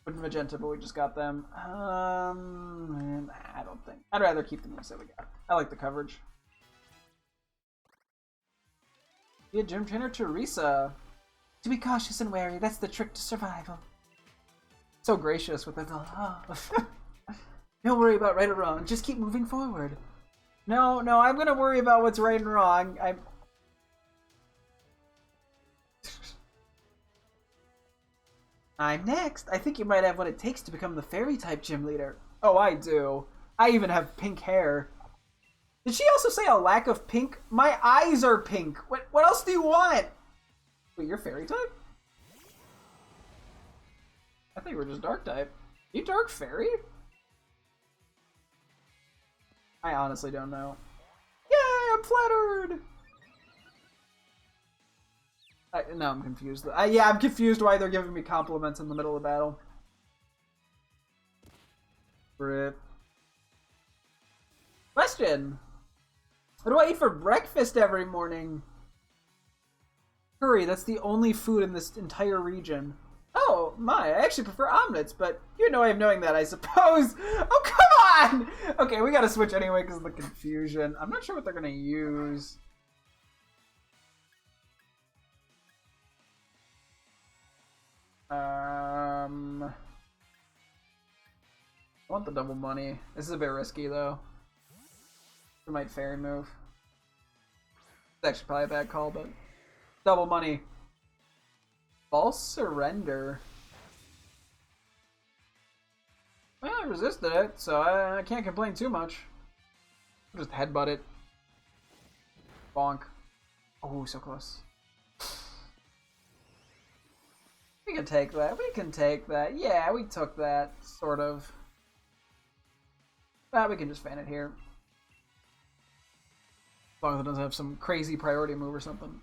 Magenta, but we just got them. Man, I don't think. I'd rather keep the moves that we got. I like the coverage. Be a gym trainer, Teresa. To be cautious and wary, that's the trick to survival. So gracious with it. Don't worry about right or wrong. Just keep moving forward. No, I'm gonna worry about what's right and wrong. I'm next. I think you might have what it takes to become the fairy-type gym leader. Oh, I do. I even have pink hair. Did she also say a lack of pink? My eyes are pink. What else do you want? Wait, you're fairy-type? I think we're just dark-type. You dark fairy? I honestly don't know. Yay, I'm flattered! No, I'm confused. Yeah, I'm confused why they're giving me compliments in the middle of battle. Rip. Question! What do I eat for breakfast every morning? Curry, that's the only food in this entire region. Oh, my, I actually prefer omelets, but you know I have knowing that, I suppose. Oh, come on! Okay, we gotta switch anyway because of the confusion. I'm not sure what they're gonna use. I want the double money. This is a bit risky, though. I might fairy move. It's actually probably a bad call, but... Double money. False surrender. Well, I resisted it, so I can't complain too much. I'll just headbutt it. Bonk. Oh, so close. We can take that. We can take that. Yeah, we took that, sort of. But we can just fan it here. As long as it doesn't have some crazy priority move or something.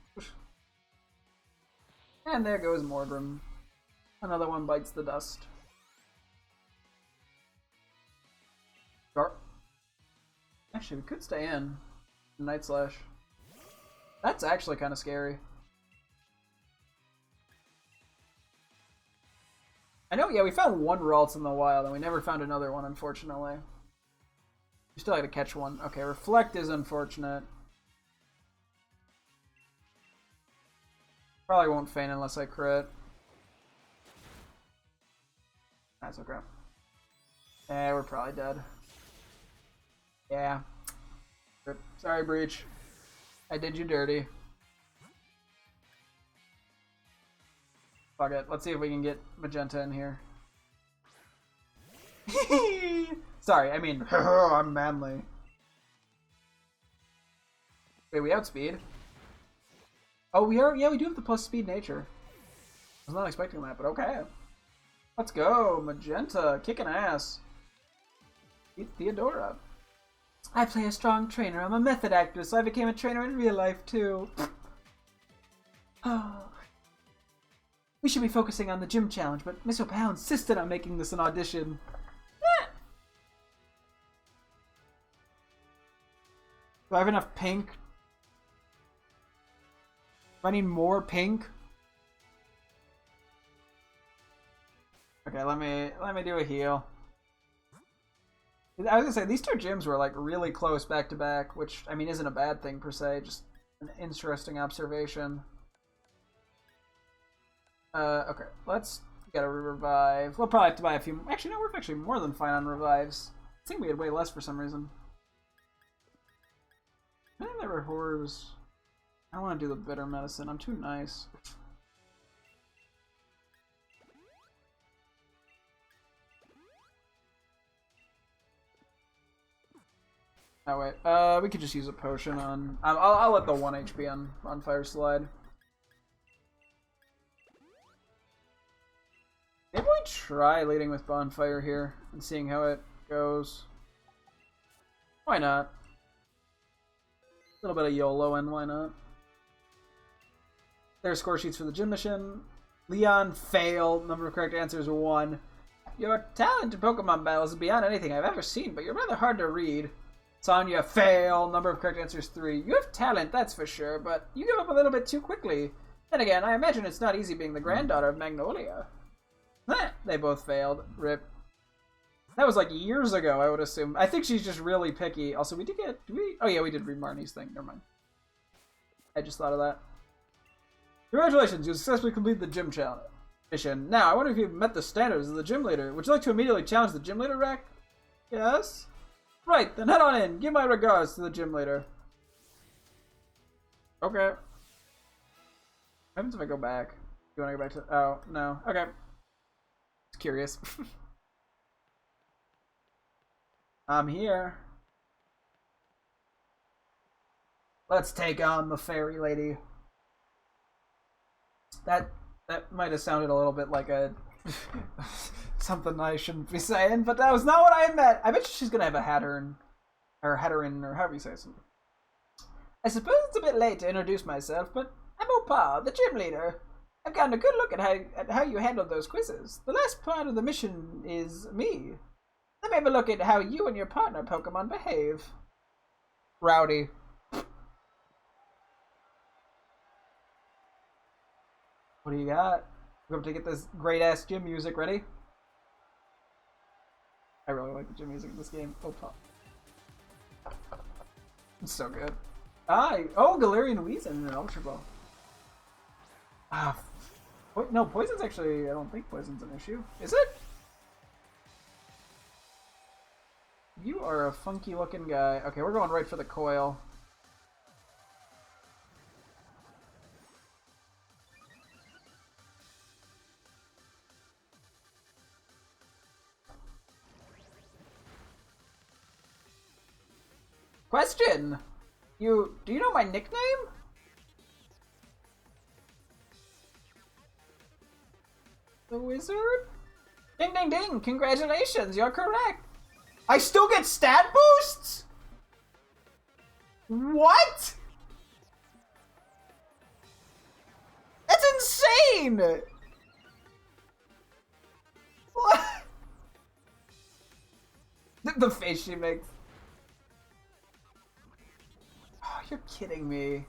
And there goes Mordrum. Another one bites the dust. Actually, we could stay in. Night Slash. That's actually kind of scary. I know, yeah, we found one Ralts in the wild, and we never found another one, unfortunately. We still had to catch one. Okay, Reflect is unfortunate. Probably won't feign unless I crit. That's okay. Yeah, we're probably dead. Yeah. Sorry, Breach. I did you dirty. Fuck it. Let's see if we can get Magenta in here. Sorry, I mean, I'm manly. Wait, we outspeed? Oh, we are? Yeah, we do have the plus speed nature. I was not expecting that, but okay. Let's go, Magenta, kicking ass. Beat Theodora. I play a strong trainer. I'm a method actor, so I became a trainer in real life, too. We should be focusing on the gym challenge, but Miss Opal insisted on making this an audition. Do I have enough pink? Do I need more pink? Okay, let me do a heal. I was gonna say these two gyms were like really close back to back, which I mean isn't a bad thing per se, just an interesting observation. Okay, let's get a revive. We'll probably have to buy a few. Actually, no, we're actually more than fine on revives. I think we had way less for some reason. I think there were horrors. I want to do the bitter medicine. I'm too nice. Oh wait, we could just use a potion on. I'll let the 1 HP on Fire Slide. Maybe we try leading with Bonfire here and seeing how it goes. Why not? A little bit of YOLO, and why not? There's score sheets for the gym mission. Leon, fail. Number of correct answers, 1. Your talent in Pokemon battles is beyond anything I've ever seen, but you're rather hard to read. Sonya, fail. Number of correct answers, 3. You have talent, that's for sure, but you give up a little bit too quickly. Then again, I imagine it's not easy being the granddaughter of Magnolia. They both failed. Rip. That was like years ago, I would assume. I think she's just really picky. Also, we did get... Oh yeah, we did read Marnie's thing. Never mind. I just thought of that. Congratulations, you successfully completed the gym challenge mission. Now, I wonder if you've met the standards of the gym leader. Would you like to immediately challenge the gym leader, Rack? Yes? Right, then head on in. Give my regards to the gym leader. Okay. What happens if I go back? You want to go back to... Oh, no. Okay. Just curious. I'm here. Let's take on the fairy lady. That might have sounded a little bit like a something I shouldn't be saying, but that was not what I meant. I bet she's gonna have a Hatterin, or Hatterin, or however you say it. I suppose it's a bit late to introduce myself, but I'm Opal, the gym leader. I've gotten a good look at how you handled those quizzes. The last part of the mission is me. Let me have a look at how you and your partner Pokemon behave. Rowdy. What do you got? We're going to get this great-ass gym music ready. I really like the gym music in this game. Oh, pop. It's so good. Oh, Galarian Weezing and an Ultra Ball. No, Poison's actually... I don't think Poison's an issue. Is it? You are a funky-looking guy. Okay, we're going right for the coil. Question! Do you know my nickname? The Wizard? Ding ding ding! Congratulations, you're correct! I still get stat boosts? What? That's insane! What? The face she makes. Oh, you're kidding me.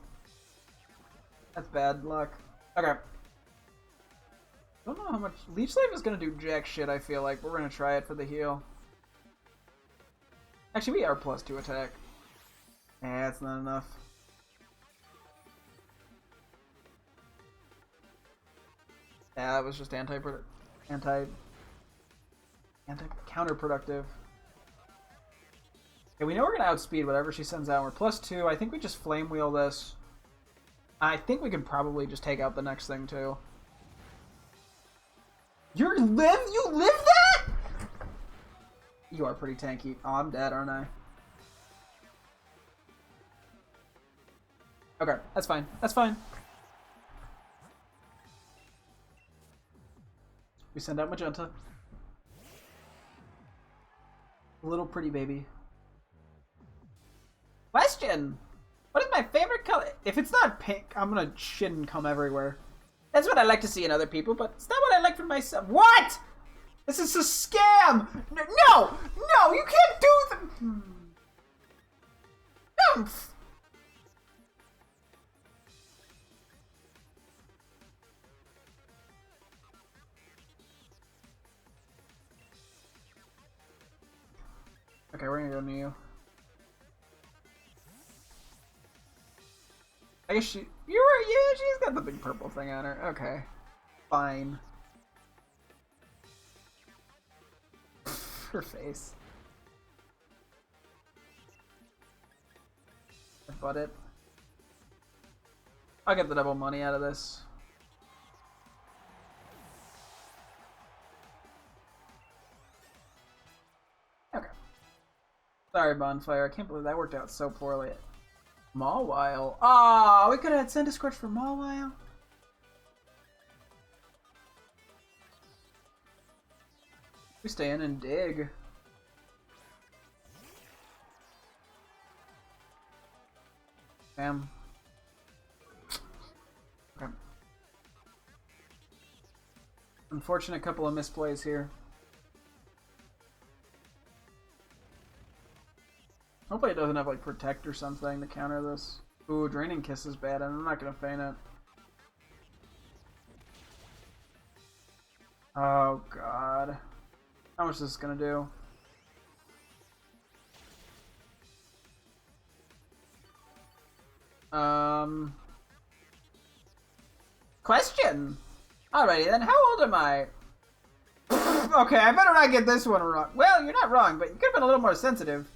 That's bad luck. Okay. I don't know how much... Leech Life is gonna do jack shit, I feel like, but we're gonna try it for the heal. Actually, we are +2 attack. That's not enough. Yeah, that was just counterproductive. Okay, we know we're gonna outspeed whatever she sends out. We're +2. I think we just Flame Wheel this. I think we can probably just take out the next thing too. You live that? You are pretty tanky. Oh, I'm dead, aren't I? Okay, that's fine. That's fine. We send out Magenta. Little pretty baby. Question! What is my favorite color? If it's not pink, I'm gonna shit and come everywhere. That's what I like to see in other people, but it's not what I like for myself. What?! This is a scam! No! No! You can't do the... Nymph! Okay, we're gonna go Neo. I guess she's got the big purple thing on her. Okay. Fine. Her face. But it. I'll get the double money out of this. Okay. Sorry, Bonfire. I can't believe that worked out so poorly. Mawile. Ah, we could have had Centiskorch for Mawile. We stay in and dig. Damn. Okay. Unfortunate couple of misplays here. Hopefully it doesn't have like Protect or something to counter this. Ooh, Draining Kiss is bad, and I'm not gonna feign it. Oh god. How much is this gonna do? Question! Alrighty then, how old am I? Okay, I better not get this one wrong. Well, you're not wrong, but you could have been a little more sensitive.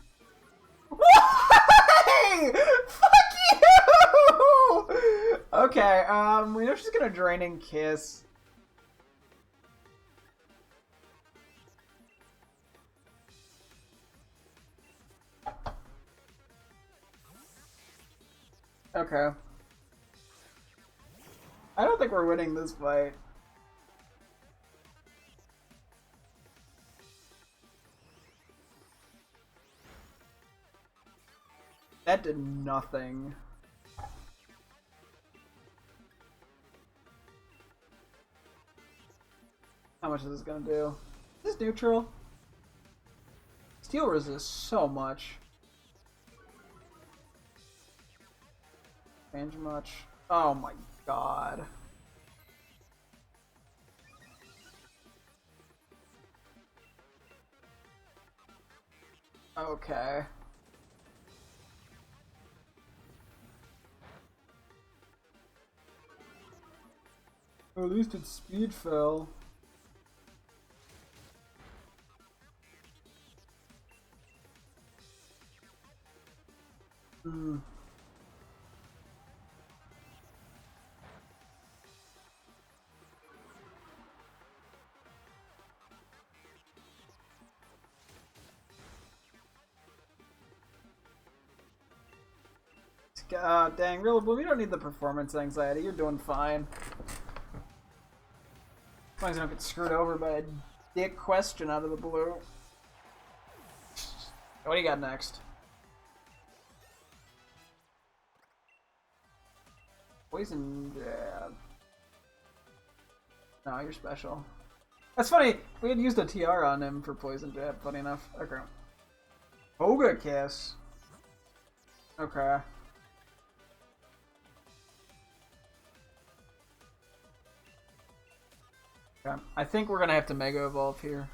Why? Fuck you! Okay, we know she's gonna Draining Kiss. Okay. I don't think we're winning this fight. That did nothing. How much is this gonna do? Is this neutral? Steel resists so much. Change much. Oh my god. Okay. At least its speed fell. Hmm. Dang, Real Blue, you don't need the performance anxiety. You're doing fine. As long as you don't get screwed over by a dick question out of the blue. What do you got next? Poison Jab. No, you're special. That's funny. We had used a TR on him for Poison Jab, funny enough. Okay. Boga Kiss. Okay. Okay. I think we're gonna have to Mega Evolve here.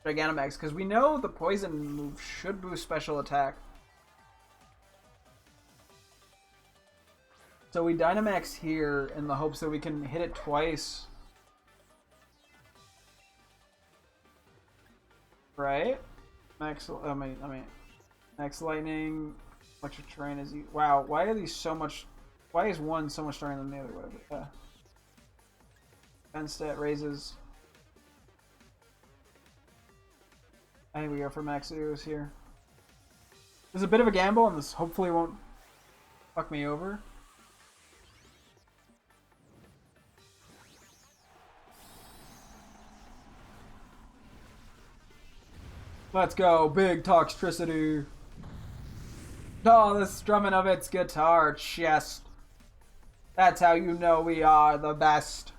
Gigantamax, because we know the Poison move should boost special attack. So we Dynamax here in the hopes that we can hit it twice. Right? Max, Max Lightning, Electric Terrain is... Wow, why are these so much... Why is one so much stronger than the other? Whatever. Yeah. Defense stat raises. I think we go for Maxios here. There's a bit of a gamble, and this hopefully won't fuck me over. Let's go, big Toxtricity. Oh, the strumming of its guitar chest. That's how you know we are the best.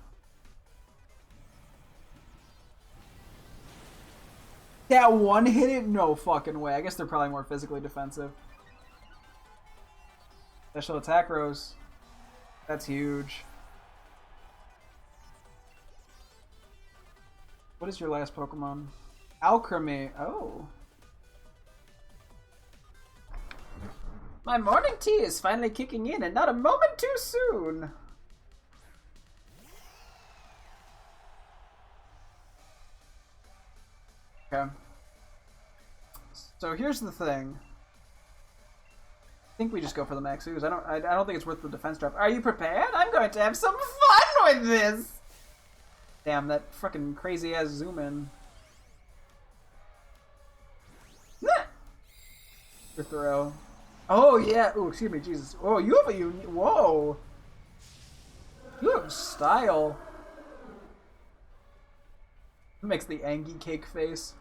That one hit it? No fucking way. I guess they're probably more physically defensive. Special attack rose. That's huge. What is your last Pokemon? Alchemy. Oh. My morning tea is finally kicking in, and not a moment too soon. Okay. So here's the thing. think we just go for the max ooze. I don't think it's worth the defense drop. Are you prepared? I'm going to have some fun with this! Damn, that fucking crazy ass zoom in. Your throw. Oh yeah. Oh, excuse me, Jesus. Oh, you have a unique. Whoa. You have style. Makes the Angie cake face.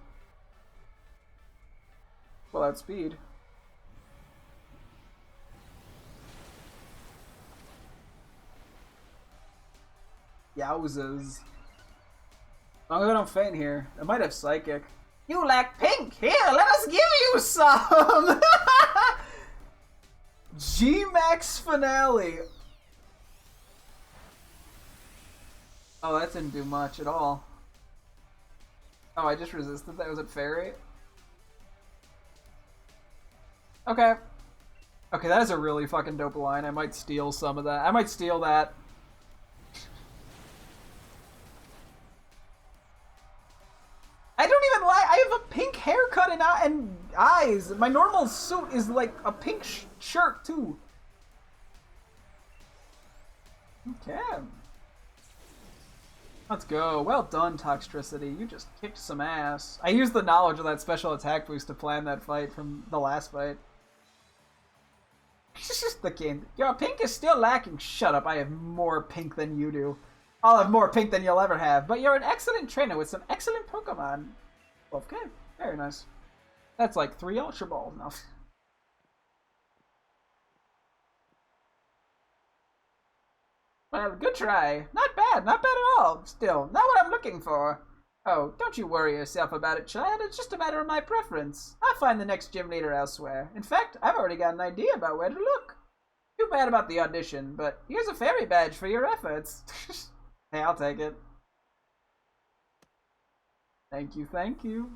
Well, outspeed. Yowzas. As long as I don't faint here. I might have psychic. You lack pink! Here, let us give you some! G-Max finale! Oh, that didn't do much at all. Oh, I just resisted that. Was it fairy? Okay. Okay, that is a really fucking dope line. I might steal some of that. I might steal that. I don't even lie. I have a pink haircut and eyes. My normal suit is like a pink shirt too. Okay. Let's go. Well done, Toxtricity. You just kicked some ass. I used the knowledge of that special attack boost to plan that fight from the last fight. It's just the game. Your pink is still lacking. Shut up. I have more pink than you do. I'll have more pink than you'll ever have. But you're an excellent trainer with some excellent Pokemon. Okay. Very nice. That's like 3 Ultra Balls now. Well, good try. Not bad at all. Still, not what I'm looking for. Oh, don't you worry yourself about it, child. It's just a matter of my preference. I'll find the next gym leader elsewhere. In fact, I've already got an idea about where to look. Too bad about the audition, but here's a fairy badge for your efforts. Hey, I'll take it. Thank you, thank you.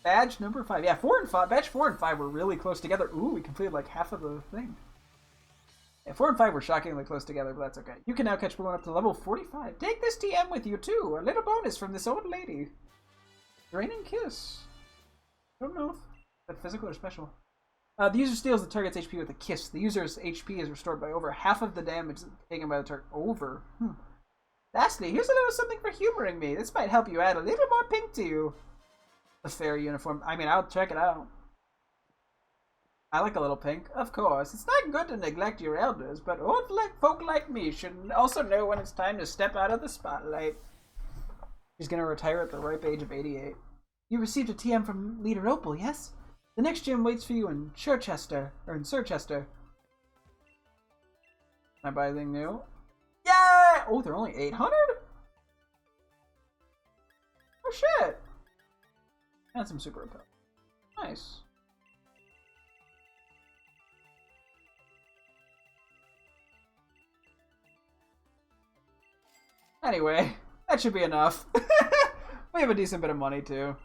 Badge number 5. Yeah, 4 and 5. Badge 4 and 5 were really close together. Ooh, we completed like half of the thing. Yeah, 4 and 5 were shockingly close together, but that's okay. You can now catch Pokemon up to level 45. Take this TM with you, too. A little bonus from this old lady. Draining Kiss. Don't know if that's physical or special. The user steals the target's HP with a kiss. The user's HP is restored by over half of the damage taken by the target. Over. Lastly, here's a little something for humoring me. This might help you add a little more pink to you. The fairy uniform. I mean, I'll check it out. I like a little pink. Of course. It's not good to neglect your elders, but old folk like me should also know when it's time to step out of the spotlight. She's going to retire at the ripe age of 88. You received a TM from Leader Opal, yes? The next gym waits for you in Sirchester. Can I buy anything new? Yeah! Oh, they're only 800? Oh, shit! And some super repel. Nice. Anyway, that should be enough. We have a decent bit of money, too.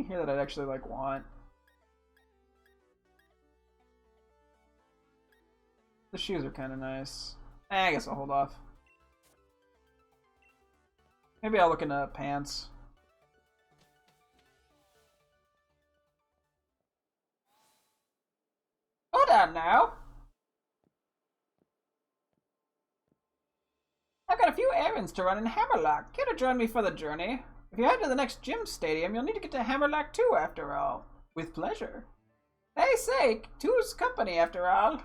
Here that I'd actually, like, want. The shoes are kind of nice. I guess I'll hold off. Maybe I'll look into pants. Hold on now. I've got a few errands to run in Hammerlock. Care to join me for the journey? If you head to the next gym stadium, you'll need to get to Hammerlock too, after all. With pleasure. Hey, say, two's company, after all.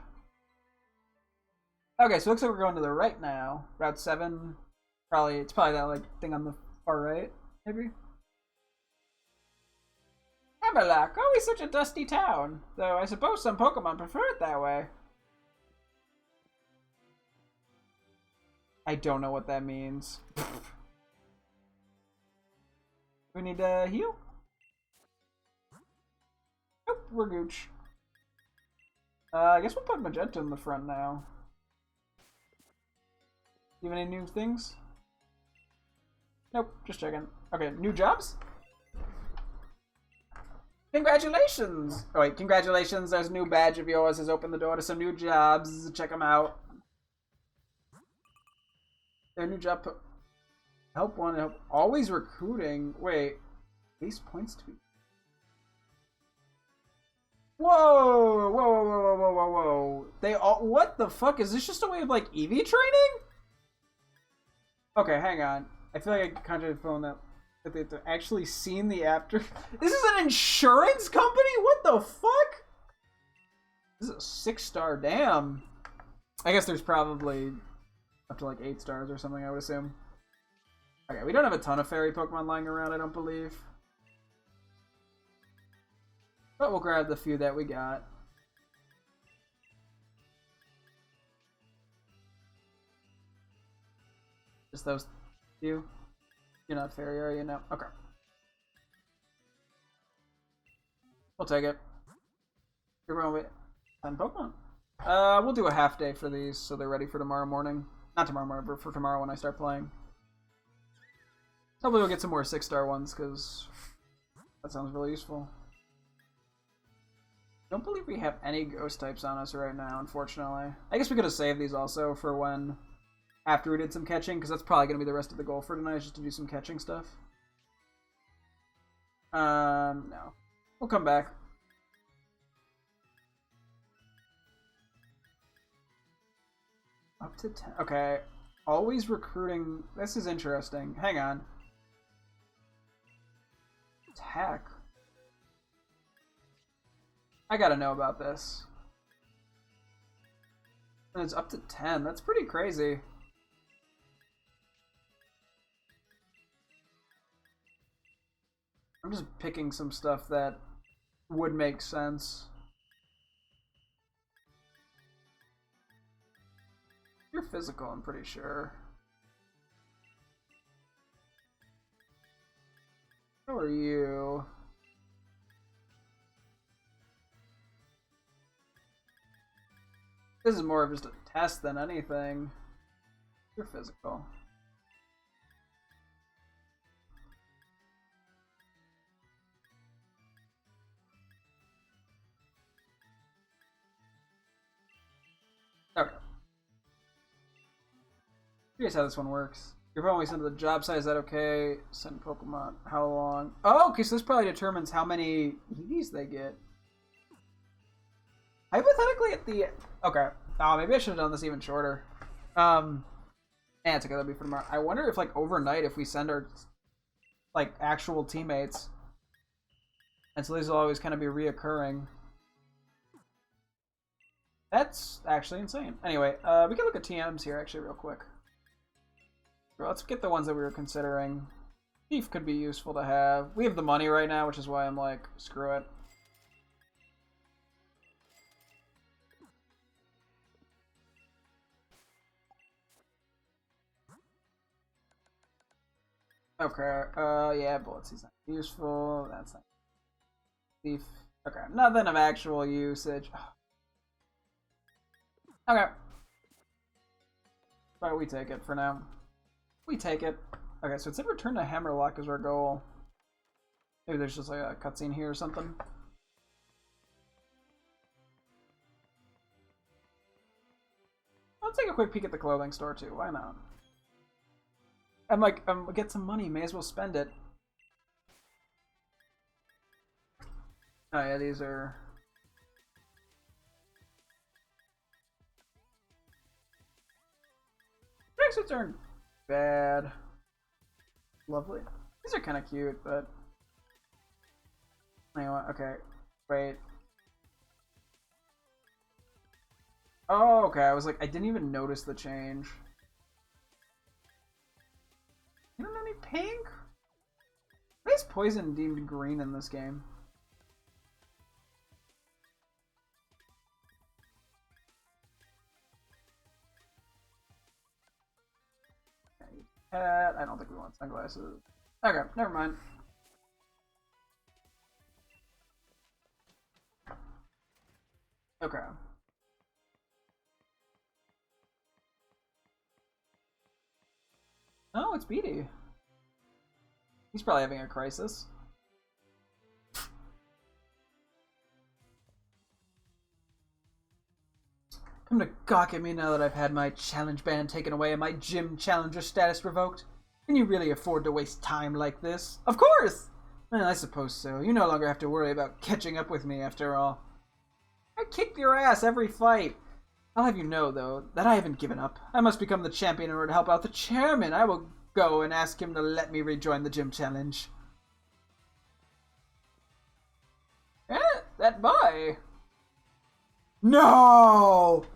Okay, so it looks like we're going to the right now. Route 7. It's probably that, like, thing on the far right, maybe? Hammerlock, always such a dusty town. Though I suppose some Pokemon prefer it that way. I don't know what that means. We need to heal? Nope, we're gooch. I guess we'll put Magenta in the front now. You have any new things? Nope, just checking. Okay, new jobs? Congratulations! Oh wait, congratulations, there's a new badge of yours has opened the door to some new jobs. Check them out. Their new job. Help one, help. Always recruiting. Wait. Base points to be. Whoa! Whoa! Whoa! Whoa! Whoa! Whoa! Whoa! They all. What the fuck? Is this just a way of like EV training? Okay, hang on. I feel like I kind of phone that they've actually seen the after. This is an insurance company? What the fuck? This is a 6-star. Damn. I guess there's probably up to like 8 stars or something, I would assume. Okay, we don't have a ton of fairy Pokemon lying around, I don't believe. But we'll grab the few that we got. Just those few. You're not fairy, are you? No. Okay. We'll take it. You're going with 10 Pokemon. We'll do a half day for these so they're ready for tomorrow morning. Not tomorrow morning, but for tomorrow when I start playing. Hopefully we'll get some more 6-star ones, because that sounds really useful. I don't believe we have any ghost types on us right now, unfortunately. I guess we could have saved these also for when, after we did some catching, because that's probably going to be the rest of the goal for tonight, is just to do some catching stuff. No. We'll come back. Up to 10. Okay. Always recruiting. This is interesting. Hang on. Attack. I gotta know about this. And it's up to 10. That's pretty crazy. I'm just picking some stuff that would make sense. You're physical, I'm pretty sure. How are you? This is more of just a test than anything. You're physical. Okay. Curious how this one works. You're probably sent to the job site, is that okay? Send Pokemon. How long? Oh, okay, so this probably determines how many EVs they get. Hypothetically at the... Okay. Oh, maybe I should have done this even shorter. It's okay, that'll be for tomorrow. I wonder if, like, overnight, if we send our, like, actual teammates. And so these will always kind of be reoccurring. That's actually insane. Anyway, we can look at TMs here, actually, real quick. Let's get the ones that we were considering. Thief could be useful to have. We have the money right now, which is why I'm like, screw it. Okay, yeah, Bullet Seed's not useful. That's not Thief. Okay, nothing of actual usage. Okay. But we take it for now. We take it. Okay, so it said return to Hammerlock is our goal. Maybe there's just like a cutscene here or something. I'll take a quick peek at the clothing store too. Why not? I'm like, get some money. May as well spend it. Oh yeah, these are. Tracksuits aren't bad. Lovely. These are kind of cute, but anyway, okay. Wait. Oh, okay. I was like, I didn't even notice the change. You don't know any pink? Why is poison deemed green in this game? I don't think we want sunglasses. Okay, never mind. Okay. Oh, it's Beatty. He's probably having a crisis. Come to gawk at me now that I've had my challenge band taken away and my gym challenger status revoked. Can you really afford to waste time like this? Of course! Well, I suppose so. You no longer have to worry about catching up with me after all. I kicked your ass every fight. I'll have you know, though, that I haven't given up. I must become the champion in order to help out the chairman. I will go and ask him to let me rejoin the gym challenge. That boy. No!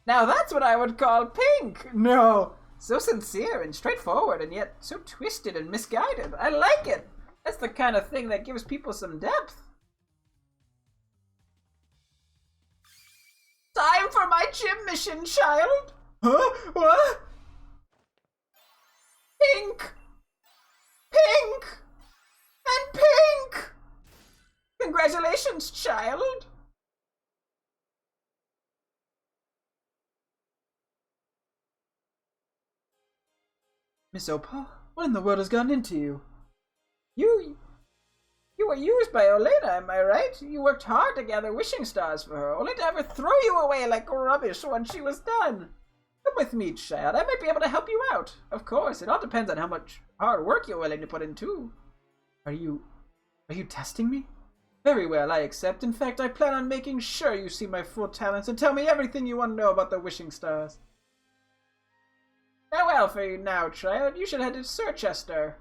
Now that's what I would call pink. No. So sincere and straightforward, and yet so twisted and misguided. I like it. That's the kind of thing that gives people some depth. Time for my gym mission, child. Huh? What? Pink. Pink. And pink. Congratulations, child. Miss Opa, what in the world has gotten into you? You were used by Olena, am I right? You worked hard to gather wishing stars for her, only to have her throw you away like rubbish when she was done. Come with me, child. I might be able to help you out. Of course, it all depends on how much hard work you're willing to put in, too. Are you testing me? Very well, I accept. In fact, I plan on making sure you see my full talents and tell me everything you want to know about the wishing stars. Farewell for you now, child. You should head to Sirchester.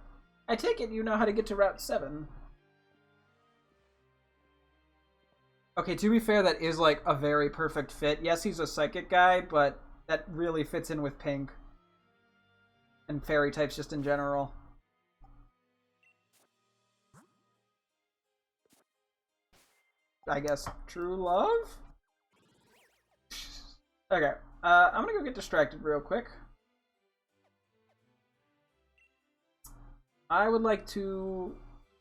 I take it you know how to get to Route 7. Okay, to be fair, that is like a very perfect fit. Yes, he's a psychic guy, but that really fits in with Pink. And fairy types just in general. I guess true love? Okay, I'm gonna go get distracted real quick. I would like to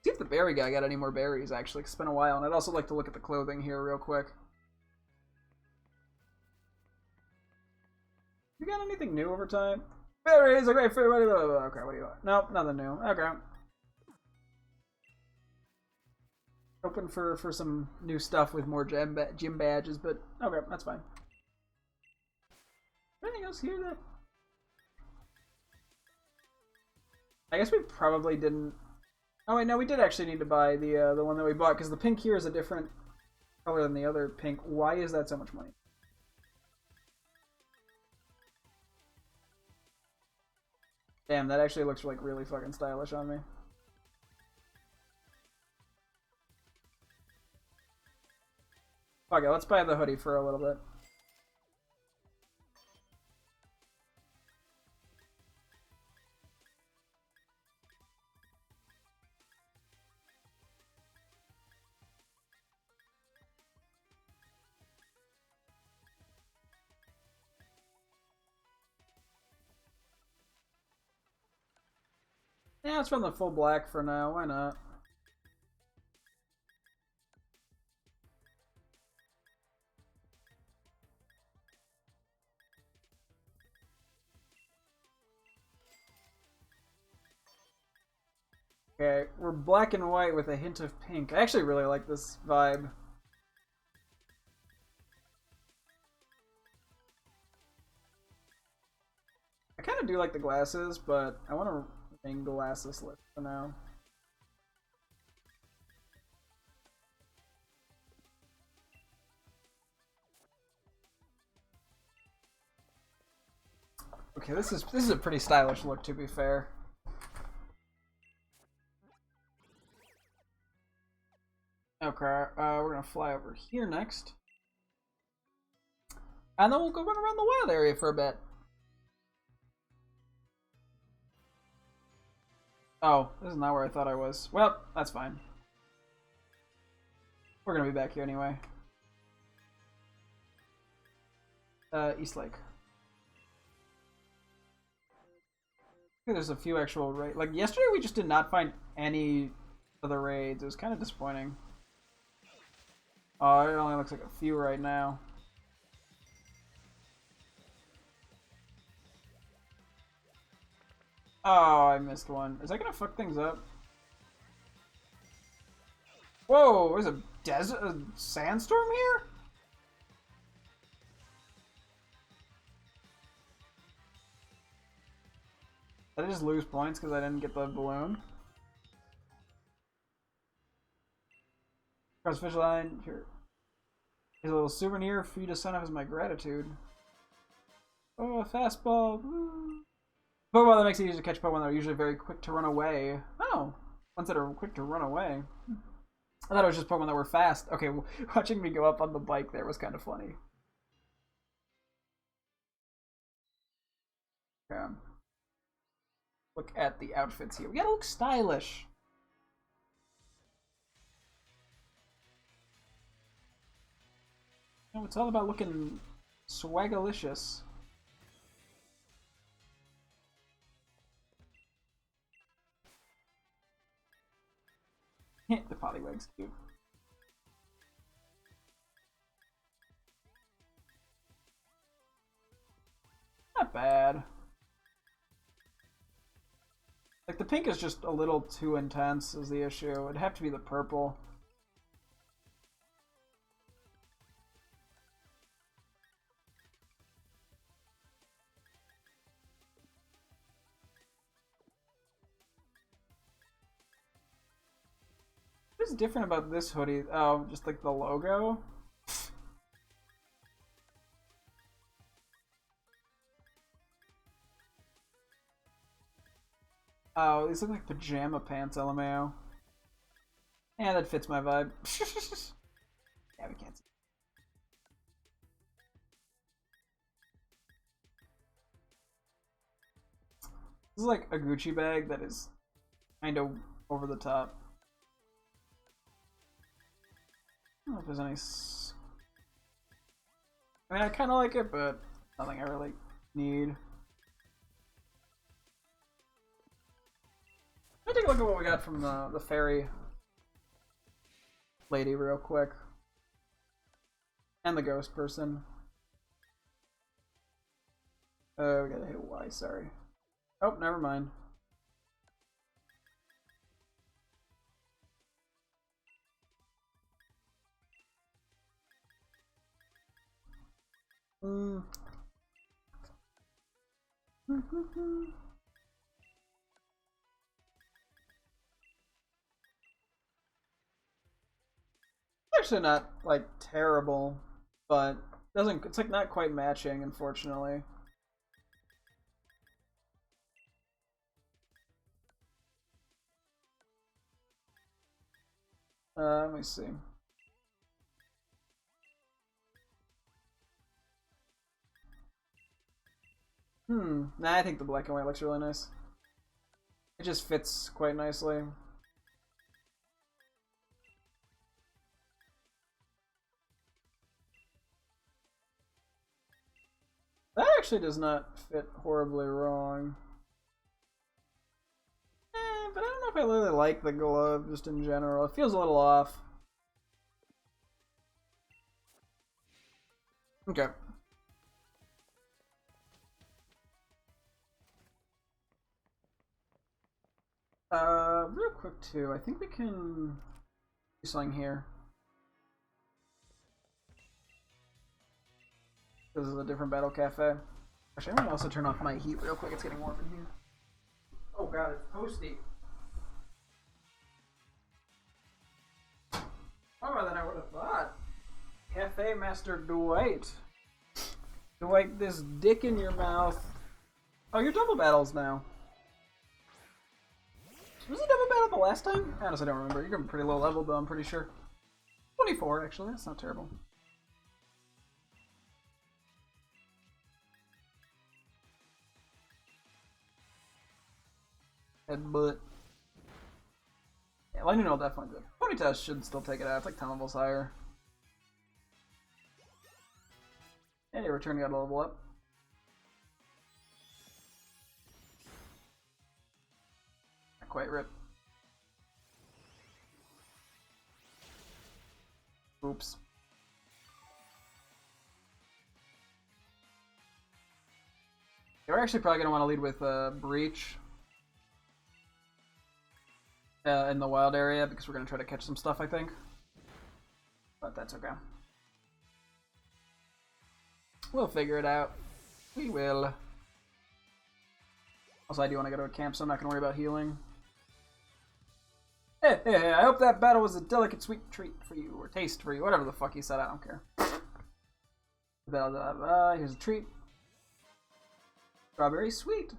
see if the berry guy got any more berries, actually. It's been a while, and I'd also like to look at the clothing here real quick. You got anything new over time? Berries are great for everybody. Okay, what do you want? Nope, nothing new. Okay. Hoping for some new stuff with more gym badges, but okay, that's fine. Anything else here that... I guess we probably didn't... Oh wait, no, we did actually need to buy the one that we bought, because the pink here is a different color than the other pink. Why is that so much money? Damn, that actually looks like really fucking stylish on me. Okay, let's buy the hoodie for a little bit. Yeah, let's run the full black for now. Why not? Okay, we're black and white with a hint of pink. I actually really like this vibe. I kind of do like the glasses, but I want to remain glasses for now. Okay, this is a pretty stylish look, to be fair. Okay, we're gonna fly over here next. And then we'll go run around the wild area for a bit. Oh, this is not where I thought I was. Well, that's fine. We're gonna be back here anyway. East Lake. I think there's a few actual raids. Like, yesterday we just did not find any of the raids. It was kind of disappointing. Oh, it only looks like a few right now. Oh, I missed one. Is that gonna fuck things up? Whoa, there's a sandstorm here? Did I just lose points because I didn't get the balloon? Cross fish line. Here. Here's a little souvenir for you to sign up as my gratitude. Oh, a fastball. Woo. Pokemon that makes it easier to catch Pokemon that are usually very quick to run away. Oh, ones that are quick to run away. I thought it was just Pokemon that were fast. Okay, watching me go up on the bike there was kind of funny. Look at the outfits here. We gotta look stylish. You know, it's all about looking swagalicious. The Poliwag's cute. Not bad. Like, the pink is just a little too intense is the issue. It'd have to be the purple. What's different about this hoodie? Oh, just like the logo? Oh, these look like pajama pants, LMAO. Yeah, that fits my vibe. Yeah, we can't see. This is like a Gucci bag that is kind of over the top. I don't know if there's any... I mean, I kind of like it, but nothing I really need. Let me take a look at what we got from the fairy lady real quick. And the ghost person. We gotta hit Y, sorry. Oh, never mind. Actually not like terrible, but doesn't it's like not quite matching, unfortunately. Let me see. Nah, I think the black and white looks really nice. It just fits quite nicely. That actually does not fit horribly wrong. But I don't know if I really like the glove just in general. It feels a little off. Okay. Real quick too, I think we can do something here. This is a different battle cafe. Actually, I'm gonna also turn off my heat real quick. It's getting warm in here. Oh god, it's toasty. Oh, than I would have thought. Cafe Master Dwight. Dwight, this dick in your mouth. Oh, you're double battles now. Was he double battle the last time? Honestly, I don't remember. You're pretty low level, though, I'm pretty sure. 24, actually. That's not terrible. Headbutt. Yeah, Lightning will definitely do it. Ponyta should still take it out. It's like 10 levels higher. And your return got a level up. Not quite rip. Oops. We're actually probably going to want to lead with Breach. In the wild area, because we're going to try to catch some stuff, I think. But that's okay. We'll figure it out. We will. Also, I do want to go to a camp, so I'm not going to worry about healing. Hey, I hope that battle was a delicate, sweet treat for you, or taste for you, whatever the fuck he said, I don't care. Here's a treat. Strawberry sweet.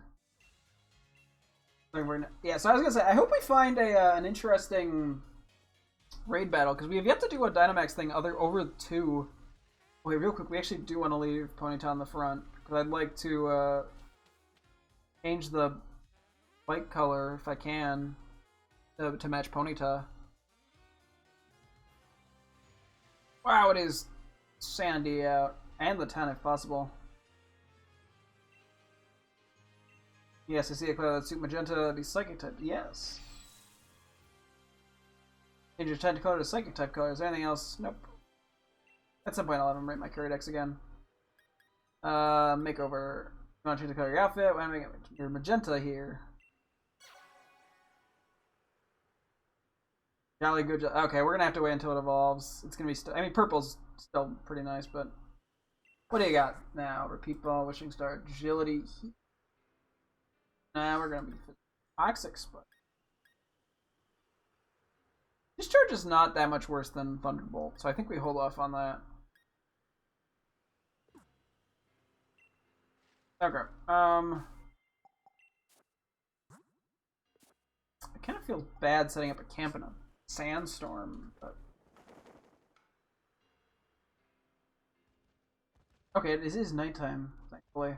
Yeah, so I was gonna say, I hope we find an interesting raid battle, because we have yet to do a Dynamax thing over 2. Wait, real quick, we actually do want to leave Ponyta on the front, because I'd like to change the bike color, if I can, to match Ponyta. Wow, it is sandy out. And the 10 if possible. Yes, I see a color that suit magenta, be psychic type. Yes. Change your 10 color to psychic type colors. Anything else? Nope. At some point I'll have him rate my curry decks again. Makeover. You want to change the color of your outfit? Why am I making your magenta here? Jolly good. Okay, we're gonna have to wait until it evolves. It's gonna be. I mean, purple's still pretty nice, but what do you got now? Repeat ball, wishing star, agility. Nah, we're gonna be toxic spot. Discharge is not that much worse than Thunderbolt, so I think we hold off on that. Okay. I kind of feel bad setting up a camp in a sandstorm, but okay, it is nighttime, thankfully.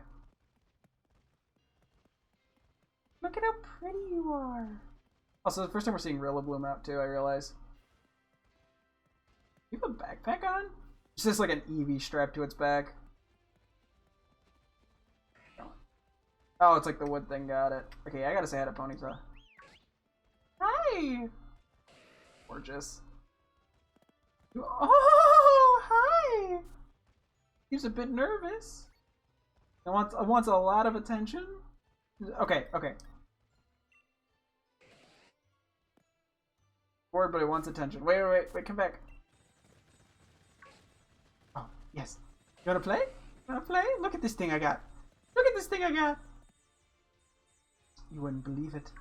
Look at how pretty you are. Also, the first time we're seeing Rillaboom out too, I realize. You have a backpack on? It's just like an Eevee strapped to its back. Oh, it's like the wood thing, got it. Okay, I gotta say hi to Ponyta. Hi! Gorgeous. Oh, hi! He's a bit nervous. It wants a lot of attention. Okay. Bored, but it wants attention. Wait, come back. Oh, yes. You wanna play? Look at this thing I got. You wouldn't believe it.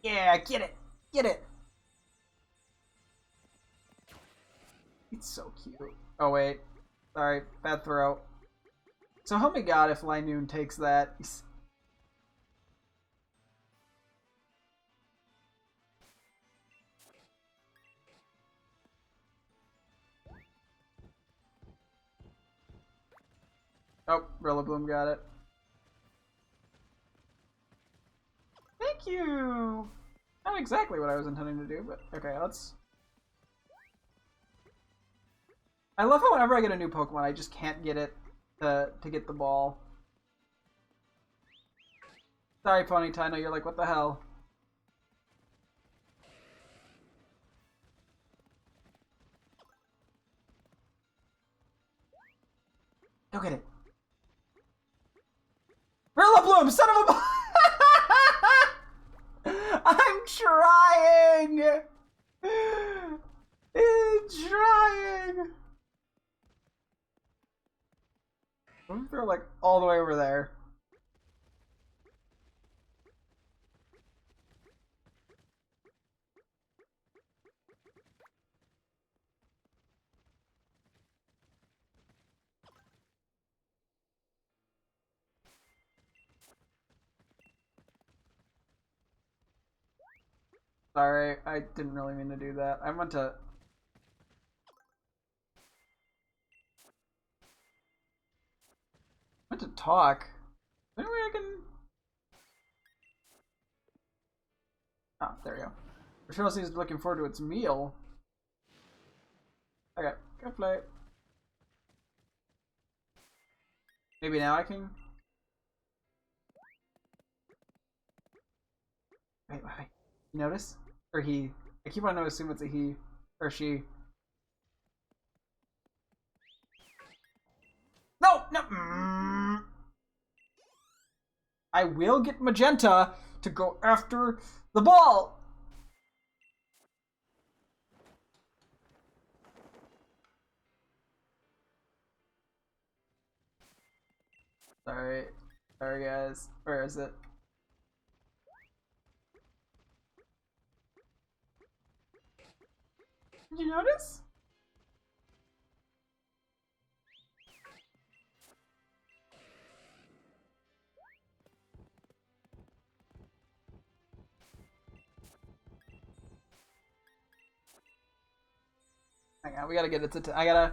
Yeah, get it. It's so cute. Oh wait, sorry, bad throw. So help me God if Linoon takes that. Oh, Rillaboom got it. Thank you! Not exactly what I was intending to do, but okay, let's... I love how whenever I get a new Pokemon, I just can't get it to get the ball. Sorry, Ponyta, I know you're like, what the hell? Go get it. Rillaboom, son of a... I'm trying! They're like all the way over there. Sorry, I didn't really mean to do that. I meant to talk. Anyway, I can... Oh, there we go. Rochelle is looking forward to its meal. Okay, go play. Maybe now I can... Wait. You notice? Or he... I keep on noticing it's a he. Or she. No! I will get Magenta to go after the ball! Sorry, guys. Where is it? Did you notice? Hang on, we gotta get it to. I gotta.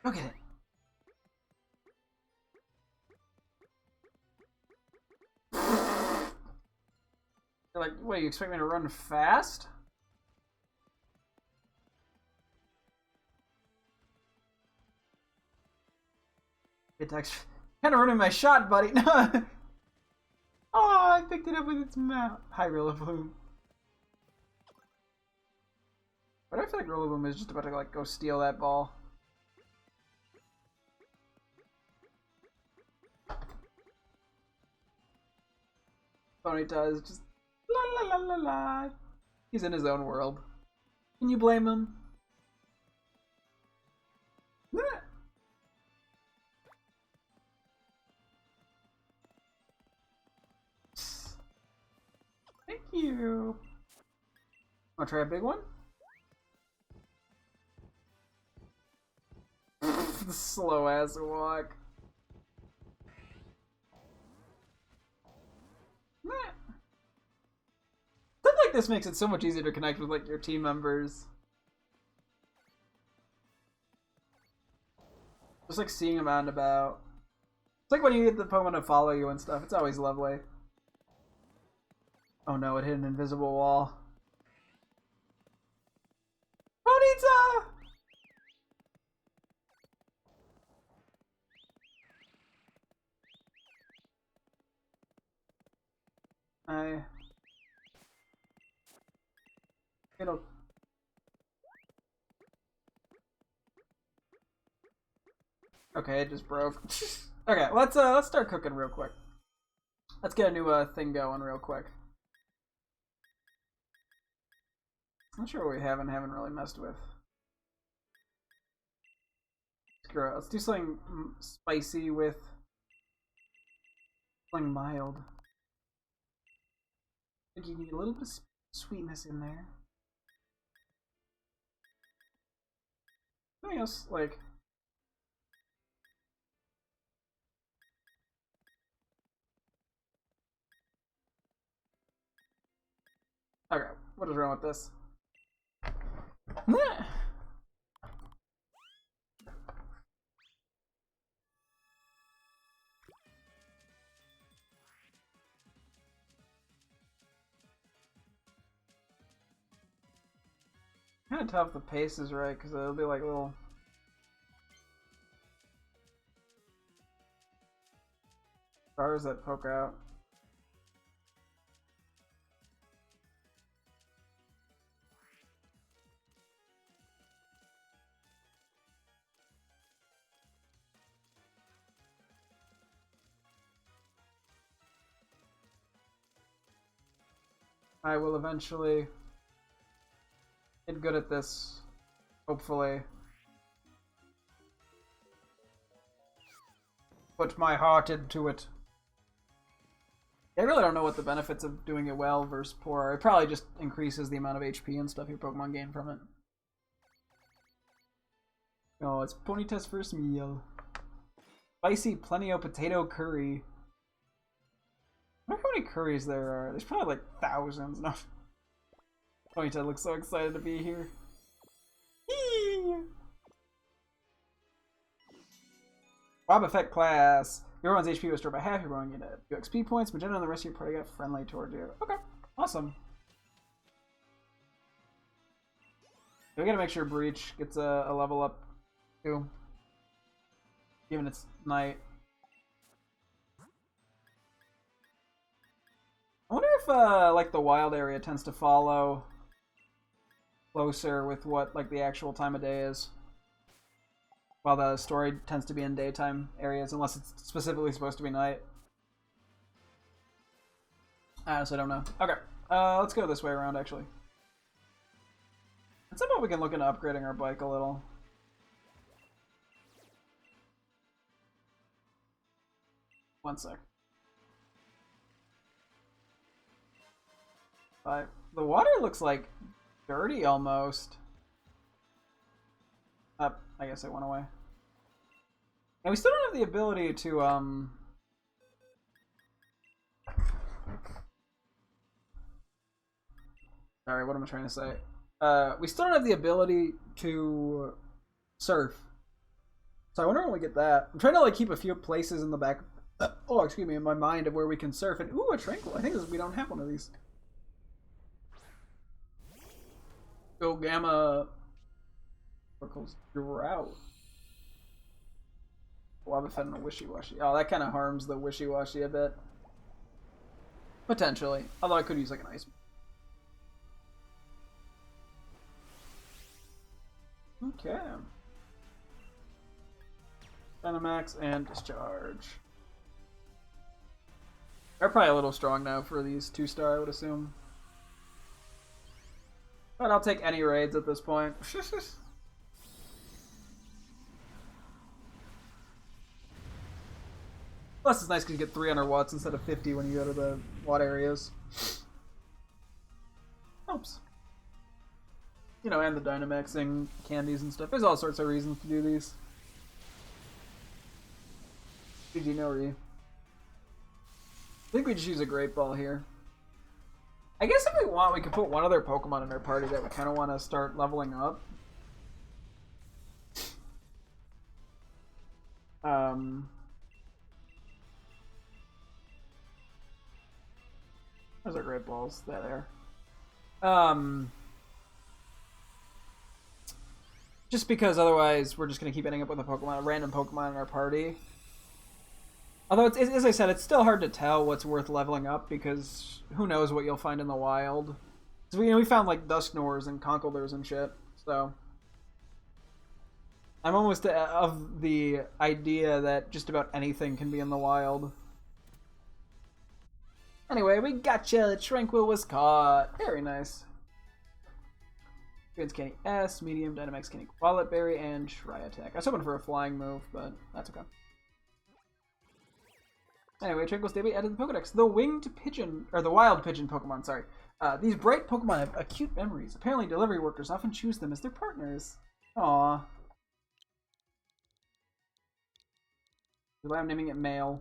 Go get it. They're like, what, you expect me to run fast? It kind of ruining my shot, buddy. Oh, I picked it up with its mouth. Hi, Rillaboom. But I feel like Rillaboom is just about to like go steal that ball. Ponyta is just la la la la la. He's in his own world. Can you blame him? Thank you. Wanna try a big one? The slow ass walk. Stuff like this makes it so much easier to connect with like your team members. Just like seeing them out and about. It's like when you get the Pokemon to follow you and stuff. It's always lovely. Oh no, it hit an invisible wall. Ponyta! It'll. Okay, it just broke. Okay, let's start cooking real quick. Let's get a new thing going real quick. Not sure what we haven't really messed with. Screw it. Let's do something spicy with something mild. I think you need a little bit of sweetness in there. Something else like. Okay, what is wrong with this? Kind of tough the pace is right, because it'll be like little. Stars that poke out. I will eventually get good at this, hopefully. Put my heart into it. I really don't know what the benefits of doing it well versus poor are. It probably just increases the amount of HP and stuff your Pokemon gain from it. Oh, it's Ponyta's first meal. Spicy Plenty-O potato curry. I wonder how many curries there are. There's probably like thousands. No. Ponyta looks so excited to be here. Eee! Bob Effect class. Everyone's HP was restored by half. You're going to get a few XP points. Magenta and the rest of your party got friendly toward you. Okay, awesome. We gotta make sure Breach gets a level up too, given it's night. I wonder if like the wild area tends to follow closer with what like the actual time of day is, while the story tends to be in daytime areas, unless it's specifically supposed to be night. I honestly don't know. Okay, let's go this way around actually. And somehow we can look into upgrading our bike a little. One sec. The water looks like dirty almost. I guess it went away. And we still don't have the ability to Sorry, what am I trying to say? We still don't have the ability to surf. So I wonder when we get that. I'm trying to like keep a few places in the back. Oh, excuse me, in my mind of where we can surf. And ooh, a tranquil. I think we don't have one of these. Go Gamma. Oracle's Drought. Wobbuffet and a Wishy-Washy. Oh, that kind of harms the Wishy-Washy a bit. Potentially. Although I could use like an ice. Okay. Dynamax and Discharge. They're probably a little strong now for these 2-star, I would assume. But I'll take any raids at this point. Plus, it's nice because you get 300 watts instead of 50 when you go to the watt areas. Helps. You know, and the Dynamaxing candies and stuff. There's all sorts of reasons to do these. GG, no re. I think we just use a Great Ball here. I guess if we want, we could put one other Pokemon in our party that we kind of want to start leveling up. Those are Great Balls. There. Just because otherwise we're just going to keep ending up with a random Pokemon in our party. Although, as I said, it's still hard to tell what's worth leveling up because who knows what you'll find in the wild. So we found like Dusknors and Conkeldurs and shit, so... I'm almost of the idea that just about anything can be in the wild. Anyway, we gotcha! Tranquil was caught! Very nice. Experience Candy S, Medium, Dynamax Candy Qualit Berry, and Try Attack. I was hoping for a flying move, but that's okay. Anyway, Tranquil's debut added to the Pokedex. The winged pigeon, or the wild pigeon Pokemon, sorry. These bright Pokemon have acute memories. Apparently delivery workers often choose them as their partners. Aww. I'm naming it Male.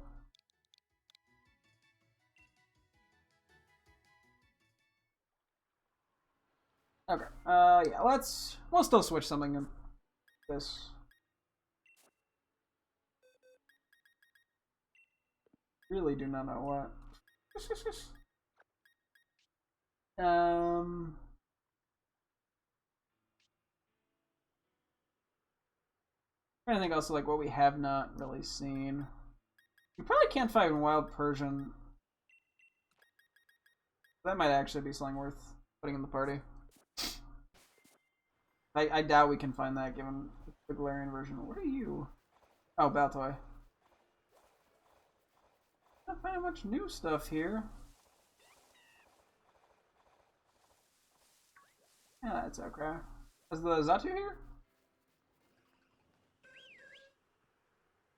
Okay, yeah, we'll still switch something in this. Really do not know what. I think also like what we have not really seen. We probably can't find Wild Persian. That might actually be something worth putting in the party. I doubt we can find that given the Galarian version. What are you? Oh, Baltoy. Not finding much new stuff here. Yeah, that's okay. Is the Zatu here?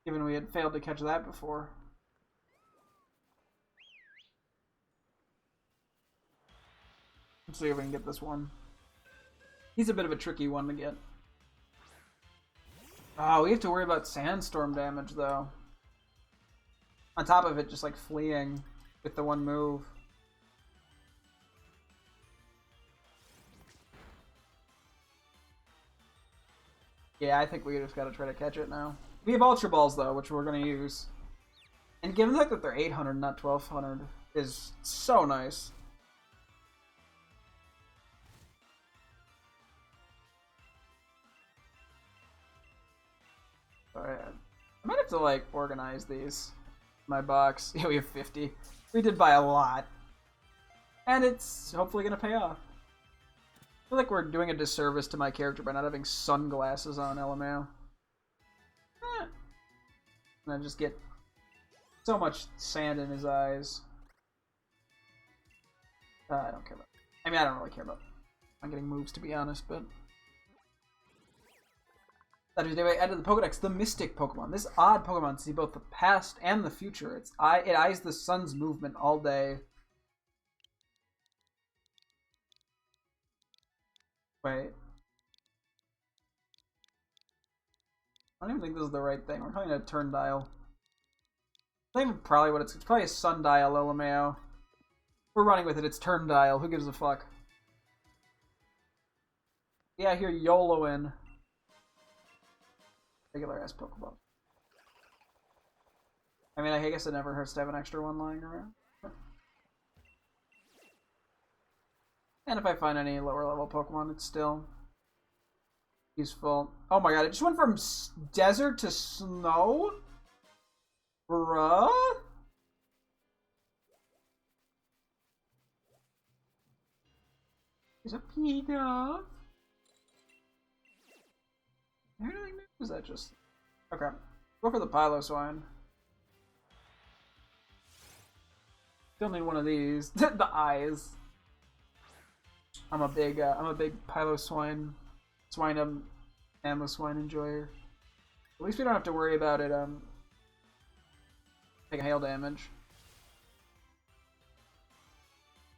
Given we had failed to catch that before. Let's see if we can get this one. He's a bit of a tricky one to get. Oh, we have to worry about sandstorm damage though. On top of it, just like fleeing with the one move. Yeah, I think we just gotta try to catch it now. We have Ultra Balls though, which we're gonna use. And given the fact that they're 800, not 1200, is so nice. Alright, I might have to like organize these. My box. Yeah, we have 50. We did buy a lot. And it's hopefully gonna pay off. I feel like we're doing a disservice to my character by not having sunglasses on, LMAO. And I just get so much sand in his eyes. I don't care about. I mean, I don't really care about. I'm getting moves to be honest, but. Saturday added the Pokedex, the Mystic Pokemon. This odd Pokemon sees both the past and the future. It eyes the sun's movement all day. Wait. I don't even think this is the right thing. We're calling it a turn dial. I think probably what it's probably a sundial LMAO. We're running with it. It's turn dial. Who gives a fuck? Yeah, I hear YOLOing. Regular ass Pokeball. I mean, I guess it never hurts to have an extra one lying around. And if I find any lower level Pokemon, it's still useful. Oh my god, it just went from desert to snow? Bruh? There's a peanut. Anything new? Is that just... Okay. Go for the Piloswine. Still need one of these. The eyes. I'm a big Piloswine, Amoswine enjoyer. At least we don't have to worry about it taking hail damage.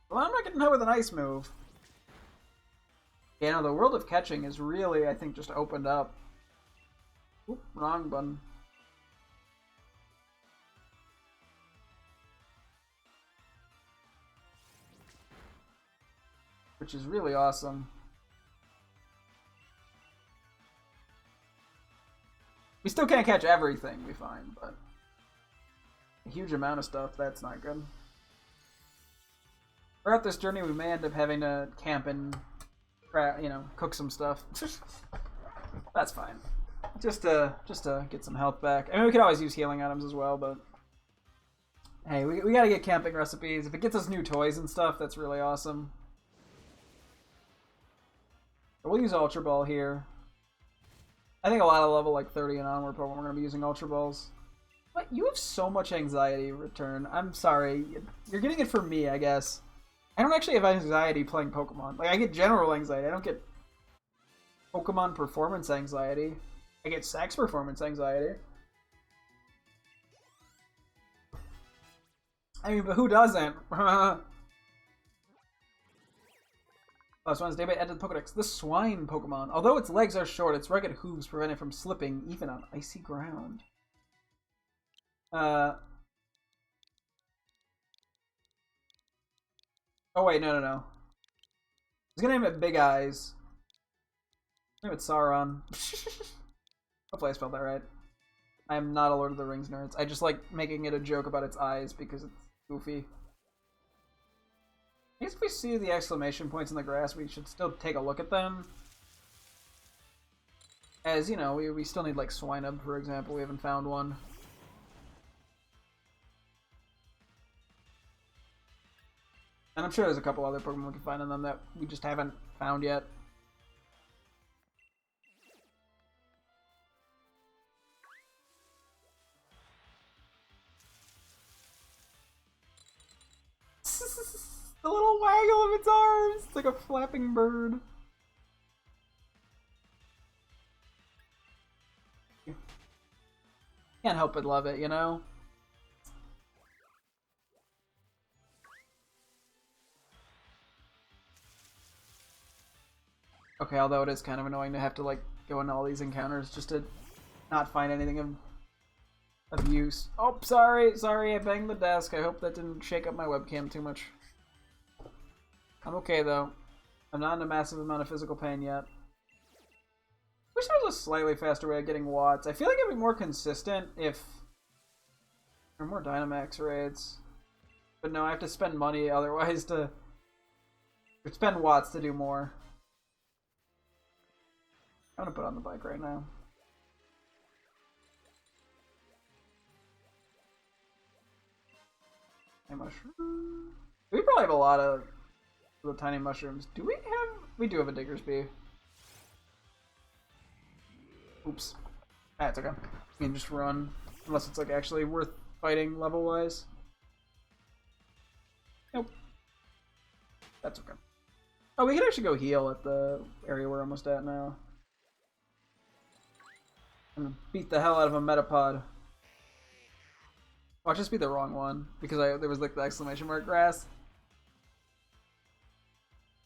Well, I'm not getting hit with an ice move. Yeah, no, the world of catching is really, I think, just opened up. Oop, wrong button. Which is really awesome. We still can't catch everything, we find, but a huge amount of stuff, that's not good. Throughout this journey, we may end up having to camp and, you know, cook some stuff. That's fine. Just to get some health back. I mean, we could always use healing items as well, but hey, we gotta get camping recipes. If it gets us new toys and stuff, that's really awesome. We'll use Ultra Ball here. I think a lot of level like 30 and onward Pokemon we're going to be using Ultra Balls. But you have so much anxiety, Return. I'm sorry. You're getting it for me, I guess. I don't actually have anxiety playing Pokemon. Like, I get general anxiety. I don't get Pokemon performance anxiety. I get sex performance anxiety. I mean, but who doesn't? Swine's day by added to the Pokedex. The Swine Pokemon. Although its legs are short, its rugged hooves prevent it from slipping even on icy ground. Oh wait, no. I was gonna name it Big Eyes. Name it Sauron. Hopefully I spelled that right. I am not a Lord of the Rings nerd. I just like making it a joke about its eyes because it's goofy. I guess if we see the exclamation points in the grass, we should still take a look at them. As, you know, we still need, like, Swinub, for example. We haven't found one. And I'm sure there's a couple other Pokemon we can find in them that we just haven't found yet. The little waggle of its arms! It's like a flapping bird. Can't help but love it, you know? Okay, although it is kind of annoying to have to, like, go into all these encounters just to not find anything of use. Oh, sorry, I banged the desk. I hope that didn't shake up my webcam too much. I'm okay, though. I'm not in a massive amount of physical pain yet. Wish there was a slightly faster way of getting watts. I feel like it'd be more consistent if there were more Dynamax raids. But no, I have to spend money otherwise to spend watts to do more. I'm gonna put on the bike right now. A mushroom. We probably have a lot of the tiny mushrooms. Do we have? We do have a Diggersby. Oops. That's okay. We can just run. Unless it's like actually worth fighting level wise. Nope. That's okay. Oh, we can actually go heal at the area we're almost at now. I'm gonna beat the hell out of a Metapod. Watch this be the wrong one because there was like the exclamation mark grass.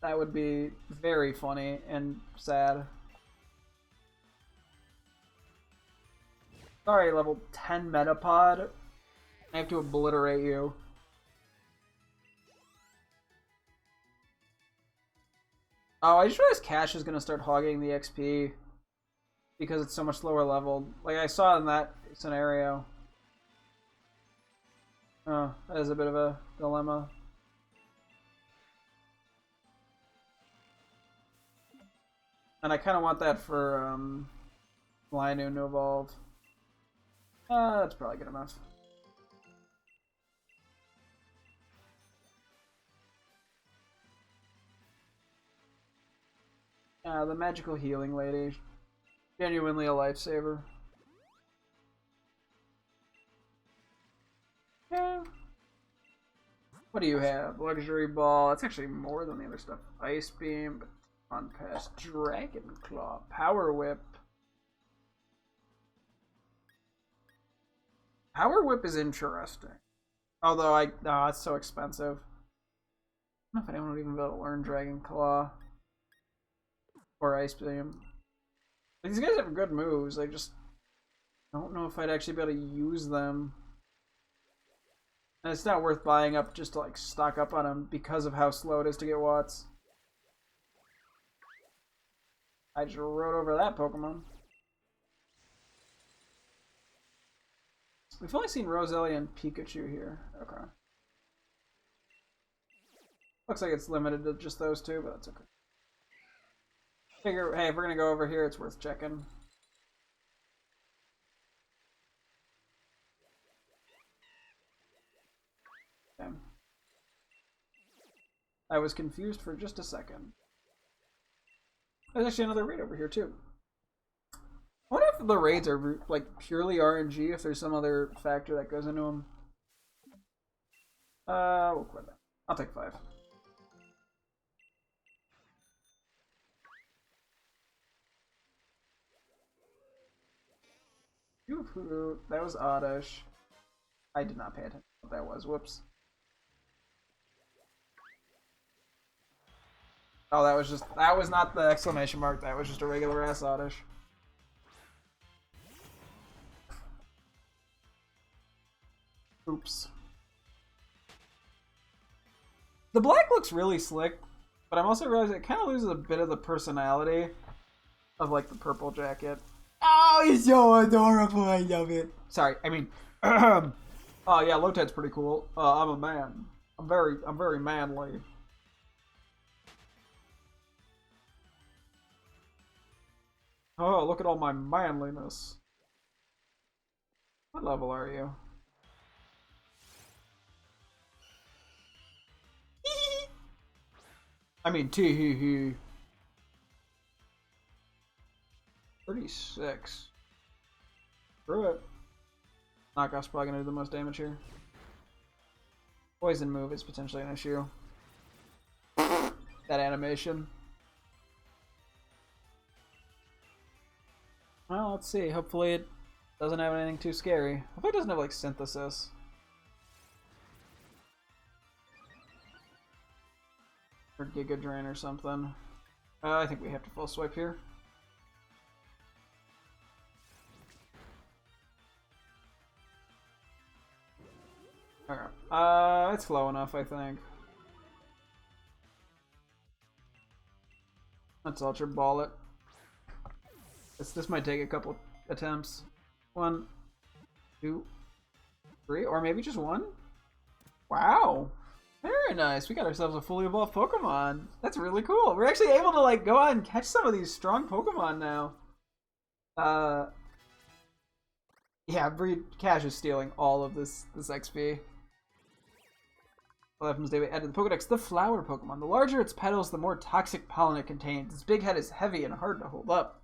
That would be very funny and sad. Sorry, level 10 Metapod. I have to obliterate you. Oh, I just realized Cash is going to start hogging the XP because it's so much lower leveled. Like I saw in that scenario. Oh, that is a bit of a dilemma. And I kind of want that for Linoon to evolve. That's probably good enough. The magical healing lady. Genuinely a lifesaver. Yeah. What do you have? Luxury Ball. That's actually more than the other stuff. Ice Beam. On past Dragon Claw. Power Whip. Power Whip is interesting. Although it's so expensive. I don't know if anyone would even be able to learn Dragon Claw. Or Ice Beam. These guys have good moves. I just don't know if I'd actually be able to use them. And it's not worth buying up just to like stock up on them because of how slow it is to get Watts. I just rode over that Pokemon. We've only seen Roselia and Pikachu here. Okay. Looks like it's limited to just those two, but that's okay. Figure, hey, if we're gonna go over here, it's worth checking. Okay. I was confused for just a second. There's actually another raid over here too. I wonder if the raids are like purely RNG, if there's some other factor that goes into them. We'll quit that. I'll take 5. That was Oddish. I did not pay attention to what that was. Whoops. Oh, that was not the exclamation mark. That was just a regular ass Oddish. Oops. The black looks really slick, but I'm also realizing it kind of loses a bit of the personality of like the purple jacket. Oh, he's so adorable. I love it. Sorry, I mean, oh yeah, Lotad's pretty cool. I'm a man. I'm very manly. Oh, look at all my manliness. What level are you? I mean, tee-hee-hee. 36. Screw it. Knockoff's probably gonna do the most damage here. Poison move is potentially an issue. That animation. Well, let's see. Hopefully it doesn't have anything too scary. Hopefully it doesn't have like synthesis. Or Giga Drain or something. I think we have to full swipe here. Okay. It's slow enough, I think. Let's Ultra Ball it. This might take a couple attempts. 1, 2, 3, or maybe just 1? Wow. Very nice. We got ourselves a fully evolved Pokemon. That's really cool. We're actually able to like go out and catch some of these strong Pokemon now. Yeah, Cash is stealing all of this XP. From David added the Pokedex, the flower Pokemon. The larger its petals, the more toxic pollen it contains. Its big head is heavy and hard to hold up.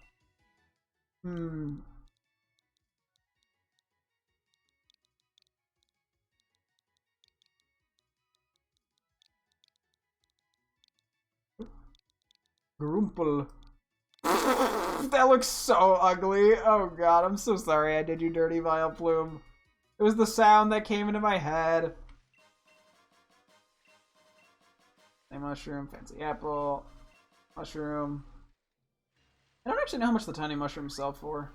Grumple. That looks so ugly. Oh god, I'm so sorry I did you dirty, Vileplume. It was the sound that came into my head. A mushroom, fancy apple, mushroom. I don't actually know how much the tiny mushrooms sell for.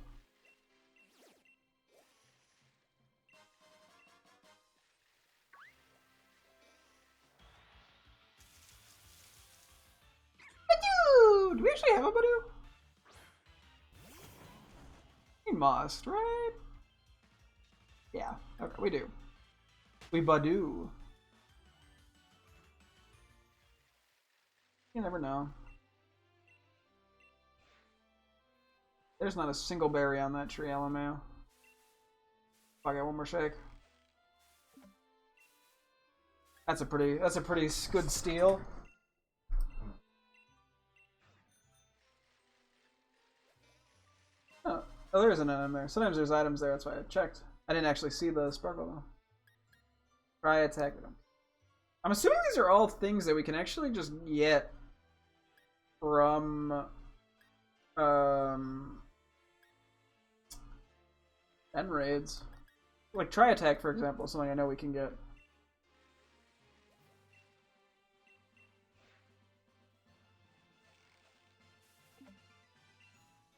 Badoo! Do we actually have a Badoo? We must, right? Yeah, okay, we do. We Badoo. You never know. There's not a single berry on that tree, LMAO. I got one more shake. That's a pretty good steal. Oh, there isn't an in there. Sometimes there's items there, that's why I checked. I didn't actually see the sparkle though. Try attacking them. I'm assuming these are all things that we can actually just get from end raids. Like try attack, for example, something I know we can get.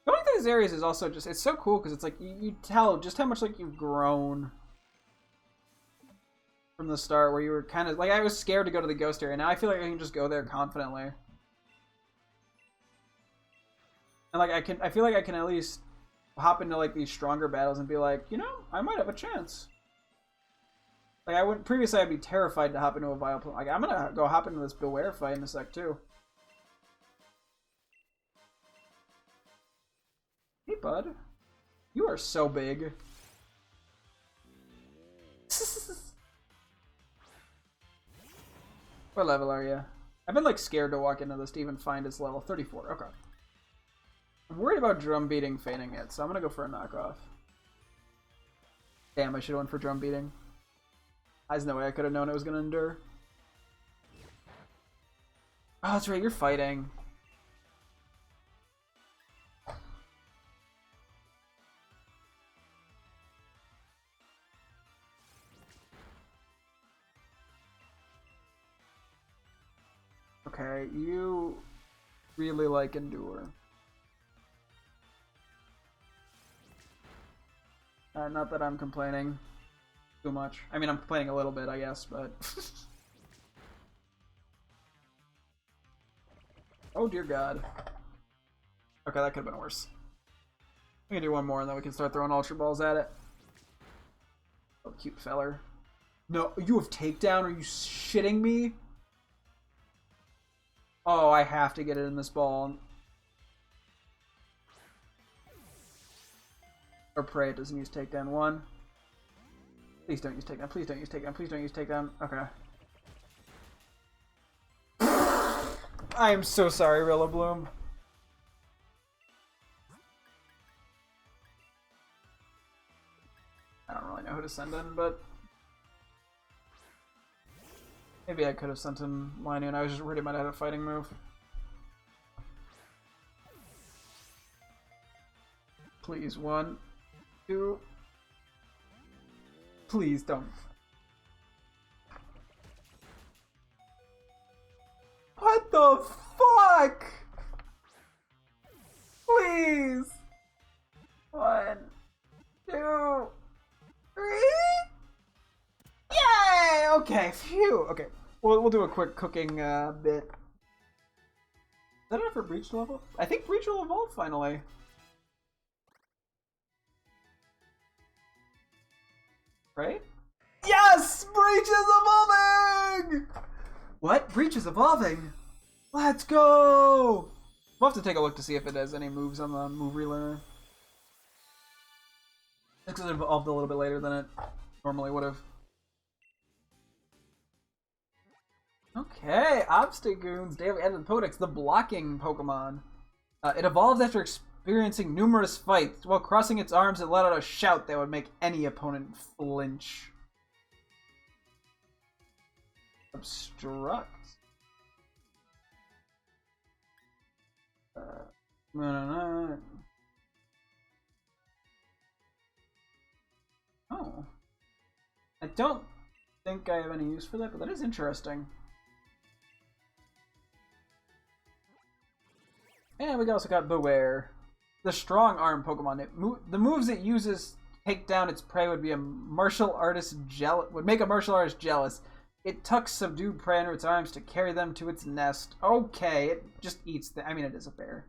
Going through these areas is also just, it's so cool because it's like you tell just how much like you've grown from the start, where you were kind of like, I was scared to go to the ghost area. Now I feel like I can just go there confidently. And like I feel like I can at least hop into like these stronger battles and be like, you know, I might have a chance. Like I wouldn't previously, I'd be terrified to hop into a Vileplume. Like I'm gonna go hop into this Beware fight in a sec too. Hey bud, you are so big. What level are you? I've been like scared to walk into this to even find its level. 34. Okay. I'm worried about drum beating feigning it, so I'm gonna go for a knockoff. Damn, I should have went for drum beating. There's no way I could have known it was gonna endure. Oh, that's right, you're fighting. Okay, you really like endure. Not that I'm complaining too much. I mean, I'm complaining a little bit, I guess, but... Oh, dear God. Okay, that could have been worse. We can do one more, and then we can start throwing Ultra Balls at it. Oh, cute feller. No, you have takedown? Are you shitting me? Oh, I have to get it in this ball. Or pray it doesn't use takedown. 1. Please don't use takedown. Please don't use takedown. Please don't use takedown. Okay. I am so sorry, Rillaboom. I don't really know who to send in, but maybe I could have sent in Liney, and I was just worried it might have had a fighting move. Please, 1, 2. Please don't. What the fuck? Please. 1, 2, 3. Yay! Okay, phew. Okay, we'll do a quick cooking bit. Is that enough for Breach to level? I think Breach will evolve finally. Right? Yes! Breach is evolving! What? Breach is evolving? Let's go! We'll have to take a look to see if it has any moves on the move relearner. Because it evolved a little bit later than it normally would have. Okay, Obstagoon's daily added Podex, the blocking Pokemon. It evolved after experiencing numerous fights. While crossing its arms, it let out a shout that would make any opponent flinch. Obstruct. No. Oh. I don't think I have any use for that, but that is interesting. And we also got Beware. The strong arm Pokemon. The moves it uses to take down its prey would make a martial artist jealous. It tucks subdued prey under its arms to carry them to its nest. Okay, it just eats I mean, it is a bear.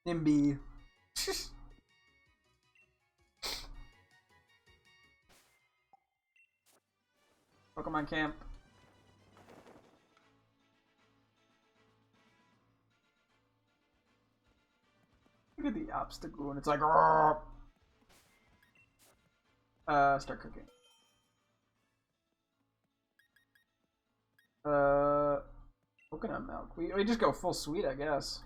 Nimby. Pokemon Camp. Look at the obstacle, and it's like, start cooking. Coconut milk. We just go full sweet, I guess.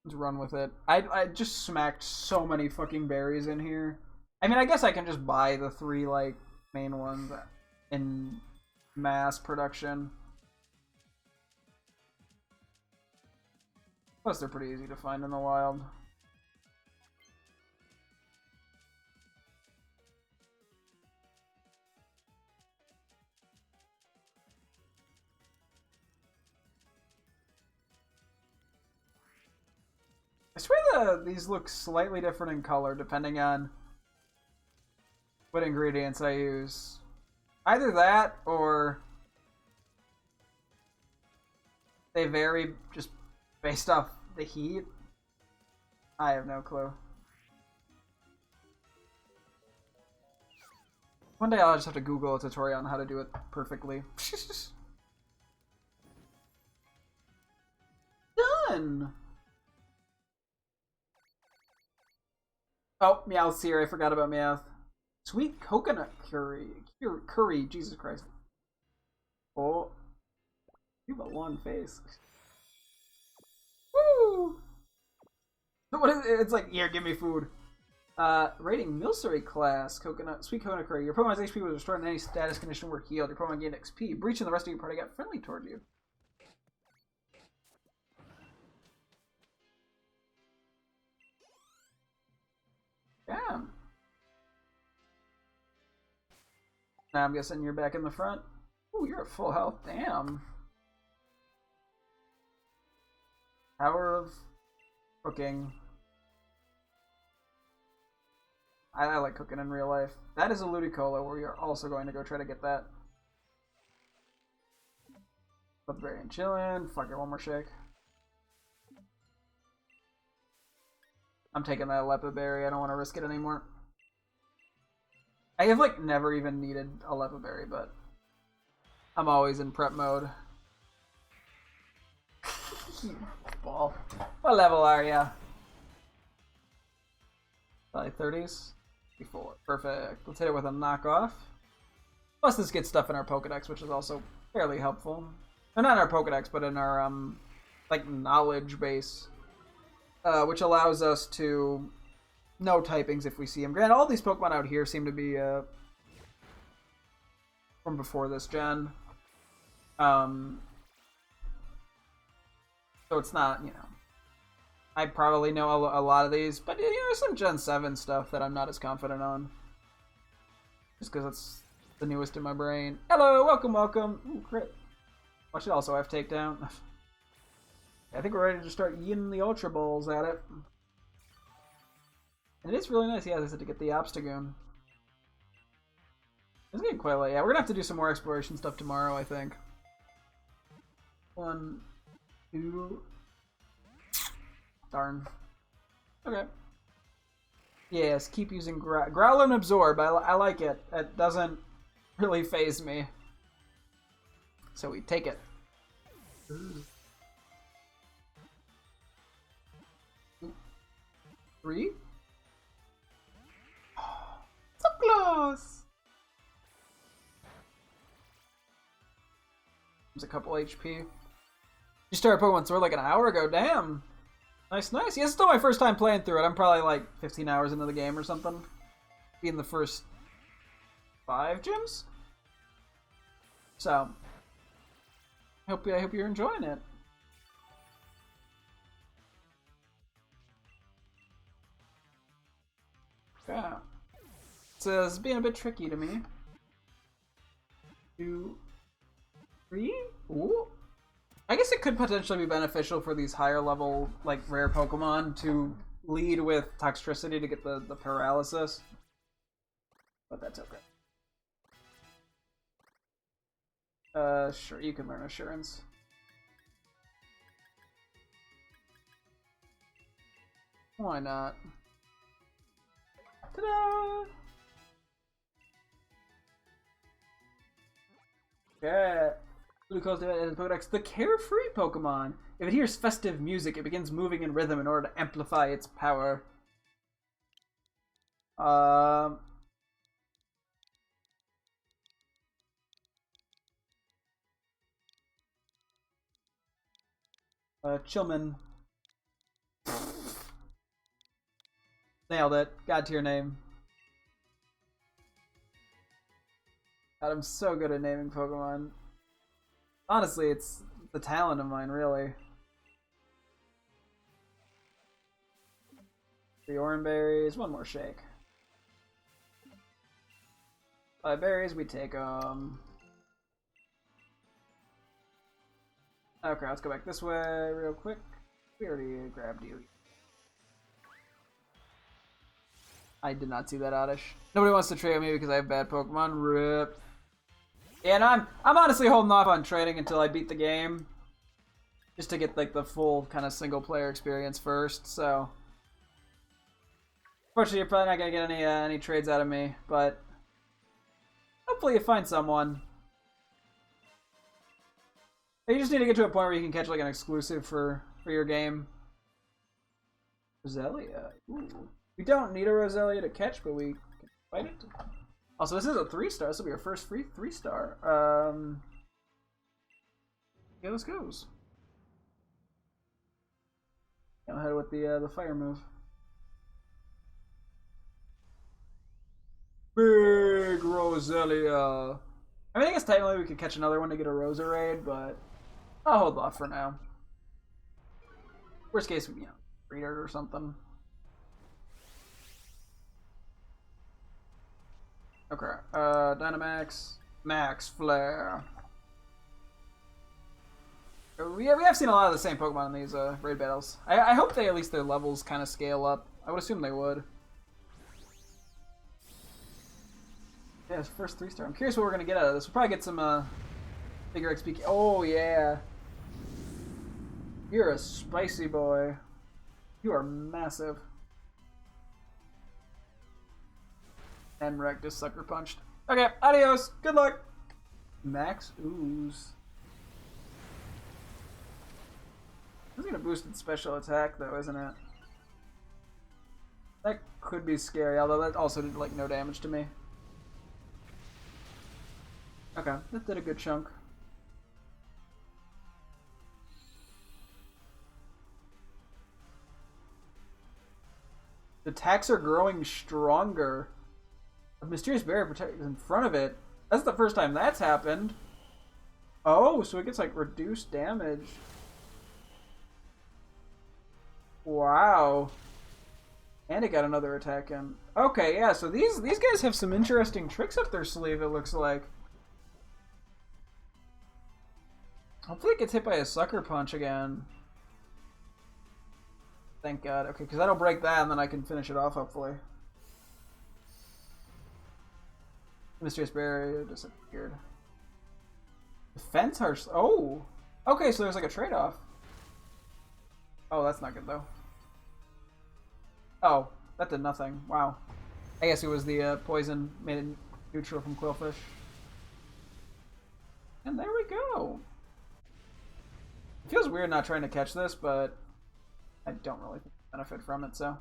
Let's run with it. I just smacked so many fucking berries in here. I mean, I guess I can just buy the 3, like, main ones in mass production. Plus, they're pretty easy to find in the wild. I swear these look slightly different in color depending on what ingredients I use. Either that or they vary just based off the heat. I have no clue. One day I'll just have to Google a tutorial on how to do it perfectly. Done! Oh, Meowth's here. I forgot about Meowth. Sweet coconut curry. Curry, Jesus Christ. Oh. You have a long face. Woo! What is it? It's like, here, give me food. Rating Milcery class. Sweet coconut curry. Your Pokemon's HP was restored in any status condition were healed. Your Pokemon gained XP. Breach and the rest of your party got friendly toward you. Damn. Now I'm guessing you're back in the front. Ooh, you're at full health. Damn. Power of cooking. I like cooking in real life. That is a Ludicolo. We are also going to go try to get that. Leopberry and chillin'. Fuck it, one more shake. I'm taking that Leopberry. I don't want to risk it anymore. I have, like, never even needed a Leopberry, but I'm always in prep mode. Ball. What level are ya? Probably 30s? Before. Perfect. Let's hit it with a knockoff. Plus this gets stuff in our Pokedex, which is also fairly helpful. Or not in our Pokedex, but in our, like, knowledge base. Which allows us to know typings if we see them. Granted, all these Pokemon out here seem to be from before this gen. So it's not, you know. I probably know a lot of these, but you know, some Gen 7 stuff that I'm not as confident on. Just because it's the newest in my brain. Hello, welcome, welcome. Ooh, crit. I should also have takedown. I think we're ready to start yeeting the Ultra Balls at it. And it is really nice, yeah, as I said, to get the Obstagoon. It's getting quite late. Yeah, we're gonna have to do some more exploration stuff tomorrow, I think. 1, 2... Darn. Okay. Yes, keep using Growl and Absorb. I like it. It doesn't really faze me. So we take it. Ooh. 3? So close! There's a couple HP. You started Pokemon Sword like an hour ago, damn! Nice, nice. Yeah, it's still my first time playing through it. I'm probably like 15 hours into the game or something. Being the first 5 gyms? So, I hope you're enjoying it. Yeah. It's being a bit tricky to me. 2, 3? Ooh. I guess it could potentially be beneficial for these higher level, like, rare Pokemon to lead with Toxtricity to get the paralysis. But that's okay. Sure, you can learn Assurance. Why not? Ta-da! Yeah. Glucose as Pokedex, the carefree Pokemon. If it hears festive music, it begins moving in rhythm in order to amplify its power. Chillman. Nailed it. God tier name. God, I'm so good at naming Pokemon. Honestly, it's the talent of mine, really. 3 orange berries, 1 more shake. 5 berries, we take them. Okay, let's go back this way real quick. We already grabbed you. I did not see that, Oddish. Nobody wants to trade with me because I have bad Pokemon. Rip. And I'm honestly holding off on trading until I beat the game, just to get like the full kind of single player experience first. So, unfortunately, you're probably not gonna get any trades out of me, but hopefully you find someone. You just need to get to a point where you can catch like an exclusive for your game. Roselia. Ooh. We don't need a Roselia to catch, but we can fight it. Also, this is a 3-star. This will be our first free 3-star. Yeah, let's go. Go ahead with the fire move. Big Roselia. I mean, I guess technically we could catch another one to get a Roserade, but I'll hold off for now. Worst case, Reader or something. Okay, Dynamax, Max Flare. We have seen a lot of the same Pokemon in these raid battles. I hope they at least their levels kind of scale up. I would assume they would. Yeah, it's first 3-star. I'm curious what we're gonna get out of this. We'll probably get some bigger XP. Oh yeah, you're a spicy boy. You are massive. And Wreck just sucker punched. Okay, adios. Good luck. Max Ooze. This is gonna boost its special attack though, isn't it? That could be scary, although that also did like no damage to me. Okay, that did a good chunk. The attacks are growing stronger. A mysterious barrier protects in front of it. That's the first time that's happened. Oh, so it gets like reduced damage. Wow. And it got another attack in. Okay, yeah, so these guys have some interesting tricks up their sleeve, it looks like. Hopefully it gets hit by a sucker punch again. Thank God. Okay, because that'll break that and then I can finish it off, hopefully. Mysterious barrier disappeared. Defense harsh. Oh! Okay, so there's like a trade-off. Oh, that's not good though. Oh, that did nothing. Wow. I guess it was the poison made it neutral from Quillfish. And there we go. It feels weird not trying to catch this, but I don't really benefit from it, so.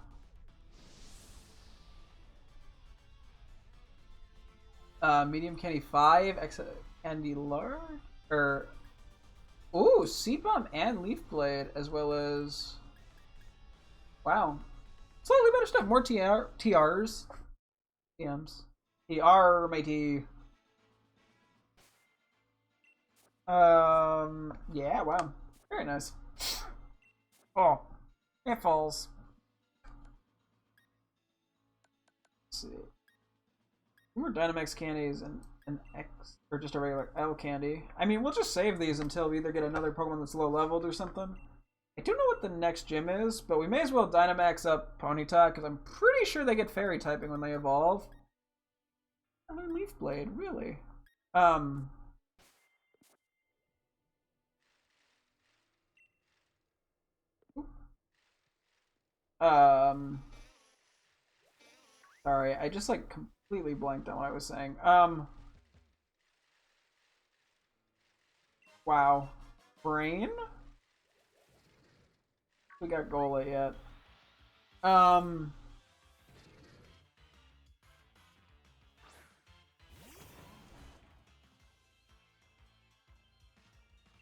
Medium Candy 5, X Candy Lure? Or. Ooh, Seed Bomb and Leaf Blade, as well as. Wow. Slightly better stuff. More TRs. TMs. TR, matey. Yeah, wow. Very nice. Oh, it falls. Let's see. More Dynamax candies and an X, or just a regular L candy. I mean, we'll just save these until we either get another Pokemon that's low leveled or something. I don't know what the next gym is, but we may as well Dynamax up Ponyta, because I'm pretty sure they get Fairy typing when they evolve. And then Leaf Blade, really? Sorry, I just like completely blanked on what I was saying. Wow. Brain? We got Golett yet.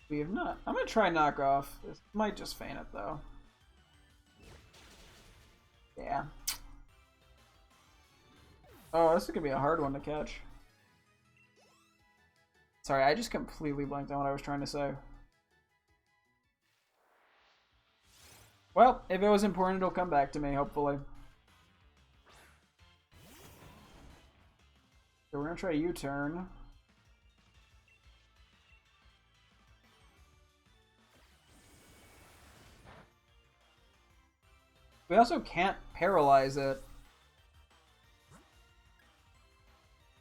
We have not. I'm gonna try knockoff. This might just feign it though. Yeah. Oh, this is gonna be a hard one to catch. Sorry, I just completely blanked on what I was trying to say. Well, if it was important, it'll come back to me, hopefully. So we're gonna try U-turn. We also can't paralyze it.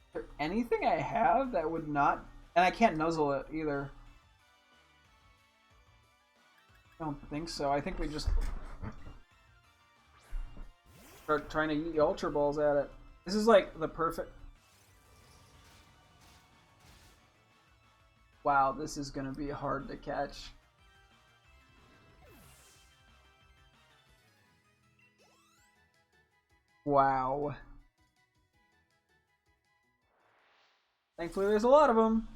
Is there anything I have that would not... And I can't nuzzle it either. I don't think so. I think we just start trying to eat Ultra Balls at it. This is like the perfect... Wow, this is going to be hard to catch. Wow. Thankfully, there's a lot of them.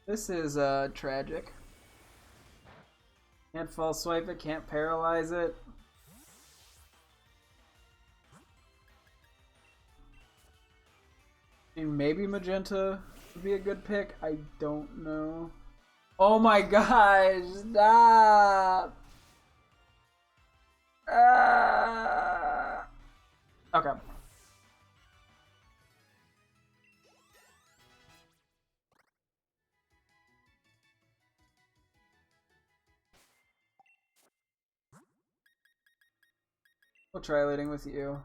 This is tragic. Can't false swipe it, can't paralyze it. I mean, maybe Magenta would be a good pick. I don't know. Oh my gosh, stop! Okay. We'll try leading with you.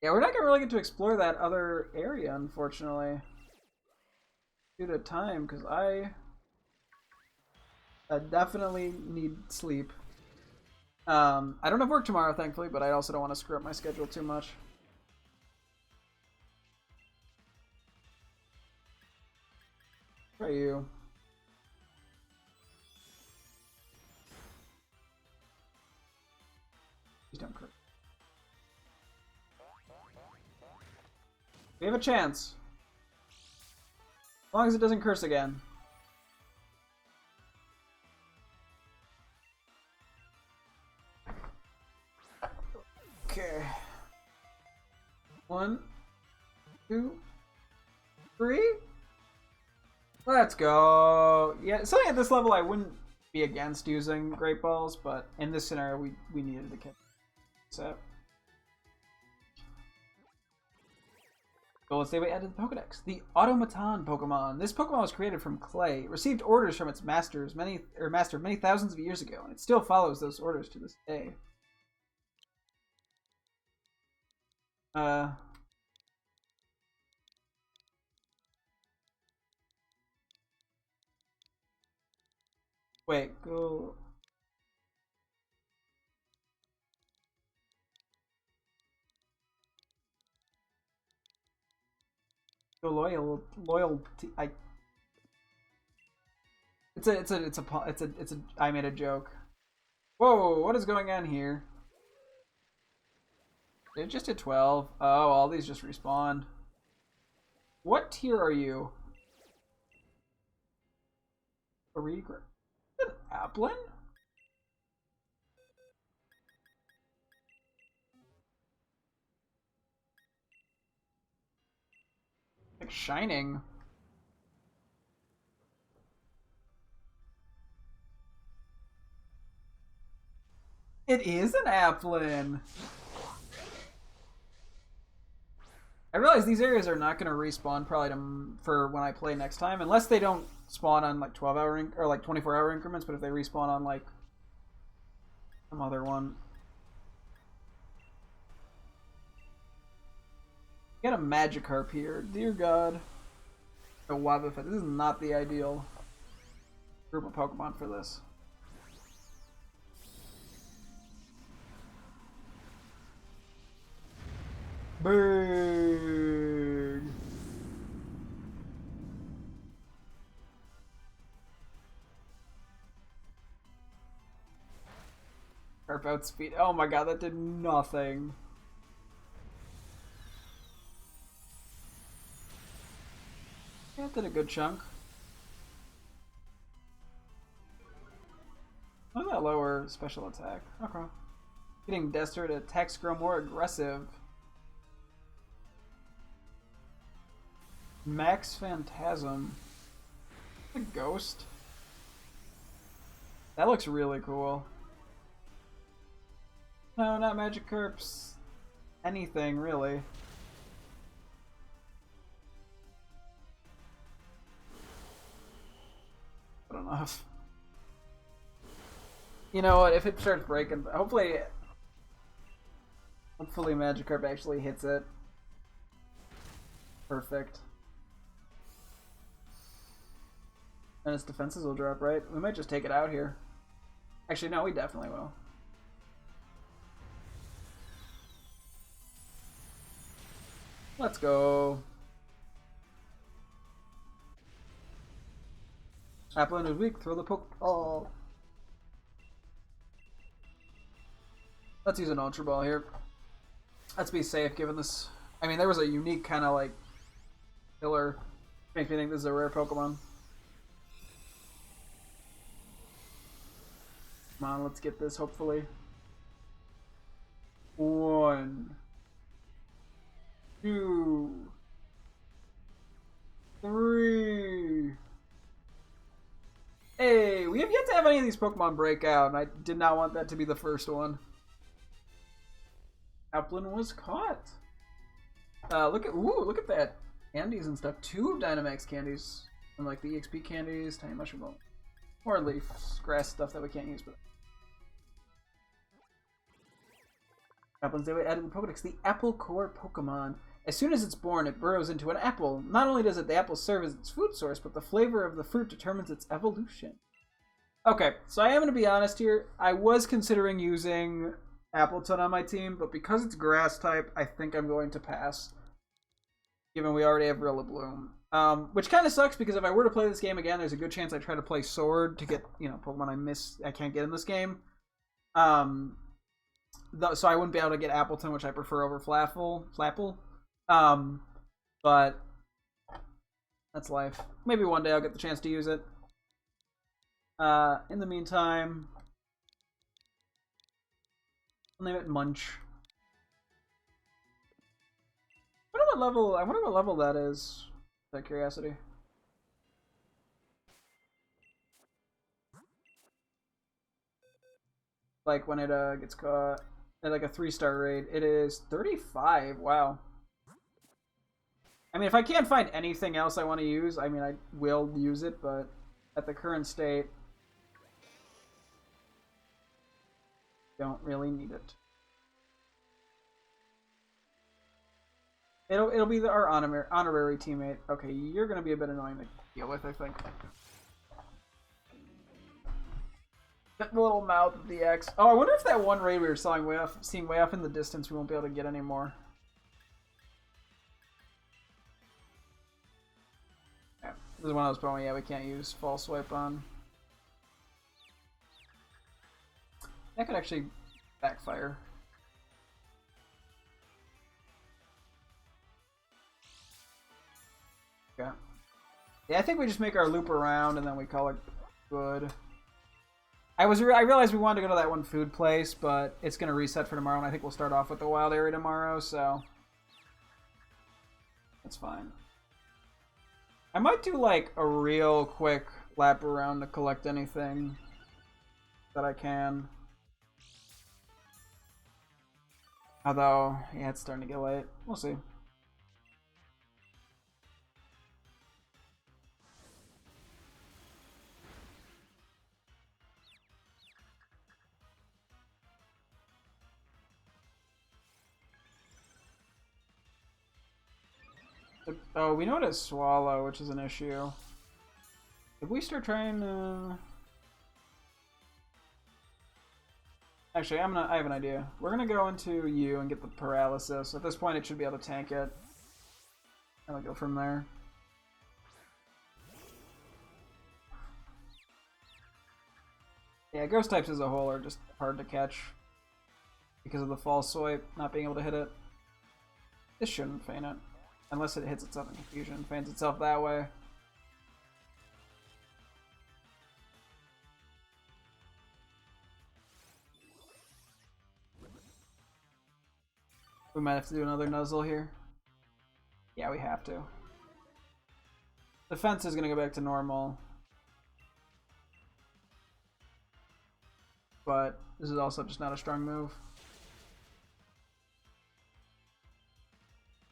Yeah, we're not gonna really get to explore that other area, unfortunately. Due to time, because I definitely need sleep. I don't have work tomorrow, thankfully, but I also don't want to screw up my schedule too much. Try you. Please don't curse. We have a chance. As long as it doesn't curse again. Okay. 1, 2, 3. Let's go. Yeah, something at this level I wouldn't be against using Great Balls, but in this scenario we needed to catch. So let's say we added the Pokedex. The Automaton Pokemon. This Pokemon was created from clay. It received orders from its master many thousands of years ago, and it still follows those orders to this day. Wait, go. Go loyalty. I made a joke. Whoa, what is going on here? It just hit 12. Oh, all these just respawned. What tier are you? A regret. An Applin? Like shining. It is an Applin. I realize these areas are not going to respawn probably for when I play next time, unless they don't spawn on like 12-hour or like 24-hour increments. But if they respawn on like some other one, get a Magikarp here. Dear God, a Wobbuffet. This is not the ideal group of Pokemon for this. Big. Carp outspeed. Oh my god, that did nothing. Yeah, that did a good chunk. Look at that lower special attack. Okay. Getting desperate attacks grow more aggressive. Max Phantasm. A ghost. That looks really cool. No, not Magikarps. Anything, really. Good enough. You know what? If it starts breaking, hopefully Magikarp actually hits it. Perfect. And its defenses will drop, right? We might just take it out here. Actually, no, we definitely will. Let's go. Applin is weak. Throw the Pokeball. Let's use an Ultra Ball here. Let's be safe, given this. I mean, there was a unique kind of like killer. Makes me think this is a rare Pokemon. Come on, let's get this, hopefully. 1, 2, 3. Hey, we have yet to have any of these Pokemon break out, and I did not want that to be the first one. Applin was caught. Look at that. Candies and stuff. 2 Dynamax candies. And like the EXP candies, Tiny Mushroom Ball. More leaf, grass stuff that we can't use, but Applin's added to the Pokedex, the Apple Core Pokemon. As soon as it's born, it burrows into an apple. Not only does the apple serve as its food source, but the flavor of the fruit determines its evolution. Okay, so I am going to be honest here. I was considering using Appleton on my team, but because it's grass type, I think I'm going to pass. Given we already have Rillaboom. Which kind of sucks, because if I were to play this game again, there's a good chance I try to play Sword to get, you know, Pokemon I can't get in this game. So I wouldn't be able to get Appleton, which I prefer over Flapple. But that's life. Maybe one day I'll get the chance to use it. In the meantime, I'll name it Munch. I wonder what level that is. Out of curiosity. Like when it gets caught at like a 3-star raid, it is 35. Wow. I mean, if I can't find anything else I want to use, I mean, I will use it, but at the current state, don't really need it. It'll be our honorary teammate. Okay, you're gonna be a bit annoying to deal with, I think. Get the little mouth of the X. Oh, I wonder if that one raid we were seeing way off in the distance, we won't be able to get anymore. Yeah, this is one of those Pokemon, yeah, we can't use False Swipe on. That could actually backfire. Yeah. Yeah, I think we just make our loop around and then we call it good. I realized we wanted to go to that one food place, but it's going to reset for tomorrow, and I think we'll start off with the wild area tomorrow, so that's fine. I might do like a real quick lap around to collect anything that I can. Although, yeah, it's starting to get late. We'll see. Oh, we know it is Swallow, which is an issue. If we start trying to... Actually, I have an idea. We're gonna go into you and get the paralysis. At this point, it should be able to tank it. And we'll go from there. Yeah, ghost types as a whole are just hard to catch because of the false swipe, not being able to hit it. This shouldn't feint it. Unless it hits itself in confusion, feints itself that way. We might have to do another nuzzle here. Yeah, we have to. Defense is going to go back to normal. But this is also just not a strong move.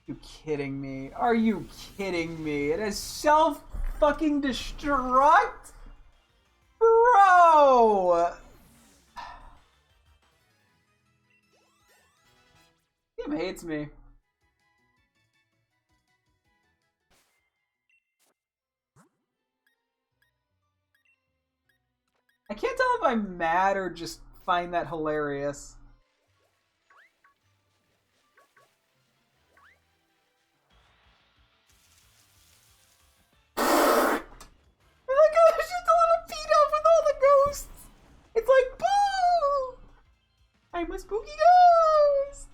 Are you kidding me? Are you kidding me? It is self-fucking-destruct? Bro! Game hates me. I can't tell if I'm mad or just find that hilarious. It's like, boo! I'm a spooky ghost!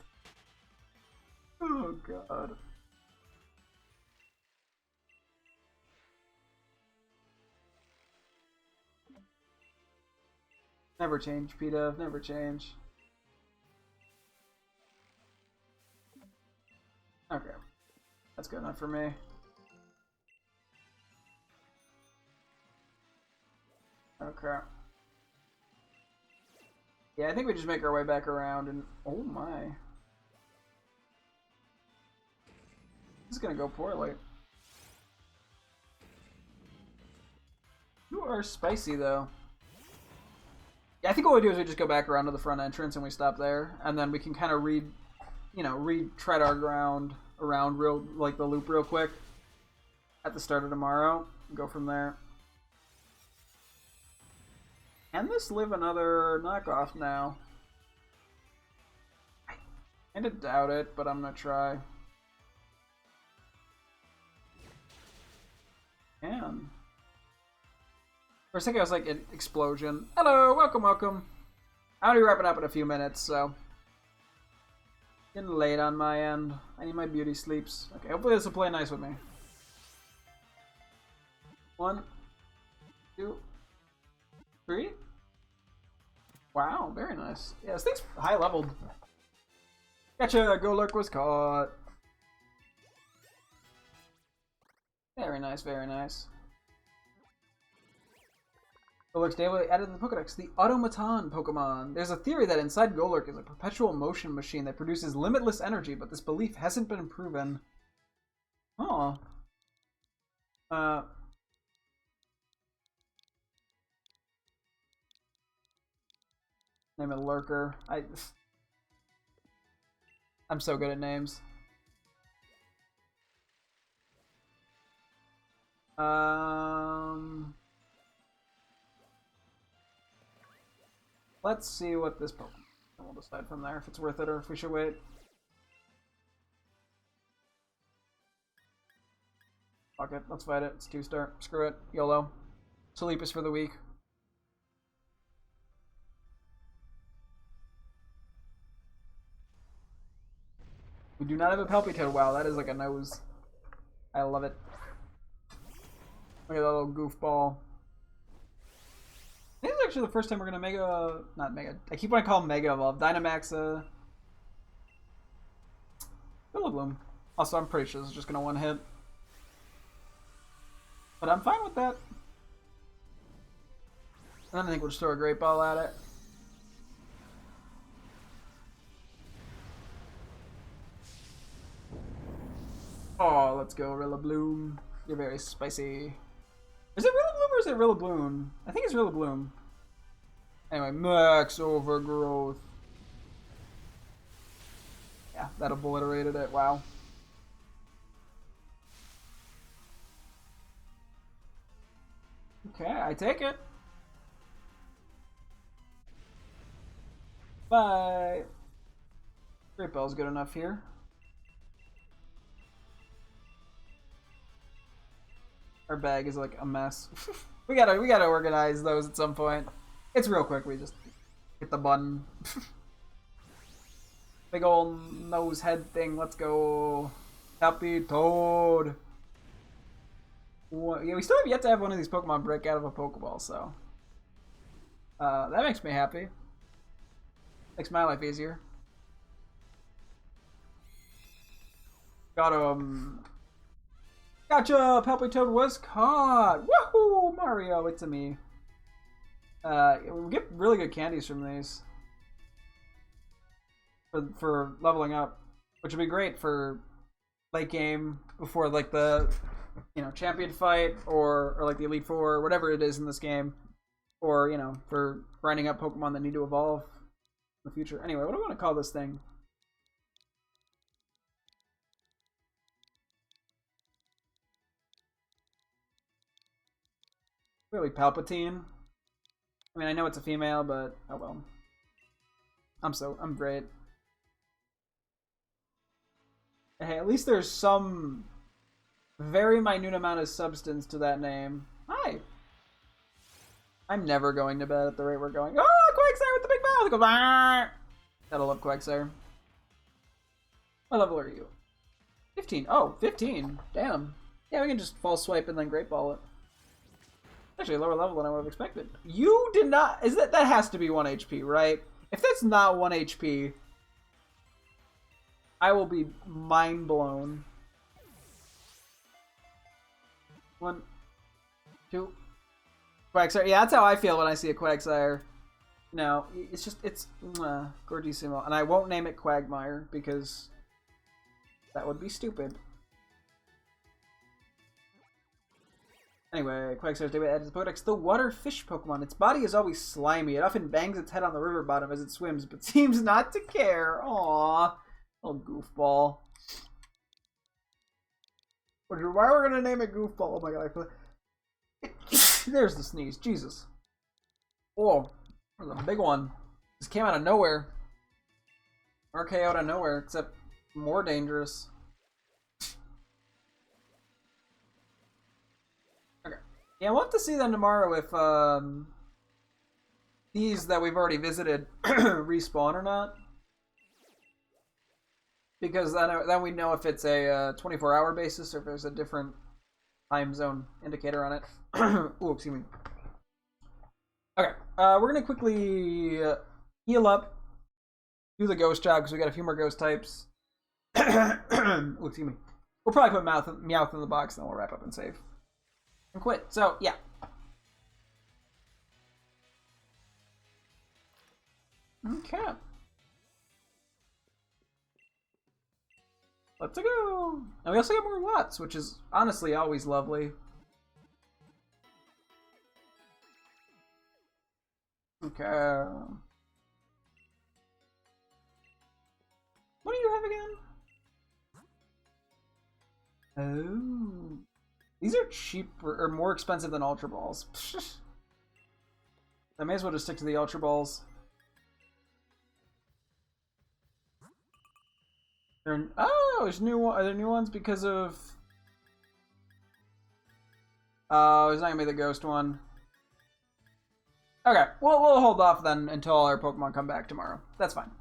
Oh, God. Never change, P-Dove. Never change. Okay. That's good enough for me. Okay. Yeah, I think we just make our way back around and... Oh my. This is gonna go poorly. You are spicy, though. Yeah, I think what we do is we just go back around to the front entrance and we stop there. And then we can kind of retread our ground around the loop real quick at the start of tomorrow. And go from there. Can this live another knockoff now? I kind of doubt it, but I'm gonna try. Can. For a second I was like, an explosion. Hello, welcome, welcome. I'll be wrapping up in a few minutes, so. Getting late on my end. I need my beauty sleeps. Okay, hopefully this will play nice with me. 1, 2, 3. Wow, very nice. Yeah, this thing's high leveled. Gotcha, Golurk was caught. Very nice, very nice. Golurk's daily added to the Pokedex, the Automaton Pokemon. There's a theory that inside Golurk is a perpetual motion machine that produces limitless energy, but this belief hasn't been proven. Oh. Name it Lurker. I'm so good at names. Let's see what this Pokemon. And we'll decide from there if it's worth it or if we should wait. Fuck it, let's fight it. It's 2-star. Screw it. YOLO. Sleep is for the weak. We do not have a Palpitoad. Wow, that is like a nose. I love it. Look at that little goofball. I think it's actually the first time we're gonna not Mega. I keep wanting to call him Mega Evolve. Dynamax, Rillaboom. Also, I'm pretty sure this is just gonna one hit. But I'm fine with that. I think we'll just throw a great ball at it. Oh, let's go, Rillaboom. You're very spicy. Is it Rillaboom or is it Rillaboom? I think it's Rillaboom. Anyway, max overgrowth. Yeah, that obliterated it. Wow. Okay, I take it. Bye. Great Ball's good enough here. Our bag is like a mess. we gotta organize those at some point. It's real quick. We just hit the button. Big old nose head thing. Let's go. Happy Toad. Yeah, we still have yet to have one of these Pokemon break out of a Pokeball, so that makes me happy. Makes my life easier. Got him. Gotcha! Palpitoad was caught! Woohoo! Mario, it's a me. We get really good candies from these. For leveling up. Which would be great for late game before like the champion fight or like the Elite Four or whatever it is in this game. Or, for grinding up Pokemon that need to evolve in the future. Anyway, what do I want to call this thing? Really Palpatine. I mean, I know it's a female, but oh well. I'm great. Hey, at least there's some very minute amount of substance to that name. Hi. I'm never going to bed at the rate we're going. Oh, Quagsire with the big mouth! It goes, ah! Gotta love Quagsire. What level are you? 15. Oh, 15. Damn. Yeah, we can just false swipe and then Great Ball it. Actually a lower level than I would have expected. You did not... That has to be 1 HP, right? If that's not 1 HP, I will be mind blown. 1, 2. Quagsire. Yeah, that's how I feel when I see a Quagsire. No, it's just... It's... Gordissimo. And I won't name it Quagmire, because that would be stupid. Anyway, Quagsire's debut adds the Pokedex. The water fish Pokemon. Its body is always slimy. It often bangs its head on the river bottom as it swims, but seems not to care. Aww. Little goofball. Why we're gonna name it Goofball? Oh my god, I feel like... There's the sneeze. Jesus. Oh, there's a big one. This came out of nowhere. RK out of nowhere, except more dangerous. Yeah, we'll have to see then tomorrow if these that we've already visited respawn or not. Because then we know if it's a 24-hour basis or if there's a different time zone indicator on it. Ooh, excuse me. Okay, we're going to quickly heal up, do the ghost job because we got a few more ghost types. Ooh, excuse me. We'll probably put Meowth in the box, then we'll wrap up and save. And quit. So, yeah. Okay. Let's go. And we also got more Watts, which is honestly always lovely. Okay. What do you have again? Oh. These are cheaper or more expensive than Ultra Balls. I may as well just stick to the Ultra Balls. Oh, there's are there new ones because of... Oh, it's not gonna be the ghost one. Okay, we'll hold off then until our Pokemon come back tomorrow. That's fine.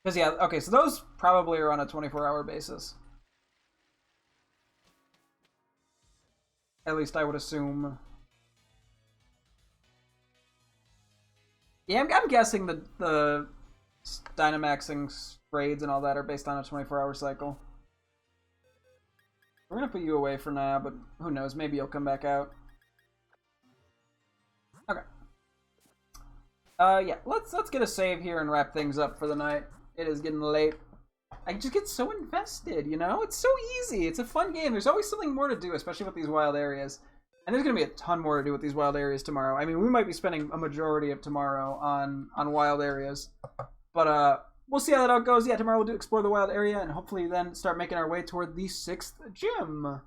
Because yeah, okay, so those probably are on a 24-hour basis. At least I would assume. Yeah, I'm guessing the Dynamaxing raids and all that are based on a 24-hour cycle. We're gonna put you away for now, but who knows? Maybe you'll come back out. Okay. Yeah. Let's get a save here and wrap things up for the night. It is getting late. I just get so invested, you know? It's so easy. It's a fun game. There's always something more to do, especially with these wild areas. And there's going to be a ton more to do with these wild areas tomorrow. I mean, we might be spending a majority of tomorrow on wild areas. But we'll see how that all goes. Yeah, tomorrow we'll explore the wild area and hopefully then start making our way toward the 6th gym.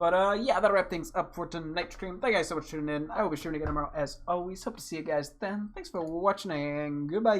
But yeah, that'll wrap things up for tonight's stream. Thank you guys so much for tuning in. I will be streaming again tomorrow as always. Hope to see you guys then. Thanks for watching and goodbye.